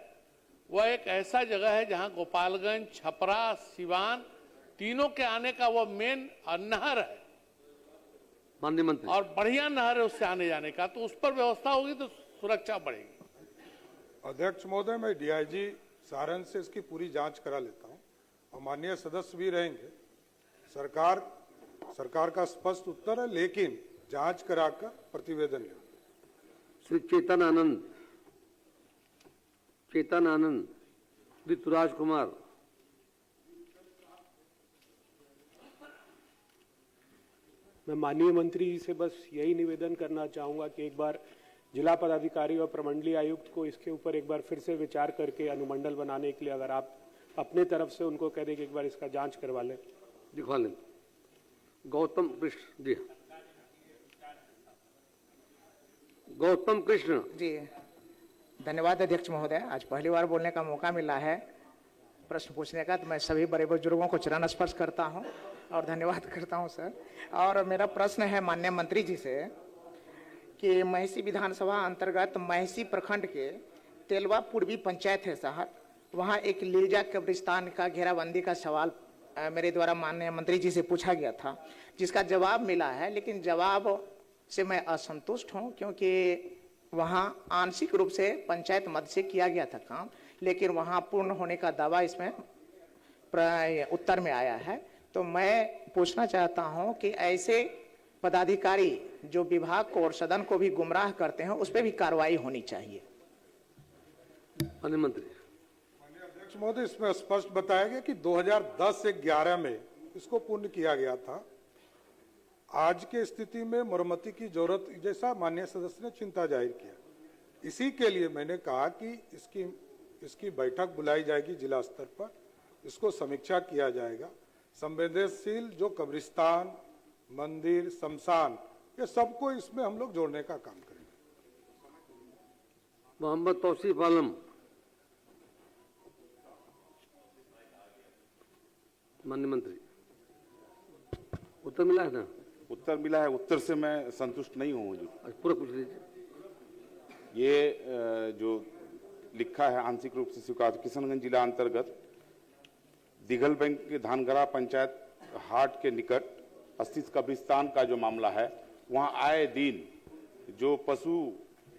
वह एक ऐसा जगह है जहां गोपालगंज, छपरा, सिवान तीनों के आने का वह मेन नहर है, माननीय मंत्री, और बढ़िया नहर है उससे आने जाने का, तो उस पर व्यवस्था होगी तो सुरक्षा बढ़ेगी। अध्यक्ष महोदय, मैं डीआईजी सारण से इसकी पूरी जांच करा लेता हूं और माननीय सदस्य भी रहेंगे। सरकार का स्पष्ट उत्तर है, लेकिन जांच कराकर प्रतिवेदन लें। श्री चेतन आनंद, ऋतुराज कुमार। मैं माननीय मंत्री जी से बस यही निवेदन करना चाहूँगा कि एक बार जिला पदाधिकारी और प्रमंडलीय आयुक्त को इसके ऊपर एक बार फिर से विचार करके अनुमंडल बनाने के लिए अगर आप अपने तरफ से उनको कह दें कि एक बार इसका जांच करवा लें। दिखवा लें। गौतम कृष्ण जी। गौतम कृष्ण जी, धन्यवाद अध्यक्ष महोदय। आज पहली बार बोलने का मौका मिला है प्रश्न पूछने का, तो मैं सभी बड़े बुजुर्गों को चरण स्पर्श करता हूं और धन्यवाद करता हूं सर। और मेरा प्रश्न है माननीय मंत्री जी से कि महिषी विधानसभा अंतर्गत महिषी प्रखंड के तेलवा पूर्वी पंचायत है साहब, वहां एक लीलजा कब्रिस्तान का घेराबंदी का सवाल मेरे द्वारा माननीय मंत्री जी से पूछा गया था, जिसका जवाब मिला है, लेकिन जवाब से मैं असंतुष्ट हूं, क्योंकि वहां आंशिक रूप से पंचायत मद से किया गया था काम, लेकिन वहां पूर्ण होने का दावा इसमें उत्तर में आया है। तो मैं पूछना चाहता हूं कि ऐसे पदाधिकारी जो विभाग को और सदन को भी गुमराह करते हैं, उस पर भी कार्रवाई होनी चाहिए। माननीय मंत्री। अध्यक्ष महोदय, इसमें स्पष्ट बताया गया कि 2010 से 11 में इसको पूर्ण किया गया था। आज के स्थिति में मरम्मती की जरूरत जैसा माननीय सदस्य ने चिंता जाहिर किया, इसी के लिए मैंने कहा कि इसकी बैठक बुलाई जाएगी जिला स्तर पर, इसको समीक्षा किया जाएगा। संवेदनशील जो कब्रिस्तान, मंदिर, शमशान, ये सबको इसमें हम लोग जोड़ने का काम करेंगे। मोहम्मद तौसीफ आलम। माननीय मंत्री, उत्तर मिला है ना? उत्तर मिला है। उत्तर से मैं संतुष्ट नहीं हूँ हुजूर। पूरा पूछ लीजिए। ये जो लिखा है आंशिक रूप से स्वीकार। किशनगंज जिला अंतर्गत दिघल बैंक के धानगरा पंचायत हाट के निकट स्थित कब्रिस्तान का जो मामला है, वहाँ आए दिन जो पशु,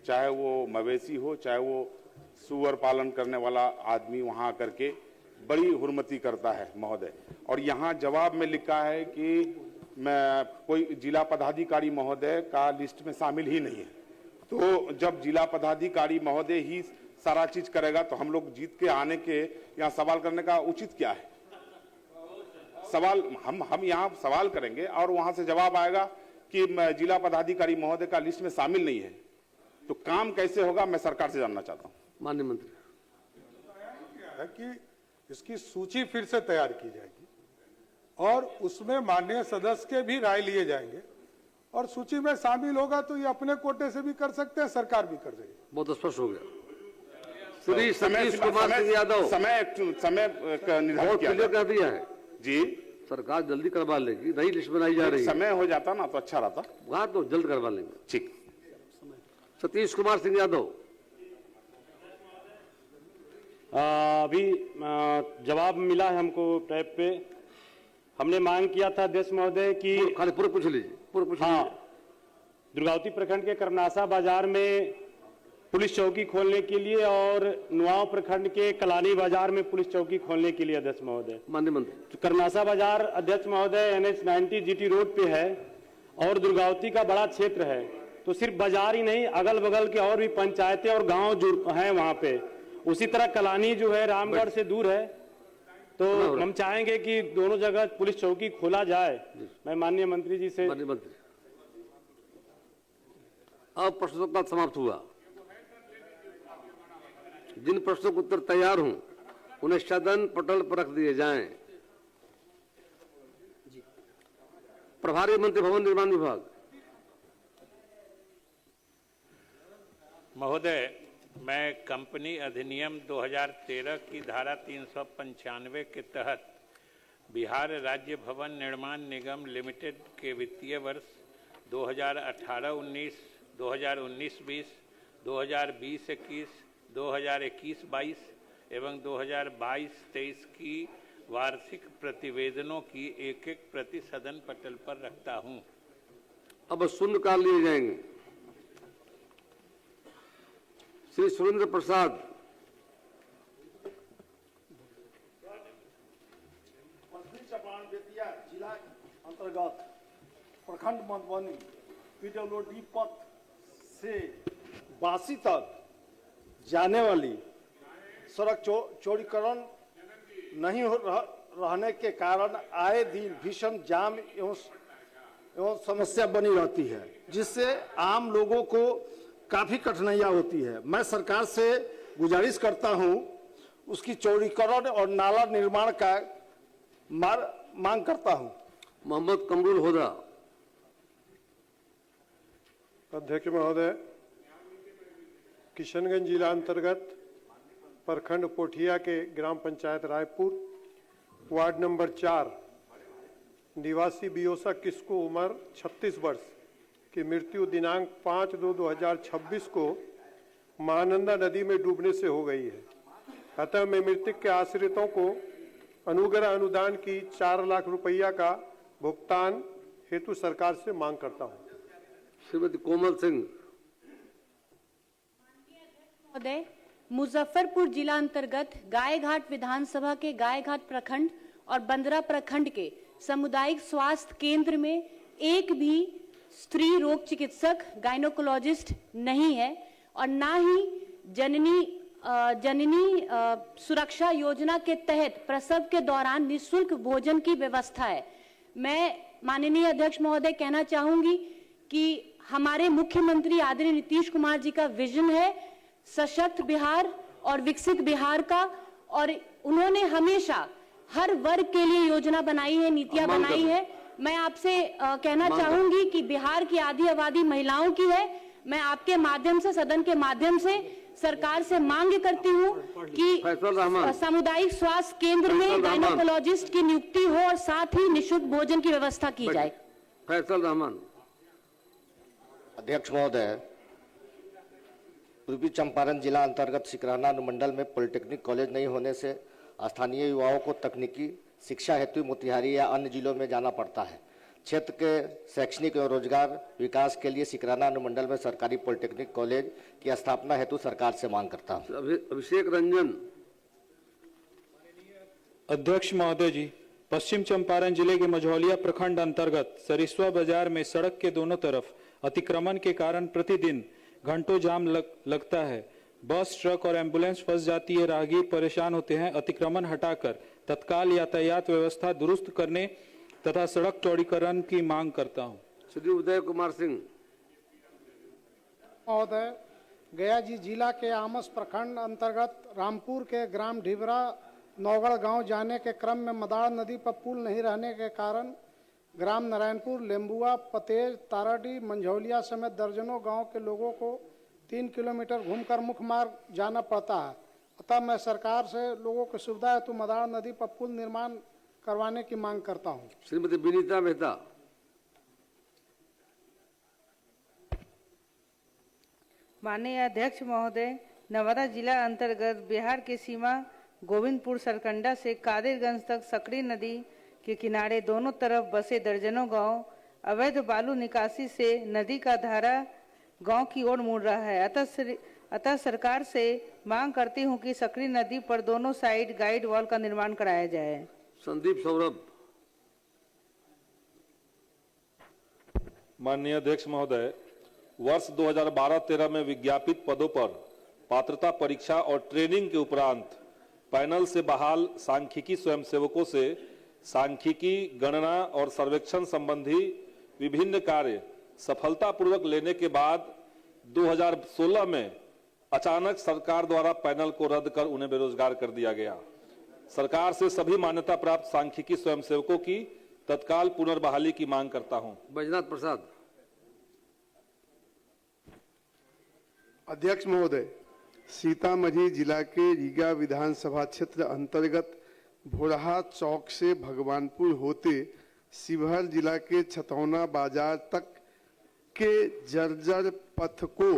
चाहे वो मवेशी हो चाहे वो सुअर पालन करने वाला आदमी, वहाँ आकर के बड़ी हुर्मती करता है महोदय। और यहाँ जवाब में लिखा है कि मैं कोई जिला पदाधिकारी महोदय का लिस्ट में शामिल ही नहीं है। तो जब जिला पदाधिकारी महोदय ही सारा चीज करेगा तो हम लोग जीत के आने के यहाँ सवाल करने का उचित क्या है? सवाल हम यहाँ सवाल करेंगे और वहां से जवाब आएगा कि जिला पदाधिकारी महोदय का लिस्ट में शामिल नहीं है, तो काम कैसे होगा? मैं सरकार से जानना चाहता हूँ। माननीय मंत्री, है कि इसकी सूची फिर से तैयार की जाएगी और उसमें माननीय सदस्य के भी राय लिए जाएंगे और सूची में शामिल होगा तो ये अपने कोटे से भी कर सकते हैं, सरकार भी कर देगी। बहुत स्पष्ट हो गया। श्री सतीश कुमार सिंह यादव। समय निर्धारित कर दिया है जी। सरकार जल्दी करवा लेगी, नई लिस्ट बनाई जा रही है। समय हो जाता ना तो अच्छा रहता। वहां तो जल्द करवा लेंगे। ठीक। सतीश कुमार सिंह यादव। अभी जवाब मिला है हमको टैब पे। हमने मांग किया था अध्यक्ष महोदय कि खाली पूरा पूछ लीजिए। हाँ, दुर्गावती प्रखंड के करनासा बाजार में पुलिस चौकी खोलने के लिए और नुआव प्रखंड के कलानी बाजार में पुलिस चौकी खोलने के लिए अध्यक्ष महोदय। माननीय मंत्री, तो करनासा बाजार अध्यक्ष महोदय NH-90 GT रोड पे है और दुर्गावती का बड़ा क्षेत्र है, तो सिर्फ बाजार ही नहीं अगल बगल के और भी पंचायतें और गांव हैं वहां पे। उसी तरह कलानी जो है रामगढ़ से दूर है, तो हम चाहेंगे कि दोनों जगह पुलिस चौकी खोला जाए। मैं माननीय मंत्री जी से। माननीय मंत्री, अब प्रश्नोत्तर समाप्त हुआ। जिन प्रश्नों के उत्तर तैयार हों उन्हें सदन पटल पर रख दिए जाएं। प्रभारी मंत्री भवन निर्माण विभाग। महोदय, मैं कंपनी अधिनियम 2013 की धारा 395 के तहत बिहार राज्य भवन निर्माण निगम लिमिटेड के वित्तीय वर्ष 2018-19, 2019-20, 2020-21, 2021-22 एवं 2022-23 की वार्षिक प्रतिवेदनों की एक-एक प्रति सदन पटल पर रखता हूं। अब शून्यकाल लिए जाएंगे। श्री सुरेंद्र प्रसाद। जिला अंतर्गत प्रखंड मधुबनी PWD पथ से बासी तक जाने वाली सड़क चौड़ीकरण नहीं रहने के कारण आए दिन भीषण जाम एवं समस्या बनी रहती है, जिससे आम लोगों को काफी कठिनाइयां होती है। मैं सरकार से गुजारिश करता हूं उसकी चौड़ीकरण और नाला निर्माण का मांग करता हूं। मोहम्मद कमरुल होदा। अध्यक्ष महोदय, किशनगंज जिला अंतर्गत प्रखंड पोठिया के ग्राम पंचायत रायपुर वार्ड नंबर 4 निवासी बियोसा किस्को उम्र 36 वर्ष की मृत्यु दिनांक 5/2/2026 को महानंदा नदी में डूबने से हो गई है। अतः मैं मृतक के आश्रितों को अनुग्रह अनुदान की 4 लाख रुपया का भुगतान हेतु सरकार से मांग करता हूं। श्रीमती कोमल सिंह। महोदय, मुजफ्फरपुर जिला अंतर्गत गायघाट विधानसभा के गायघाट प्रखंड और बंदरा प्रखंड के सामुदायिक स्वास्थ्य केंद्र में एक भी स्त्री रोग चिकित्सक गायनोकोलॉजिस्ट नहीं है और ना ही जननी सुरक्षा योजना के तहत प्रसव के दौरान निःशुल्क भोजन की व्यवस्था है। मैं माननीय अध्यक्ष महोदय कहना चाहूंगी कि हमारे मुख्यमंत्री आदरणीय नीतीश कुमार जी का विजन है सशक्त बिहार और विकसित बिहार का, और उन्होंने हमेशा हर वर्ग के लिए योजना बनाई है, नीतियां बनाई है। मैं आपसे कहना चाहूंगी कि बिहार की आधी आबादी महिलाओं की है। मैं आपके माध्यम से, सदन के माध्यम से सरकार से मांग करती हूँ कि सामुदायिक स्वास्थ्य केंद्र में गायनोकोलॉजिस्ट की नियुक्ति हो और साथ ही निःशुल्क भोजन की व्यवस्था की जाए। फैसल रहमान। अध्यक्ष महोदय, पूर्वी चंपारण जिला अंतर्गत सिकराना अनुमंडल में पॉलिटेक्निक कॉलेज नहीं होने से स्थानीय युवाओं को तकनीकी शिक्षा हेतु मोतिहारी या अन्य जिलों में जाना पड़ता है। क्षेत्र के शैक्षणिक और रोजगार विकास के लिए सिकराना अनुमंडल में सरकारी पॉलिटेक्निक कॉलेज की स्थापना हेतु सरकार से मांग करता हूं। अभिषेक रंजन। अध्यक्ष महोदय जी, पश्चिम चंपारण जिले के मझौलिया प्रखंड अंतर्गत सरिस्वा बाजार में सड़क के दोनों तरफ अतिक्रमण के कारण प्रतिदिन घंटों जाम लगता है। बस, ट्रक और एम्बुलेंस फंस जाती है, राहगीर परेशान होते हैं। अतिक्रमण हटाकर तत्काल यातायात व्यवस्था दुरुस्त करने तथा सड़क चौड़ीकरण की मांग करता हूं। श्री उदय कुमार सिंह। महोदय, गया जी जिला के आमस प्रखंड अंतर्गत रामपुर के ग्राम ढिबरा नौगढ़ गांव जाने के क्रम में मदार नदी पर पुल नहीं रहने के कारण ग्राम नारायणपुर, लेम्बुआ, पतेज, ताराडी, मंझौलिया समेत दर्जनों गांव के लोगों को 3 किलोमीटर घूमकर मुख्य मार्ग जाना पड़ता है। अतः मैं सरकार से लोगों की सुविधा हेतु मदार नदी पर पुल निर्माण करवाने की मांग करता हूं। श्रीमती विनीता मेहता। माननीय अध्यक्ष महोदय, नवादा जिला अंतर्गत बिहार की सीमा गोविंदपुर सरकंडा से कादिरगंज तक सकड़ी नदी के किनारे दोनों तरफ बसे दर्जनों गांव अवैध बालू निकासी से नदी का धारा गांव की ओर मुड़ रहा है। अतः सरकार से मांग करती हूं कि सकड़ी नदी पर दोनों साइड गाइड वॉल का निर्माण कराया जाए। संदीप सौरभ। माननीय अध्यक्ष महोदय, वर्ष 2012-13 में विज्ञापित पदों पर पात्रता परीक्षा और ट्रेनिंग के उपरांत पैनल से बहाल सांख्यिकी स्वयंसेवकों से सांख्यिकी, गणना और सर्वेक्षण संबंधी विभिन्न कार्य सफलतापूर्वक लेने के बाद 2016 में अचानक सरकार द्वारा पैनल को रद्द कर उन्हें बेरोजगार कर दिया गया। सरकार से सभी मान्यता प्राप्त सांख्यिकी स्वयंसेवकों की तत्काल पुनर्बहाली की मांग करता हूं। बैजनाथ प्रसाद। अध्यक्ष महोदय, सीतामढ़ी जिला के रीगा विधानसभा क्षेत्र अंतर्गत भोरहा चौक से भगवानपुर होते शिवहर जिला के छतौना बाजार तक के जर्जर पथ को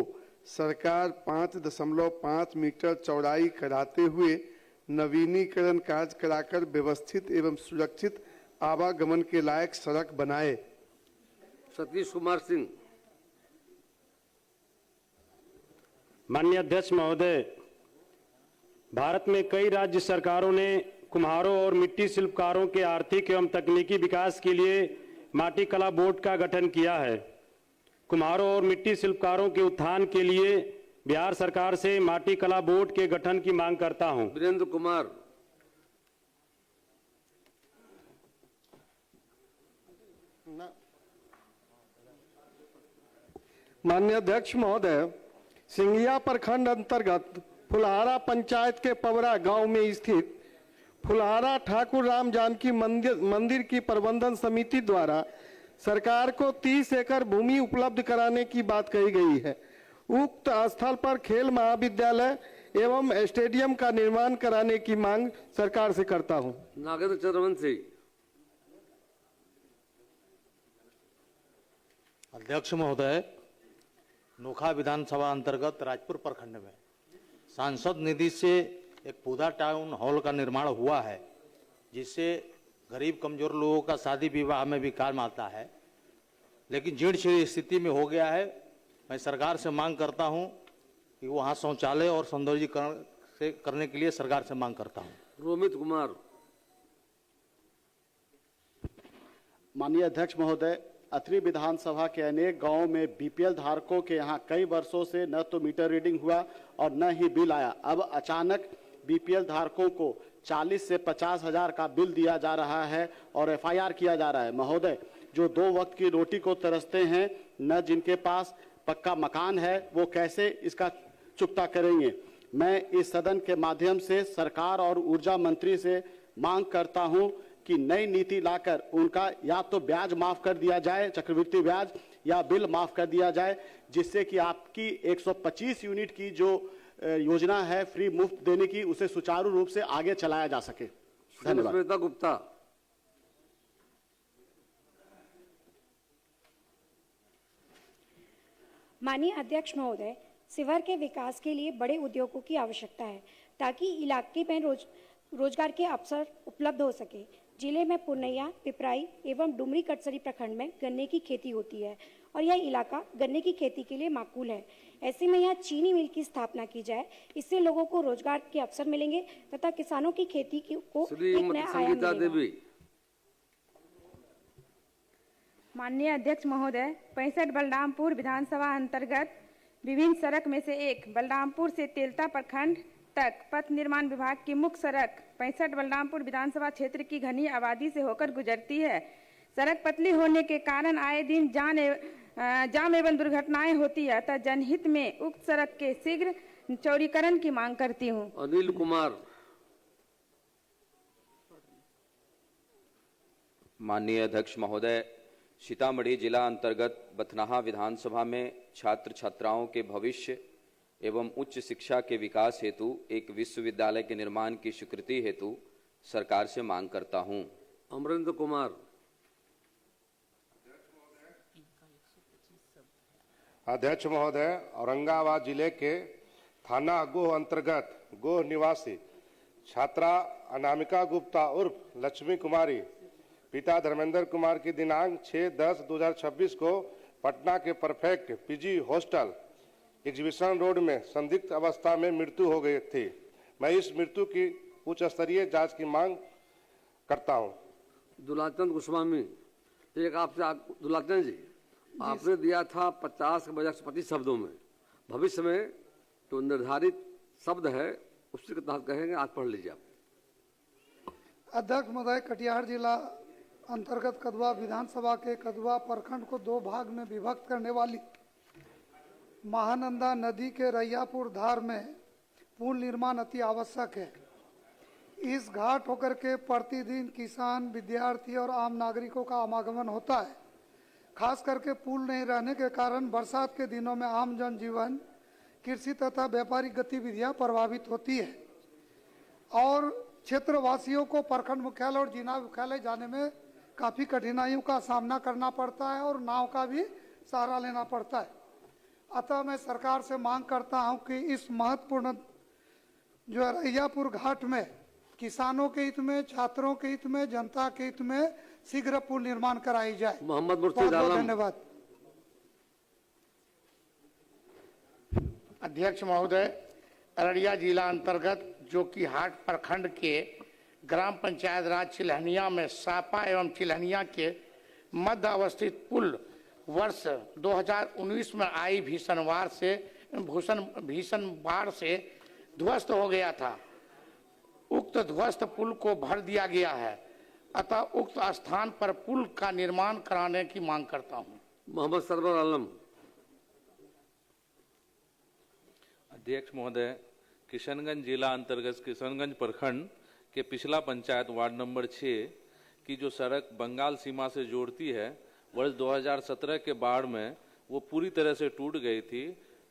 सरकार 5.5 मीटर चौड़ाई कराते हुए नवीनीकरण कार्य कराकर व्यवस्थित एवं सुरक्षित आवागमन के लायक सड़क बनाए। सतीश कुमार सिंह। माननीय अध्यक्ष महोदय, भारत में कई राज्य सरकारों ने कुम्हारों और मिट्टी शिल्पकारों के आर्थिक एवं तकनीकी विकास के लिए माटी कला बोर्ड का गठन किया है। कुम्हारों और मिट्टी शिल्पकारों के उत्थान के लिए बिहार सरकार से माटी कला बोर्ड के गठन की मांग करता हूं। वीरेंद्र कुमार। माननीय अध्यक्ष महोदय, सिंघिया प्रखंड अंतर्गत फुलहारा पंचायत के पवरा गांव में स्थित फुलहारा ठाकुर राम जानकी मंदिर की प्रबंधन समिति द्वारा सरकार को 30 एकड़ भूमि उपलब्ध कराने की बात कही गई है। उक्त स्थल पर खेल महाविद्यालय एवं स्टेडियम का निर्माण कराने की मांग सरकार से करता हूं। नागेंद्र चंद्रवंशी। अध्यक्ष महोदय, नोखा विधानसभा अंतर्गत राजपुर प्रखंड में सांसद निधि से एक पौधा टाउन हॉल का निर्माण हुआ है, जिससे गरीब कमजोर लोगों का शादी विवाह में भी काम आता है, लेकिन जीर्ण शीर्ण स्थिति में हो गया है। मैं सरकार से मांग करता हूं कि वहां शौचालय और सौंदर्यीकरण से करने के लिए सरकार से मांग करता हूं। रोमित कुमार। माननीय अध्यक्ष महोदय, अत्रि विधानसभा के अनेक गांवों में बीपीएल धारकों के यहां कई वर्षों से न तो मीटर रीडिंग हुआ और न ही बिल आया। अब अचानक बीपीएल धारकों को 40 से 50 हजार का बिल दिया जा रहा है और एफआईआर किया जा रहा है। महोदय, जो 2 वक्त की रोटी को तरसते हैं, न जिनके पास पक्का मकान है, वो कैसे इसका चुकता करेंगे। मैं इस सदन के माध्यम से सरकार और ऊर्जा मंत्री से मांग करता हूं कि नई नीति लाकर उनका या तो ब्याज माफ कर दिया जाए, चक्रवृद्धि ब्याज, या बिल माफ कर दिया जाए, जिससे कि आपकी 125 यूनिट की जो योजना है फ्री मुफ्त देने की, उसे सुचारू रूप से आगे चलाया जा सके। धन्यवाद। स्मिता गुप्ता। माननीय अध्यक्ष महोदय, शिवहर के विकास के लिए बड़े उद्योगों की आवश्यकता है ताकि इलाके में रोजगार के अवसर उपलब्ध हो सके। जिले में पूर्णिया, पिपराई एवं डुमरी कटसरी प्रखंड में गन्ने की खेती होती है और यह इलाका गन्ने की खेती के लिए माकूल है। ऐसे में यहाँ चीनी मिल की स्थापना की जाए, इससे लोगों को रोजगार के अवसर मिलेंगे तथा किसानों की खेती को एक नया आयाम मिलेगा। माननीय अध्यक्ष महोदय, 65 बलरामपुर विधानसभा अंतर्गत विभिन्न सड़क में से एक बलरामपुर से तेलता प्रखंड तक पथ निर्माण विभाग की मुख्य सड़क 65 बलरामपुर विधानसभा क्षेत्र की घनी आबादी से होकर गुजरती है। सड़क पतली होने के कारण आए दिन जाम एवं दुर्घटनाएं होती है, अतः जनहित में उक्त सड़क के शीघ्र चौड़ीकरण की मांग करती हूं। अनिल कुमार। माननीय अध्यक्ष महोदय, सीतामढ़ी जिला अंतर्गत बथनाहा विधानसभा में छात्र छात्राओं के भविष्य एवं उच्च शिक्षा के विकास हेतु एक विश्वविद्यालय के निर्माण की स्वीकृति हेतु सरकार से मांग करता हूं। अमरेंद्र कुमार। अध्यक्ष महोदय, औरंगाबाद जिले के थाना गोह अंतर्गत गोह निवासी छात्रा अनामिका गुप्ता उर्फ लक्ष्मी कुमारी पिता धर्मेंद्र कुमार की दिनांक 6/10/2026 को पटना के perfect PG hostel exhibition road में संदिग्ध अवस्था में मृत्यु हो गई थी। मैं इस मृत्यु की उच्च स्तरीय जांच की मांग करता हूं। दुलाचंद गोस्वामी। एक आपसे दुलाचंद जी, आपने दिया था 50 के बजाय 25 शब्दों में, भविष्य में जो निर्धारित शब्द है उसी के तहत कहेंगे, आज पढ़ लीजिए आप। अध्यक्ष महोदय, कटिहार जिला अंतर्गत कदवा विधानसभा के कदवा प्रखंड को 2 भाग में विभक्त करने वाली महानंदा नदी के रैयापुर धार में पुल निर्माण अति आवश्यक है। इस घाट होकर के प्रतिदिन किसान, विद्यार्थी और आम नागरिकों का आवागमन होता है। खास करके पुल नहीं रहने के कारण बरसात के दिनों में आम जनजीवन, कृषि तथा व्यापारिक गतिविधियां प्रभावित होती है और क्षेत्रवासियों को प्रखंड मुख्यालय और जिला मुख्यालय जाने में काफी कठिनाइयों का सामना करना पड़ता है और नाव का भी सहारा लेना पड़ता है। अतः मैं सरकार से मांग करता हूं कि इस महत्वपूर्ण जो है रैयापुर घाट में किसानों के हित में, छात्रों के हित में, जनता के हित में शीघ्र पुल निर्माण कराई जाए। मोहम्मद मुर्तजा। धन्यवाद। अध्यक्ष महोदय, अररिया जिला अंतर्गत जो कि हाट प्रखंड के ग्राम पंचायत राज चिल्हनिया में सापा एवं चिल्हनिया के मध्य अवस्थित पुल वर्ष 2019 में आई भीषण बाढ़ से ध्वस्त हो गया था। उक्त ध्वस्त पुल को भर दिया गया है, अतः उक्त स्थान पर पुल का निर्माण कराने की मांग करता हूं। मोहम्मद सरवर आलम। अध्यक्ष महोदय, किशनगंज जिला अंतर्गत किशनगंज प्रखंड के पिछला पंचायत वार्ड नंबर 6 की जो सड़क बंगाल सीमा से जोड़ती है, वर्ष 2017 के बाढ़ में वो पूरी तरह से टूट गई थी।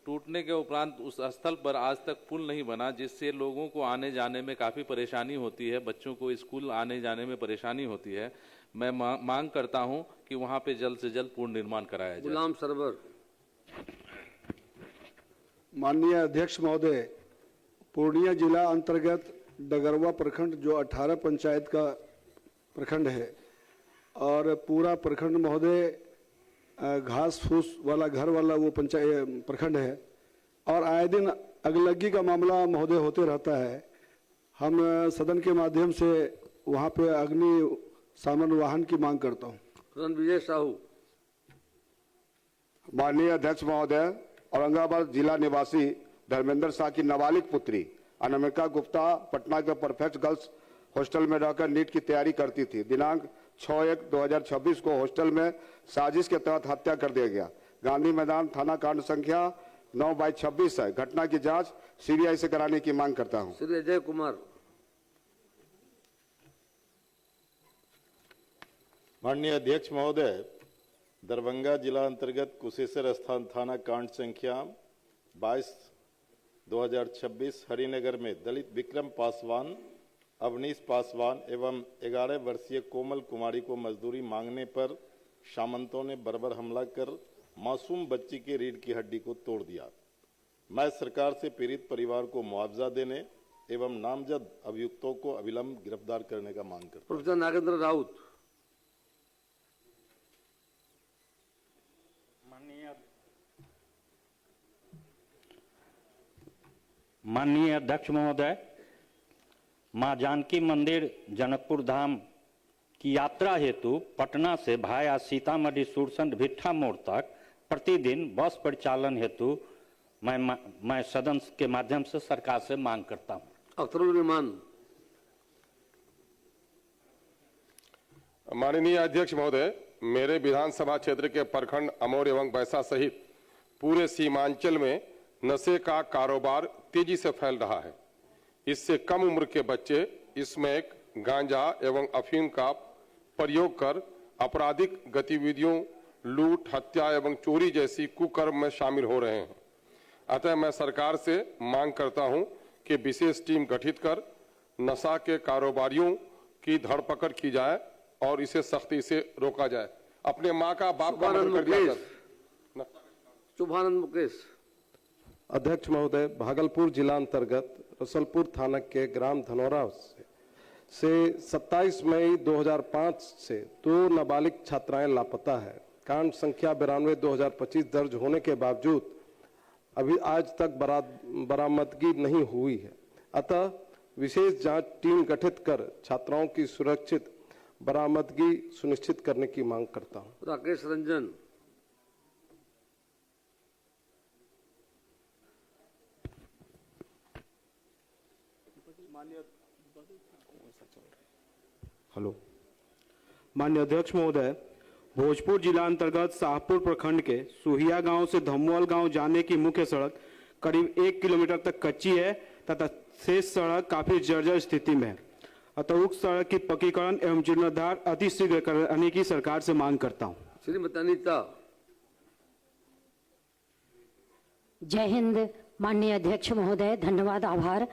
टूटने के उपरांत उस स्थल पर आज तक पुल नहीं बना, जिससे लोगों को आने जाने में काफ़ी परेशानी होती है, बच्चों को स्कूल आने जाने में परेशानी होती है। मैं मांग करता हूं कि वहां पे जल्द से जल्द पुल निर्माण कराया जाए। गुलाम सरवर। माननीय अध्यक्ष महोदय, पूर्णिया जिला अंतर्गत डगरवा प्रखंड जो 18 पंचायत का प्रखंड है और पूरा प्रखंड महोदय घास फूस वाला घर वाला वो पंचायत प्रखंड है और आए दिन अगलगी का मामला महोदय होते रहता है। हम सदन के माध्यम से वहाँ पे अग्नि सामान वाहन की मांग करता हूँ। रणविजय साहू। माननीय अध्यक्ष महोदय, औरंगाबाद जिला निवासी धर्मेंद्र शाह की नाबालिग पुत्री अनामिका गुप्ता पटना के परफेक्ट गर्ल्स हॉस्टल में रहकर नीट की तैयारी करती थी। दिनांक 6/1/2026 को हॉस्टल में साजिश के तहत हत्या कर दिया गया। गांधी मैदान थाना कांड संख्या 9/26 है। घटना की जांच सीबीआई से कराने की मांग करता हूं। श्री अजय कुमार। माननीय अध्यक्ष महोदय, दरभंगा जिला अंतर्गत कुशेश्वर स्थान थाना कांड संख्या 2026 हरिनगर में दलित विक्रम पासवान, अवनीश पासवान एवं 11 वर्षीय कोमल कुमारी को मजदूरी मांगने पर सामंतों ने बर्बर हमला कर मासूम बच्ची के रीढ़ की हड्डी को तोड़ दिया। मैं सरकार से पीड़ित परिवार को मुआवजा देने एवं नामजद अभियुक्तों को अविलंब गिरफ्तार करने का मांग करता हूं। प्रोफेसर नागेंद्र राउत। माननीय अध्यक्ष महोदय, मां जानकी मंदिर जनकपुर धाम की यात्रा हेतु पटना से भाया सीतामढ़ी सुरसंड भिट्ठा मोड़ तक प्रतिदिन बस परिचालन हेतु मैं सदन के माध्यम से सरकार से मांग करता हूं। अख्तरुल रहमान। माननीय अध्यक्ष महोदय, मेरे विधानसभा क्षेत्र के प्रखंड अमौर एवं बैसा सहित पूरे सीमांचल में नशे का कारोबार तेजी से फैल रहा है। इससे कम उम्र के बच्चे स्मैक, गांजा एवं अफीम का प्रयोग कर आपराधिक गतिविधियों, लूट, हत्या एवं चोरी जैसी कुकर्म में शामिल हो रहे हैं। अतः मैं सरकार से मांग करता हूं कि विशेष टीम गठित कर नशा के कारोबारियों की धरपकड़ की जाए और इसे सख्ती से रोका जाए। अपने मां का बाप का मर्डर कर दिया सर। शुभानंद मुकेश। अध्यक्ष महोदय, भागलपुर जिला अंतर्गत रसलपुर थाना के ग्राम धनौरा से 27 मई 2005 से 2 नाबालिग छात्राएं लापता है। कांड संख्या 92/2025 दर्ज होने के बावजूद अभी आज तक बरामदगी नहीं हुई है। अतः विशेष जांच टीम गठित कर छात्राओं की सुरक्षित बरामदगी सुनिश्चित करने की मांग करता हूं। राकेश रंजन। हेलो माननीय अध्यक्ष महोदय, भोजपुर जिला अंतर्गत शाहपुर प्रखंड के सुहिया गांव से धमवाल गांव जाने की मुख्य सड़क करीब 1 किलोमीटर तक कच्ची है तथा शेष सड़क काफी जर्जर स्थिति में है। अतः उक्त सड़क की पक्कीकरण एवं जीर्णोद्धार अतिशीघ्र कराने की सरकार से मांग करता हूं। श्रीमती अनीता। जय हिंद। माननीय अध्यक्ष महोदय, धन्यवाद, आभार।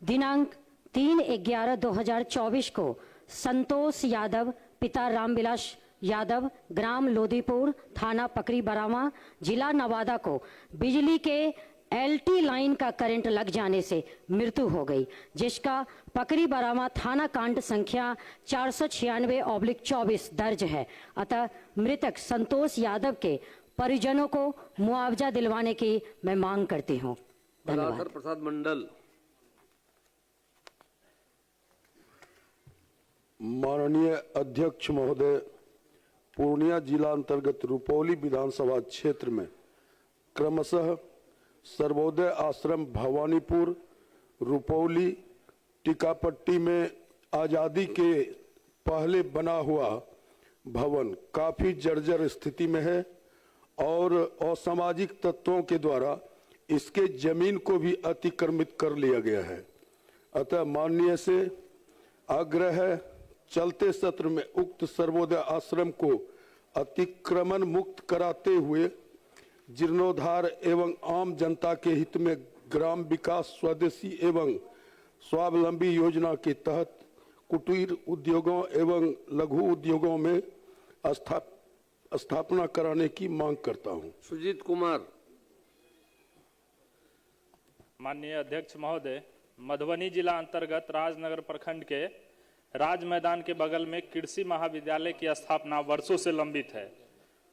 दिनांक 3/11/2024 को संतोष यादव पिता रामविलास यादव, ग्राम लोदीपुर, थाना पकरी बरामा, जिला नवादा को बिजली के एलटी लाइन का करंट लग जाने से मृत्यु हो गई, जिसका पकरी बरामा थाना कांड संख्या 496/24 दर्ज है। अतः मृतक संतोष यादव के परिजनों को मुआवजा दिलवाने की मैं मांग करती हूँ। धन्यवाद। प्रसाद मंडल। माननीय अध्यक्ष महोदय, पूर्णिया जिला अंतर्गत रुपौली विधानसभा क्षेत्र में क्रमशः सर्वोदय आश्रम भवानीपुर, रुपौली, टीकापट्टी में आज़ादी के पहले बना हुआ भवन काफी जर्जर स्थिति में है और असामाजिक तत्वों के द्वारा इसके जमीन को भी अतिक्रमित कर लिया गया है। अतः माननीय से आग्रह है, चलते सत्र में उक्त सर्वोदय आश्रम को अतिक्रमण मुक्त कराते हुए जीर्णोद्धार एवं आम जनता के हित में ग्राम विकास स्वदेशी एवं स्वावलंबी योजना के तहत कुटीर उद्योगों एवं लघु उद्योगों में स्थापना कराने की मांग करता हूं। सुजीत कुमार। माननीय अध्यक्ष महोदय, मधुबनी जिला अंतर्गत राजनगर प्रखंड के राज मैदान के बगल में कृषि महाविद्यालय की स्थापना वर्षों से लंबित है।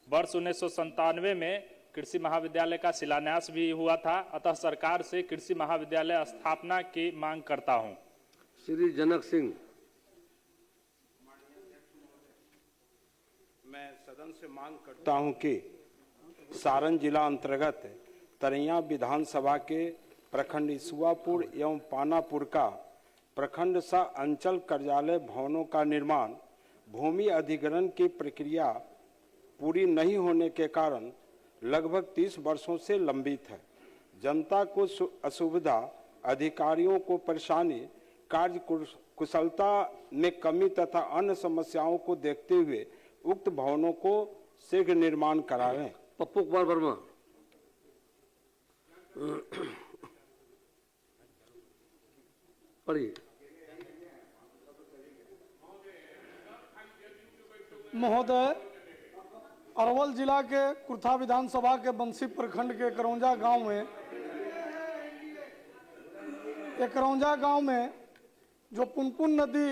वर्ष 1997 में कृषि महाविद्यालय का शिलान्यास भी हुआ था। अतः सरकार से कृषि महाविद्यालय स्थापना की मांग करता हूं। श्री जनक सिंह। मैं सदन से मांग करता हूं कि सारण जिला अंतर्गत तरैया विधानसभा के प्रखंड इसुआपुर एवं पानापुर का प्रखंड सह अंचल कार्यालय भवनों का निर्माण भूमि अधिग्रहण की प्रक्रिया पूरी नहीं होने के कारण लगभग 30 वर्षों से लंबित है। जनता को असुविधा, अधिकारियों को परेशानी, कार्य कुशलता में कमी तथा अन्य समस्याओं को देखते हुए उक्त भवनों को शीघ्र निर्माण कराएं। पप्पू कुमार वर्मा। पढ़िए। महोदय, अरवल जिला के कुर्था विधानसभा के बंसी प्रखंड के करौंजा गांव में जो पुनपुन नदी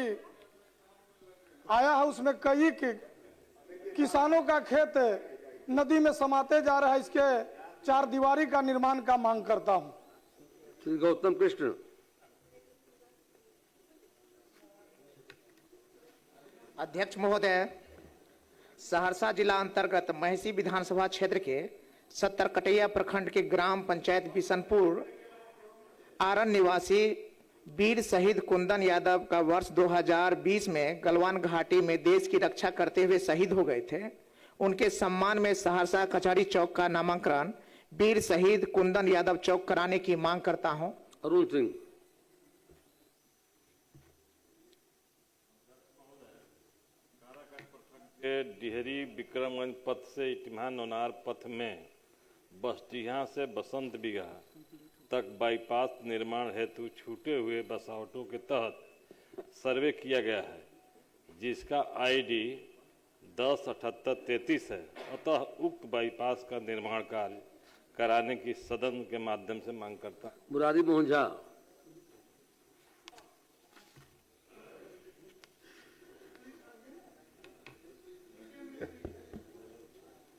आया है, उसमें कई किसानों का खेत नदी में समाते जा रहा है। इसके 4 दीवारी का निर्माण का मांग करता हूं। श्री गौतम कृष्ण। अध्यक्ष महोदय, सहरसा जिला अंतर्गत महसी विधानसभा क्षेत्र के 70 कटैया प्रखंड के ग्राम पंचायत बिशनपुर आरन निवासी वीर शहीद कुंदन यादव का वर्ष 2020 में गलवान घाटी में देश की रक्षा करते हुए शहीद हो गए थे। उनके सम्मान में सहरसा कचहरी चौक का नामांकन वीर शहीद कुंदन यादव चौक कराने की मांग करता हूं। अरुण सिंह। के डिहरी विक्रमगंज पथ से इटिम्हा नौनार पथ में बस्तियां से बसंत बिगहा तक बाईपास निर्माण हेतु छूटे हुए बसावटों के तहत सर्वे किया गया है, जिसका आईडी 107833 है। अतः उक्त बाईपास का निर्माण कार्य कराने की सदन के माध्यम से मांग करता हूं। मुरारी मोहन झा।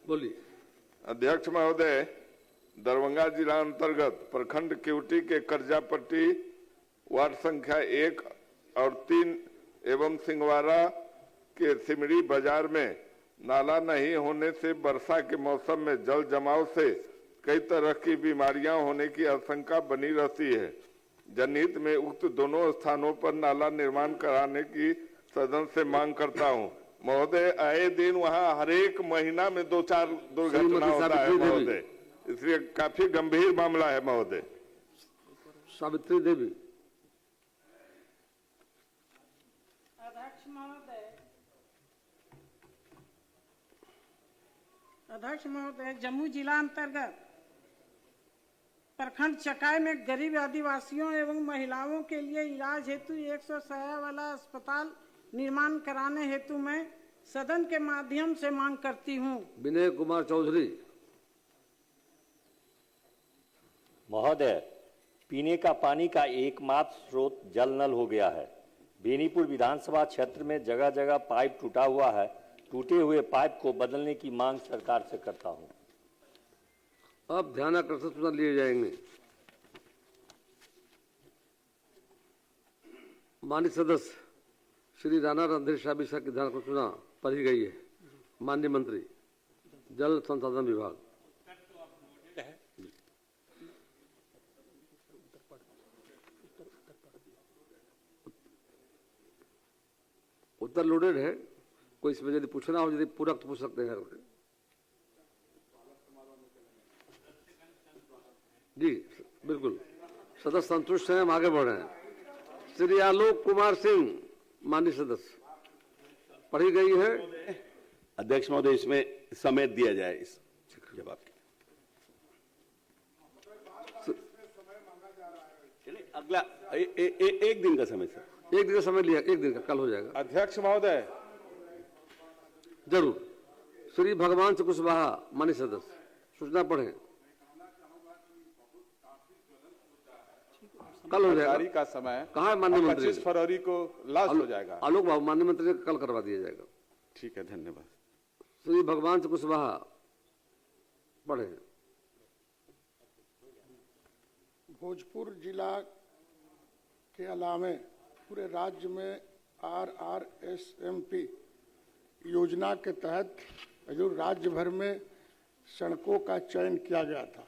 बोलिए। अध्यक्ष महोदय, दरभंगा जिला अंतर्गत प्रखंड केवटी के करजापट्टी वार्ड संख्या 1 और 3 एवं सिंहवाड़ा के सिमड़ी बाजार में नाला नहीं होने से वर्षा के मौसम में जल जमाव से कई तरह की बीमारियां होने की आशंका बनी रहती है। जनहित में उक्त दोनों स्थानों पर नाला निर्माण कराने की सदन से मांग करता हूं। महोदय, आए दिन वहां हर एक महीना में 2-4 दुर्घटना होता है महोदय, इसलिए काफी गंभीर मामला है महोदय। सावित्री देवी। अध्यक्ष महोदय, जम्मू जिला अंतर्गत प्रखंड चकाई में गरीब आदिवासियों एवं महिलाओं के लिए इलाज हेतु 100 शैय्या वाला अस्पताल निर्माण कराने हेतु मैं सदन के माध्यम से मांग करती हूं। विनय कुमार चौधरी। महोदय, पीने का पानी का एकमात्र स्रोत जल नल हो गया है। बेनीपुर विधानसभा क्षेत्र में जगह जगह पाइप टूटा हुआ है। टूटे हुए पाइप को बदलने की मांग सरकार से करता हूं। अब ध्यान आकर्षण सूचना लिए जाएंगे। माननीय सदस्य श्री राणा रणधीर शाह मिश्रा की ध्यान आकर्षण सूचना पढ़ी गई है। माननीय मंत्री जल संसाधन विभाग। उत्तर लोडेड है, कोई इसमें यदि पूछना हो, यदि पूरक तो पूछ सकते हैं जी। बिल्कुल, सदस्य संतुष्ट हैं, हम आगे बढ़ रहे हैं। श्री आलोक कुमार सिंह, माननीय सदस्य, पढ़ी गई है। अध्यक्ष महोदय, इसमें समय दिया जाए इस जवाब के। अगला एक दिन का समय सर। एक दिन का समय लिया, एक दिन का, कल हो जाएगा। अध्यक्ष महोदय, जरूर। श्री भगवान से कुशवाहा, माननीय सदस्य, सूचना पढ़ें। कल हो जाएगा का समय कहाँ है माननीय मंत्री? 25 फरवरी को लास्ट हो जाएगा। आलोक बाबू, माननीय मंत्री को कल करवा दिया जाएगा। ठीक है, धन्यवाद। श्री भगवान से कुशवाहा, पढ़े। भोजपुर जिला के अलावे पूरे राज्य में RRSMP योजना के तहत जो राज्य भर में सड़कों का चयन किया गया था।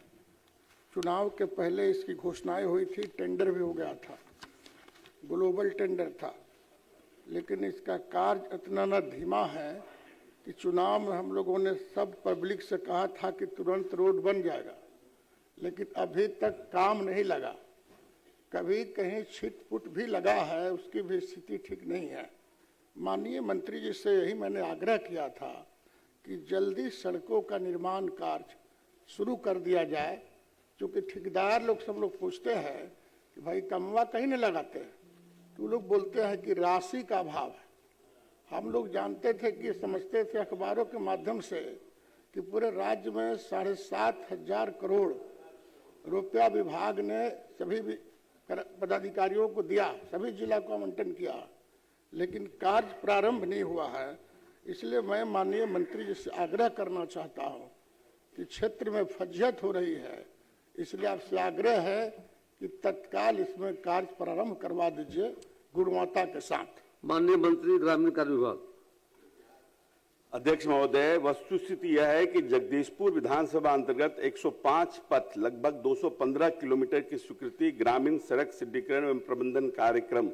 चुनाव के पहले इसकी घोषणाएं हुई थी, टेंडर भी हो गया था, ग्लोबल टेंडर था, लेकिन इसका कार्य इतना न धीमा है कि चुनाव में हम लोगों ने सब पब्लिक से कहा था कि तुरंत रोड बन जाएगा, लेकिन अभी तक काम नहीं लगा। कभी कहीं छिटपुट भी लगा है, उसकी भी स्थिति ठीक नहीं है। माननीय मंत्री जी से यही मैंने आग्रह किया था कि जल्दी सड़कों का निर्माण कार्य शुरू कर दिया जाए, क्योंकि ठेकेदार लोग सब लोग पूछते हैं कि भाई कमवा कहीं नहीं लगाते, तो लोग बोलते हैं कि राशि का अभाव है। हम लोग जानते थे कि समझते थे अखबारों के माध्यम से कि पूरे राज्य में 7,500 करोड़ रुपया विभाग ने सभी पदाधिकारियों को दिया, सभी जिला को आवंटन किया, लेकिन कार्य प्रारंभ नहीं हुआ है। इसलिए मैं माननीय मंत्री जी से आग्रह करना चाहता हूं कि क्षेत्र में फज्जियत हो रही है, इसलिए आपसे आग्रह है कि तत्काल इसमें कार्य प्रारंभ करवा दीजिए गुणवत्ता के साथ। माननीय मंत्री ग्रामीण कार्य विभाग। अध्यक्ष महोदय, वस्तुस्थिति यह है कि जगदीशपुर विधानसभा अंतर्गत 105 पथ लगभग 215 किलोमीटर की स्वीकृति ग्रामीण सड़क सुदृढ़ीकरण एवं प्रबंधन कार्यक्रम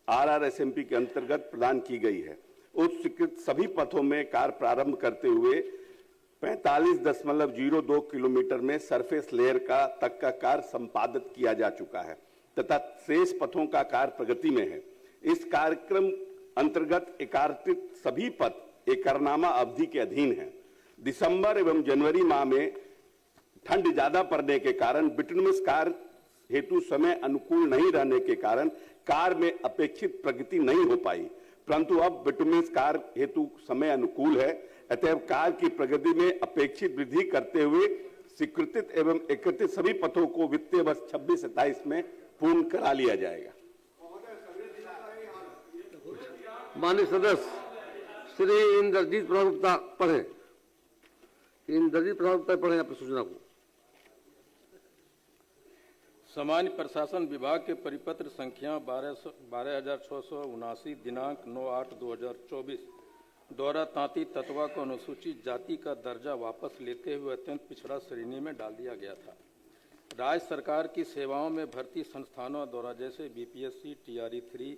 RRSMP के अंतर्गत प्रदान की गई है। उस स्वीकृत सभी पथों में कार्य प्रारंभ करते हुए 45.02 किलोमीटर में सरफेस लेयर तक का कार्य संपादित किया जा चुका है तथा शेष पथों का कार्य प्रगति में है। इस कार्यक्रम अंतर्गत एकीकृत सभी पथ एकरनामा अवधि के अधीन है। दिसंबर एवं जनवरी माह में ठंड ज्यादा पड़ने के कारण बिटुमिनस कार्य हेतु समय अनुकूल नहीं रहने के कारण कार्य में अपेक्षित प्रगति नहीं हो पाई, परंतु अब बिटुमिनस कार्य हेतु समय अनुकूल है, अतः कार्य की प्रगति में अपेक्षित वृद्धि करते हुए स्वीकृत एवं एकीकृत सभी पथों को वित्तीय वर्ष 26-27 में पूर्ण करा लिया जाएगा। माननीय सदस्य श्री इंद्रजीत प्रसाद गुप्ता पढ़े। इंद्रजीत प्रसाद गुप्ता पढ़े अपनी सूचना को। सामान्य प्रशासन विभाग के परिपत्र संख्या 12,679 दिनांक 9/8/2024 द्वारा तांती तत्वा को अनुसूचित जाति का दर्जा वापस लेते हुए अत्यंत पिछड़ा श्रेणी में डाल दिया गया था। राज्य सरकार की सेवाओं में भर्ती संस्थानों द्वारा जैसे BPSC TRE 3,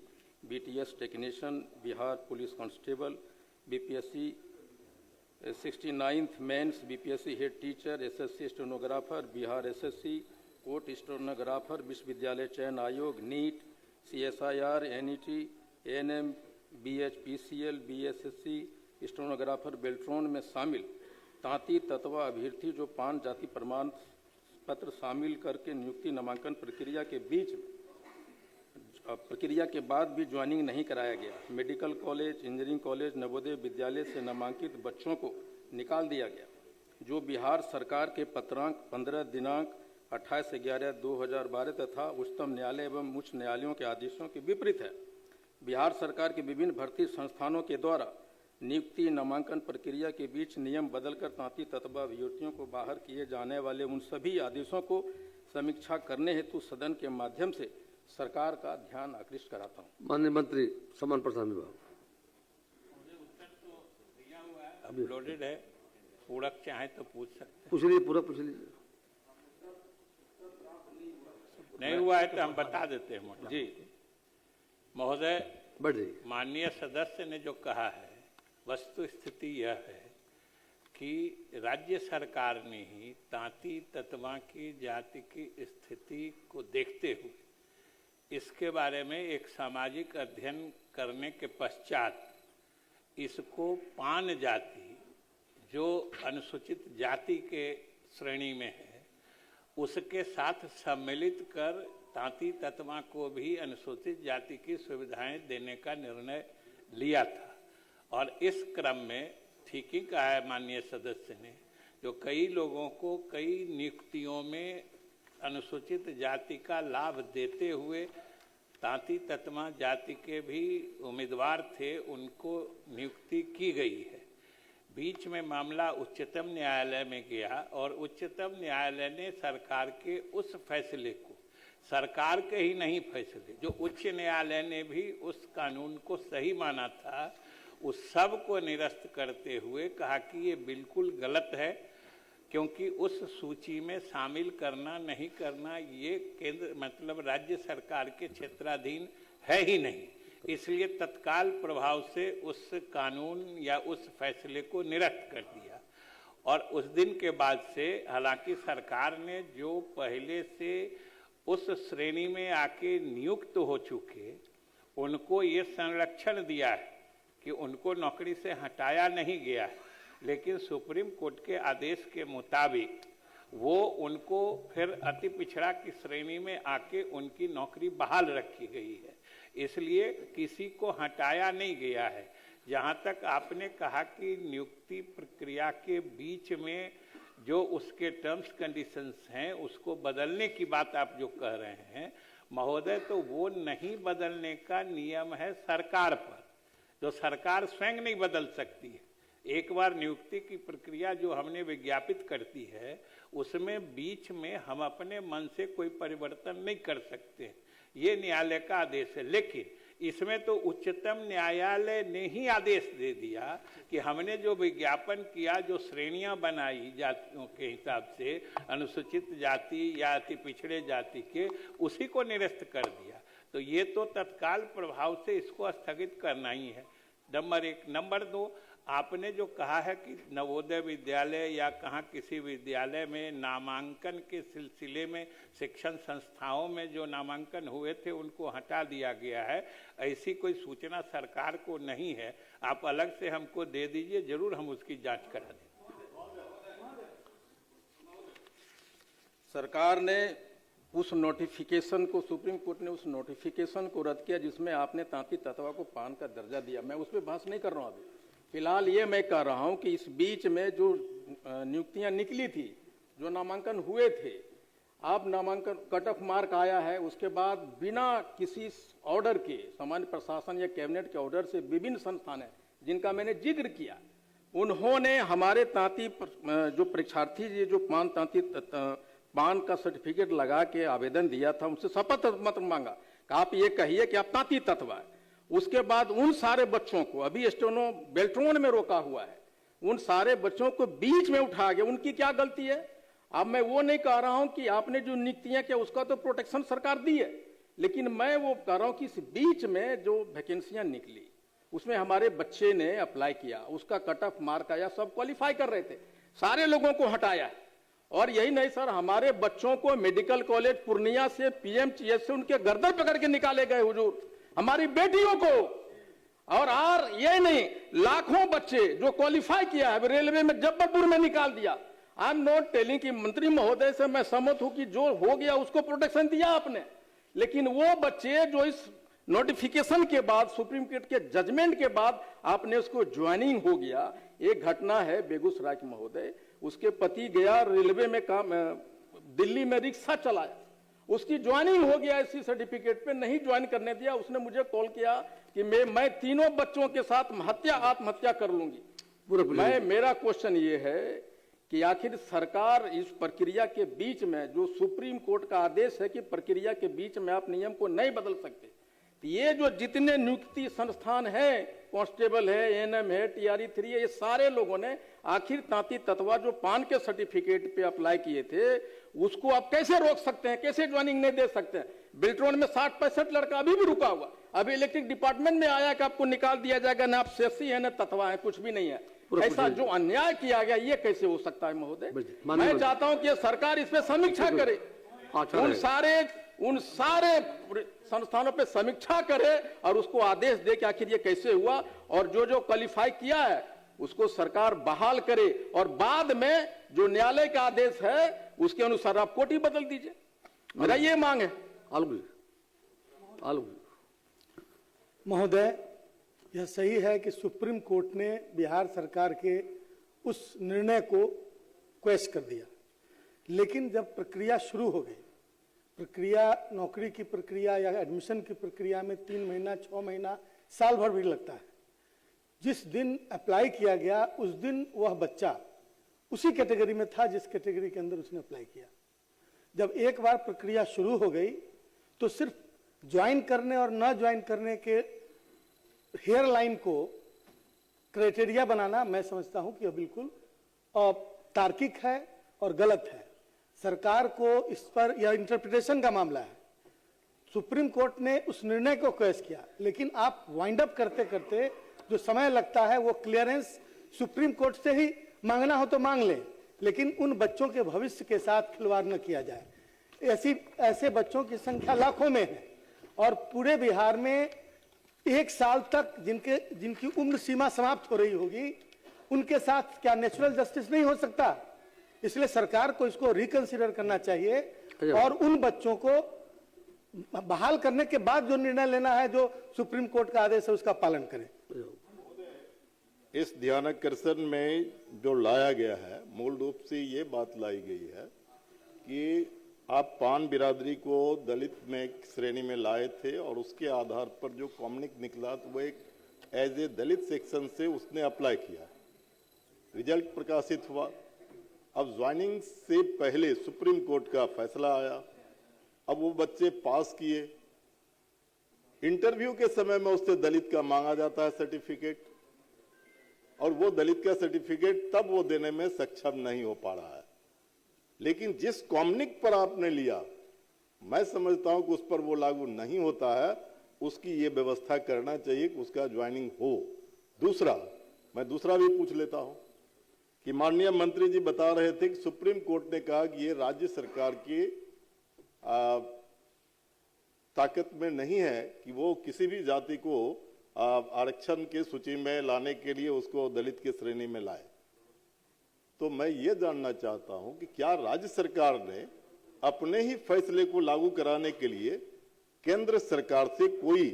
BTS technician, Bihar police constable, BPSC 69th mains, BPSC head teacher, SSC stenographer, Bihar SSC court stenographer, विश्वविद्यालय चयन आयोग, NEET, CSIR, NET, ANM, BHPCL, BSSC stenographer Beltron में शामिल तांती तत्वा अभ्यर्थी जो 5 जाति प्रमाण पत्र शामिल करके नियुक्ति नामांकन प्रक्रिया के बाद भी ज्वाइनिंग नहीं कराया गया। Medical college, engineering college, Navodaya Vidyalaya से नामांकित बच्चों को निकाल दिया गया, जो बिहार सरकार के पत्रांक 15 दिनांक 28/11/2012 तथा उच्चतम न्यायालय एवं उच्च न्यायालयों के आदेशों के विपरीत है। बिहार सरकार के विभिन्न भर्ती संस्थानों के द्वारा नियुक्ति नामांकन प्रक्रिया के बीच नियम बदलकर तांती तत्वा अभ्यर्थियों को बाहर किए जाने वाले उन सभी आदेशों को समीक्षा करने हेतु सदन के माध्यम से सरकार का ध्यान आकृष्ट कराता हूँ। माननीय मंत्री समान प्रसाद विभाग। अपलोडेड है, पूरा चाहे तो पूछ सकते। पूछ लीजिए, पूरा पूछ लीजिए। नहीं हुआ है तो हम बता देते हैं। जी महोदय, माननीय सदस्य ने जो कहा है, वस्तु स्थिति यह है कि राज्य सरकार ने ही तांती तत्वा की जाति की स्थिति को देखते हुए इसके बारे में एक सामाजिक अध्ययन करने के पश्चात इसको पान जाति जो अनुसूचित जाति के श्रेणी में है उसके साथ सम्मिलित कर तांती तत्वा को भी अनुसूचित जाति की सुविधाएं देने का निर्णय लिया था। और इस क्रम में ठीक ही कहा है माननीय सदस्य ने, जो कई लोगों को कई नियुक्तियों में अनुसूचित जाति का लाभ देते हुए तांती तत्वा जाति के भी उम्मीदवार थे, उनको नियुक्ति की गई है। बीच में मामला उच्चतम न्यायालय में गया और उच्चतम न्यायालय ने सरकार के उस फैसले को, सरकार के ही नहीं फैसले, जो उच्च न्यायालय ने भी उस कानून को सही माना था, उस सब को निरस्त करते हुए कहा कि ये बिल्कुल गलत है, क्योंकि उस सूची में शामिल करना नहीं करना ये केंद्र मतलब राज्य सरकार के क्षेत्राधीन है ही नहीं। इसलिए तत्काल प्रभाव से उस कानून या उस फैसले को निरस्त कर दिया। और उस दिन के बाद से हालांकि सरकार ने जो पहले से उस श्रेणी में आके नियुक्त हो चुके उनको ये संरक्षण दिया है कि उनको नौकरी से हटाया नहीं गया है, लेकिन सुप्रीम कोर्ट के आदेश के मुताबिक वो उनको फिर अति पिछड़ा की श्रेणी में आके उनकी नौकरी बहाल रखी गई है। इसलिए किसी को हटाया नहीं गया है। जहाँ तक आपने कहा कि नियुक्ति प्रक्रिया के बीच में जो उसके टर्म्स कंडीशंस हैं उसको बदलने की बात आप जो कह रहे हैं महोदय, तो वो नहीं बदलने का नियम है सरकार पर, जो सरकार स्वयं नहीं बदल सकती है। एक बार नियुक्ति की प्रक्रिया जो हमने विज्ञापित करती है उसमें बीच में हम अपने मन से कोई परिवर्तन नहीं कर सकते, ये न्यायालय का आदेश है। लेकिन इसमें तो उच्चतम न्यायालय ने ही आदेश दे दिया कि हमने जो विज्ञापन किया, जो श्रेणियां बनाई जातियों के हिसाब से, अनुसूचित जाति या अति पिछड़े जाति के, उसी को निरस्त कर दिया। तो ये तो तत्काल प्रभाव से इसको स्थगित करना ही है, नंबर एक। नंबर दो, आपने जो कहा है कि नवोदय विद्यालय या कहाँ किसी विद्यालय में नामांकन के सिलसिले में शिक्षण संस्थाओं में जो नामांकन हुए थे उनको हटा दिया गया है, ऐसी कोई सूचना सरकार को नहीं है। आप अलग से हमको दे दीजिए, जरूर हम उसकी जांच करा दें। सरकार ने उस नोटिफिकेशन को, सुप्रीम कोर्ट ने उस नोटिफिकेशन को रद्द किया जिसमें आपने तांती तत्वा को पान का दर्जा दिया। मैं उस पर बहस नहीं कर रहा हूँ अभी, फिलहाल ये मैं कह रहा हूं कि इस बीच में जो नियुक्तियां निकली थी, जो नामांकन हुए थे, आप नामांकन कट ऑफ मार्क आया है, उसके बाद बिना किसी ऑर्डर के, सामान्य प्रशासन या कैबिनेट के ऑर्डर से विभिन्न संस्थान हैं जिनका मैंने जिक्र किया, उन्होंने हमारे तांती जो परीक्षार्थी जो पान का सर्टिफिकेट लगा के आवेदन दिया था उनसे शपथ मत मांगा कि आप ये कहिए कि आप तांती तत्व है। उसके बाद उन सारे बच्चों को, अभी स्टेनो बेल्ट्रोन में रोका हुआ है, उन सारे बच्चों को बीच में उठाया गया। उनकी क्या गलती है? अब मैं वो नहीं कह रहा हूं कि आपने जो नियुक्तियां किया उसका तो प्रोटेक्शन सरकार दी है, लेकिन मैं वो कह रहा हूं कि इस बीच में जो वैकेंसियां निकली उसमें हमारे बच्चे ने अप्लाई किया, उसका कट ऑफ मार्क आया, सब क्वालिफाई कर रहे थे, सारे लोगों को हटाया है। और यही नहीं सर, हमारे बच्चों को मेडिकल कॉलेज पूर्णिया से पीएमसीएच से उनके गर्दन पकड़ के निकाले गए हुजूर, हमारी बेटियों को। और ये नहीं, लाखों बच्चे जो क्वालिफाई किया है रेलवे में जबलपुर में निकाल दिया। आई एम नॉट टेलिंग कि मंत्री महोदय से मैं सहमत हूं कि जो हो गया उसको प्रोटेक्शन दिया आपने, लेकिन वो बच्चे जो इस नोटिफिकेशन के बाद, सुप्रीम कोर्ट के जजमेंट के बाद आपने उसको ज्वाइनिंग हो गया। एक घटना है बेगूसराय के महोदय, उसके पति गया रेलवे में काम, दिल्ली में रिक्शा चलाया, उसकी ज्वाइनिंग हो गया, इसी सर्टिफिकेट पे नहीं ज्वाइन करने दिया। उसने मुझे कॉल किया कि मैं तीनों बच्चों के साथ आत्महत्या कर लूंगी। मेरा क्वेश्चन ये है कि आखिर सरकार इस प्रक्रिया के बीच में, जो सुप्रीम कोर्ट का आदेश है कि प्रक्रिया के बीच में आप नियम को नहीं बदल सकते, तो ये जो जितने नियुक्ति संस्थान है, कांस्टेबल है, एएनएम है, टीआरई 3 है, ये सारे लोगों ने आखिर तांती तत्वा जो पान के सर्टिफिकेट पे अप्लाई किए थे उसको आप कैसे रोक सकते हैं, कैसे ज्वाइनिंग नहीं दे सकते हैं? बेल्ट्रोन में 60-65 लड़का अभी भी रुका हुआ, अभी इलेक्ट्रिक डिपार्टमेंट में आया कि आपको निकाल दिया जाएगा, ना आप सेसी है ना तत्वा है, कुछ भी नहीं है। ऐसा जो अन्याय किया गया ये कैसे हो सकता है महोदय? मैं चाहता हूं कि सरकार इस पे समीक्षा करे, उन सारे संस्थानों पे समीक्षा करे और उसको आदेश दे कि आखिर ये कैसे हुआ, और जो क्वालिफाई किया है उसको सरकार बहाल करे, और बाद में जो न्यायालय का आदेश है उसके अनुसार आप कोटी बदल दीजिए। मेरा ये मांग है। महोदय, यह सही है कि सुप्रीम कोर्ट ने बिहार सरकार के उस निर्णय को क्वेश कर दिया, लेकिन जब प्रक्रिया शुरू हो गई, प्रक्रिया नौकरी की प्रक्रिया या एडमिशन की प्रक्रिया में 3 महीना 6 महीना साल भर भी लगता है। जिस दिन अप्लाई किया गया उस दिन वह बच्चा उसी कैटेगरी में था जिस कैटेगरी के अंदर उसने अप्लाई किया। जब एक बार प्रक्रिया शुरू हो गई तो सिर्फ ज्वाइन करने और न ज्वाइन करने के हेयर लाइन को क्राइटेरिया बनाना मैं समझता हूं कि यह बिल्कुल तार्किक है और गलत है। सरकार को इस पर, यह इंटरप्रिटेशन का मामला है, सुप्रीम कोर्ट ने उस निर्णय को क्वेश किया, लेकिन आप वाइंड अप करते करते जो समय लगता है वो क्लियरेंस सुप्रीम कोर्ट से ही मांगना हो तो मांग ले, लेकिन उन बच्चों के भविष्य के साथ खिलवाड़ न किया जाए। ऐसे बच्चों की संख्या लाखों में है और पूरे बिहार में 1 साल तक जिनकी उम्र सीमा समाप्त हो रही होगी, उनके साथ क्या नेचुरल जस्टिस नहीं हो सकता? इसलिए सरकार को इसको रिकंसिडर करना चाहिए और उन बच्चों को बहाल करने के बाद जो निर्णय लेना है, जो सुप्रीम कोर्ट का आदेश है, उसका पालन करें। इस ध्यानाकर्षण में जो लाया गया है, मूल रूप से ये बात लाई गई है कि आप पान बिरादरी को दलित में श्रेणी में लाए थे और उसके आधार पर जो कॉम्युनिक निकला तो वो एक एज ए दलित सेक्शन से उसने अप्लाई किया, रिजल्ट प्रकाशित हुआ। अब ज्वाइनिंग से पहले सुप्रीम कोर्ट का फैसला आया, अब वो बच्चे पास किए, इंटरव्यू के समय में उससे दलित का मांगा जाता है सर्टिफिकेट, और वो दलित का सर्टिफिकेट तब वो देने में सक्षम नहीं हो पा रहा है। लेकिन जिस कॉम्युनिक पर आपने लिया, मैं समझता हूं कि उस पर वो लागू नहीं होता है, उसकी ये व्यवस्था करना चाहिए कि उसका ज्वाइनिंग हो। दूसरा, मैं दूसरा भी पूछ लेता हूं कि माननीय मंत्री जी बता रहे थे कि सुप्रीम कोर्ट ने कहा कि ये राज्य सरकार की ताकत में नहीं है कि वो किसी भी जाति को आरक्षण की सूची में लाने के लिए उसको दलित की श्रेणी में लाए। तो मैं ये जानना चाहता हूं कि क्या राज्य सरकार ने अपने ही फैसले को लागू कराने के लिए केंद्र सरकार से कोई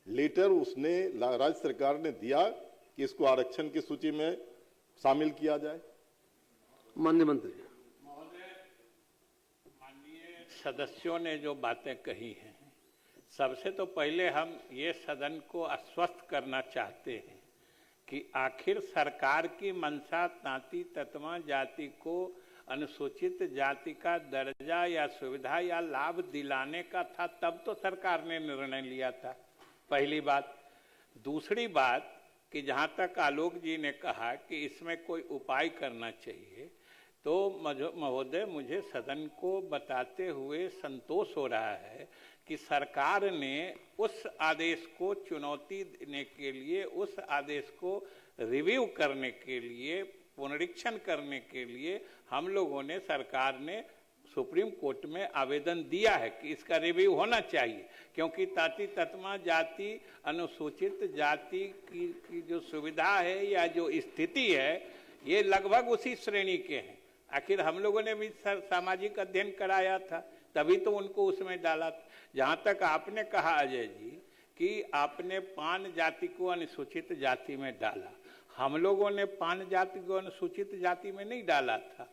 लेटर उसने राज्य सरकार ने दिया कि इसको आरक्षण की सूची में शामिल किया जाए? माननीय मंत्री। माननीय सदस्यों ने जो बातें कही हैं, सबसे तो पहले हम ये सदन को आश्वस्त करना चाहते हैं कि आखिर सरकार की मंशा तांती ततमा जाति को अनुसूचित जाति का दर्जा या सुविधा या लाभ दिलाने का था, तब तो सरकार ने निर्णय लिया था, पहली बात। दूसरी बात कि जहाँ तक आलोक जी ने कहा कि इसमें कोई उपाय करना चाहिए, तो महोदय मुझे सदन को बताते हुए संतोष हो रहा है कि सरकार ने उस आदेश को चुनौती देने के लिए, उस आदेश को रिव्यू करने के लिए, पुनरीक्षण करने के लिए हम लोगों ने, सरकार ने सुप्रीम कोर्ट में आवेदन दिया है कि इसका रिव्यू होना चाहिए, क्योंकि ताती ततमा जाति, अनुसूचित जाति की जो सुविधा है या जो स्थिति है, ये लगभग उसी श्रेणी के हैं। आखिर हम लोगों ने भी सामाजिक अध्ययन कराया था, तभी तो उनको उसमें डाला था। जहाँ तक आपने कहा अजय जी कि आपने पान जाति को अनुसूचित जाति में डाला, हम लोगों ने पान जाति को अनुसूचित जाति में नहीं डाला था।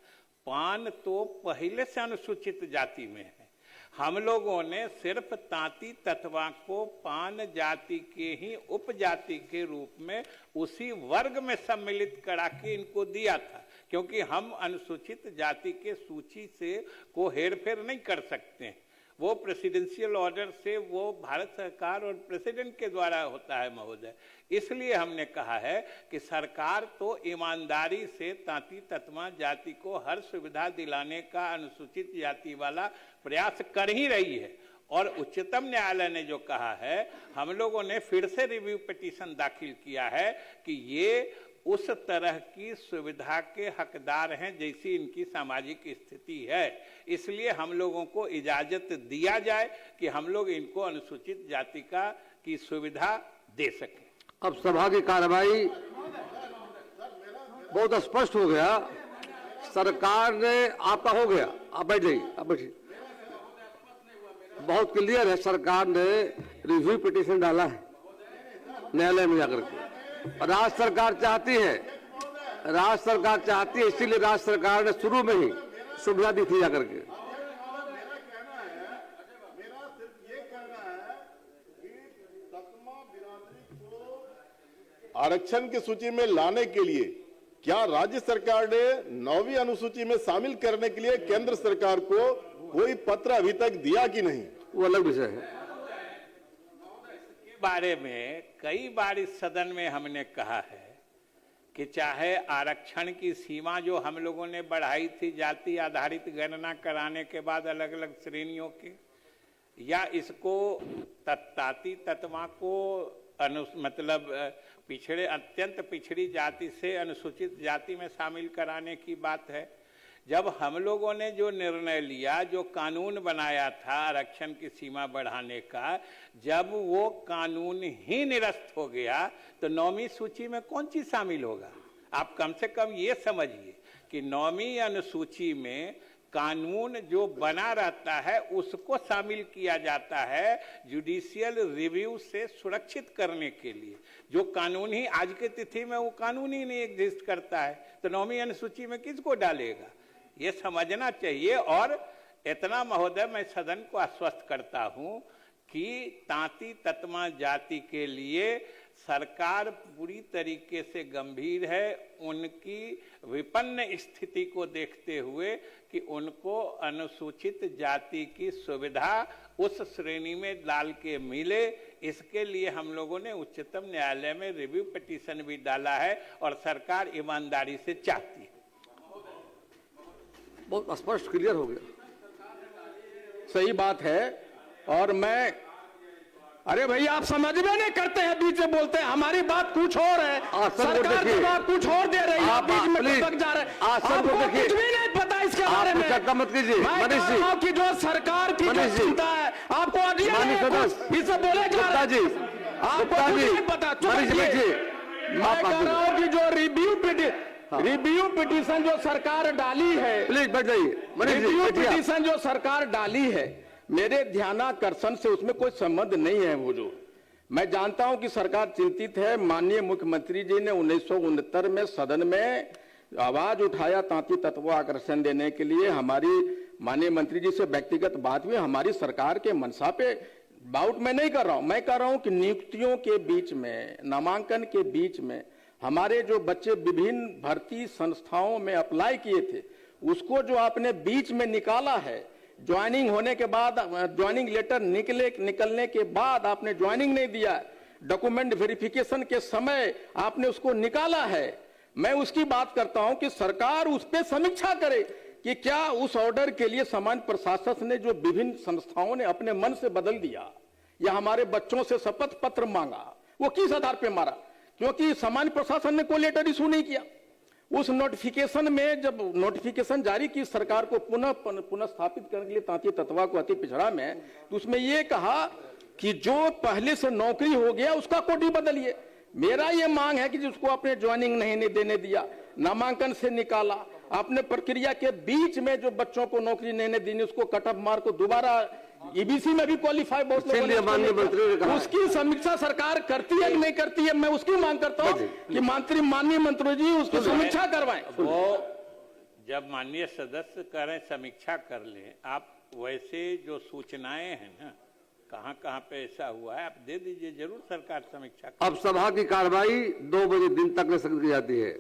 पान तो पहले से अनुसूचित जाति में है। हम लोगों ने सिर्फ तांती ततवा को पान जाति के ही उपजाति के रूप में उसी वर्ग में सम्मिलित करा के इनको दिया था, क्योंकि हम अनुसूचित जाति के सूची से को हेरफेर नहीं कर सकते हैं। वो प्रेसिडेंशियल ऑर्डर से वो भारत सरकार और प्रेसिडेंट के द्वारा होता है महोदय। इसलिए हमने कहा है कि सरकार तो ईमानदारी से तांती ततमा जाति को हर सुविधा दिलाने का अनुसूचित जाति वाला प्रयास कर ही रही है। और उच्चतम न्यायालय ने जो कहा है, हम लोगों ने फिर से रिव्यू पिटीशन दाखिल किया है कि ये उस तरह की सुविधा के हकदार हैं जैसी इनकी सामाजिक स्थिति है। इसलिए हम लोगों को इजाजत दिया जाए कि हम लोग इनको अनुसूचित जाति की सुविधा दे सकें। अब सभा की कार्रवाई बहुत स्पष्ट हो गया। सरकार ने, आपका हो गया, आप बैठ जाइए, आप बैठिए। बहुत क्लियर है, सरकार ने रिव्यू पिटीशन डाला है न्यायालय में जाकर के। राज्य सरकार चाहती है, इसीलिए राज्य सरकार ने शुरू में ही सुविधा दी थी जाकर के। आरक्षण की सूची में लाने के लिए क्या राज्य सरकार ने 9वीं अनुसूची में शामिल करने के लिए केंद्र सरकार को कोई पत्र अभी तक दिया कि नहीं, वो अलग विषय है। बारे में कई बार इस सदन में हमने कहा है कि चाहे आरक्षण की सीमा जो हम लोगों ने बढ़ाई थी जाति आधारित गणना कराने के बाद अलग अलग श्रेणियों के, या इसको ताती ततमा को मतलब पिछड़े, अत्यंत पिछड़ी जाति से अनुसूचित जाति में शामिल कराने की बात है। जब हम लोगों ने जो निर्णय लिया, जो कानून बनाया था आरक्षण की सीमा बढ़ाने का, जब वो कानून ही निरस्त हो गया तो 9वीं सूची में कौन चीज शामिल होगा? आप कम से कम ये समझिए कि 9वीं अनुसूची में कानून जो बना रहता है उसको शामिल किया जाता है जुडिशियल रिव्यू से सुरक्षित करने के लिए। जो कानून ही आज के तिथि में वो कानून ही नहीं एग्जिस्ट करता है तो 9वीं अनुसूची में किसको डालेगा, ये समझना चाहिए। और इतना महोदय मैं सदन को आश्वस्त करता हूं कि तांती ततमा जाति के लिए सरकार पूरी तरीके से गंभीर है, उनकी विपन्न स्थिति को देखते हुए कि उनको अनुसूचित जाति की सुविधा उस श्रेणी में डाल के मिले, इसके लिए हम लोगों ने उच्चतम न्यायालय में रिव्यू पिटीशन भी डाला है और सरकार ईमानदारी से चाहती है। बहुत स्पष्ट क्लियर हो गया, सही बात है। और मैं, अरे भैया आप समझ में नहीं करते हैं, बीच में बोलते हैं, हमारी बात कुछ और है, सरकार की बात कुछ और दे रही है, आप बीच में टपक जा रहे हैं, आपको कुछ भी नहीं पता इसके बारे में। मत कीजिए, मैं कह रहा हूं कि जो सरकार की जो चिंता है आपको इसे बोले जा रहा है, आपको कुछ नहीं पता। मैं कह रहा हूं कि जो रिव्यू पिटीशन जो सरकार डाली है, प्लीज बैठ जाइए, रिव्यू पिटीशन जो सरकार डाली है, मेरे ध्यानाकर्षण से उसमें कोई संबंध नहीं है। वो जो मैं जानता हूं कि सरकार चिंतित है। माननीय मुख्यमंत्री जी ने 1969 में सदन में आवाज उठाया तांती तत्व आकर्षण देने के लिए। हमारी माननीय मंत्री जी से व्यक्तिगत बात हुई, हमारी सरकार के मंशा पे बाउट मैं नहीं कर रहा हूं। मैं कह रहा हूं कि नियुक्तियों के बीच में, नामांकन के बीच में हमारे जो बच्चे विभिन्न भर्ती संस्थाओं में अप्लाई किए थे, उसको जो आपने बीच में निकाला है, ज्वाइनिंग होने के बाद, ज्वाइनिंग लेटर निकलने के बाद आपने ज्वाइनिंग नहीं दिया, डॉक्यूमेंट वेरिफिकेशन के समय आपने उसको निकाला है। मैं उसकी बात करता हूं कि सरकार उस पर समीक्षा करे कि क्या उस ऑर्डर के लिए सामान्य प्रशासन ने जो विभिन्न संस्थाओं ने अपने मन से बदल दिया या हमारे बच्चों से शपथ पत्र मांगा, वो किस आधार पर मारा? क्योंकि सामान्य प्रशासन ने कोई लेटर इशू नहीं किया। उस नोटिफिकेशन में जब नोटिफिकेशन जारी की सरकार को पुनः स्थापित करने के लिए तांती तत्वा को अति पिछड़ा में, तो उसमें ये कहा कि जो पहले से नौकरी हो गया उसका कोड ही बदलिए। मेरा ये मांग है कि जिसको आपने ज्वाइनिंग नहीं देने दिया, नामांकन से निकाला, आपने प्रक्रिया के बीच में जो बच्चों को नौकरी नहीं देनी, उसको कट ऑफ मार्क को दोबारा ईबीसी में भी क्वालिफाई बहुत लोगों ने, माननीय मंत्री ने कहा, उसकी समीक्षा सरकार करती है कि नहीं करती है? मैं उसकी मांग करता हूं कि माननीय मंत्री जी उसकी समीक्षा करवाएं। वो जब माननीय सदस्य करें समीक्षा कर लें, आप वैसे जो सूचनाएं हैं ना, कहां कहां पे ऐसा हुआ है आप दे दीजिए, जरूर सरकार समीक्षा। अब सभा की कार्रवाई 2 बजे दिन तक स्थगित की जाती है।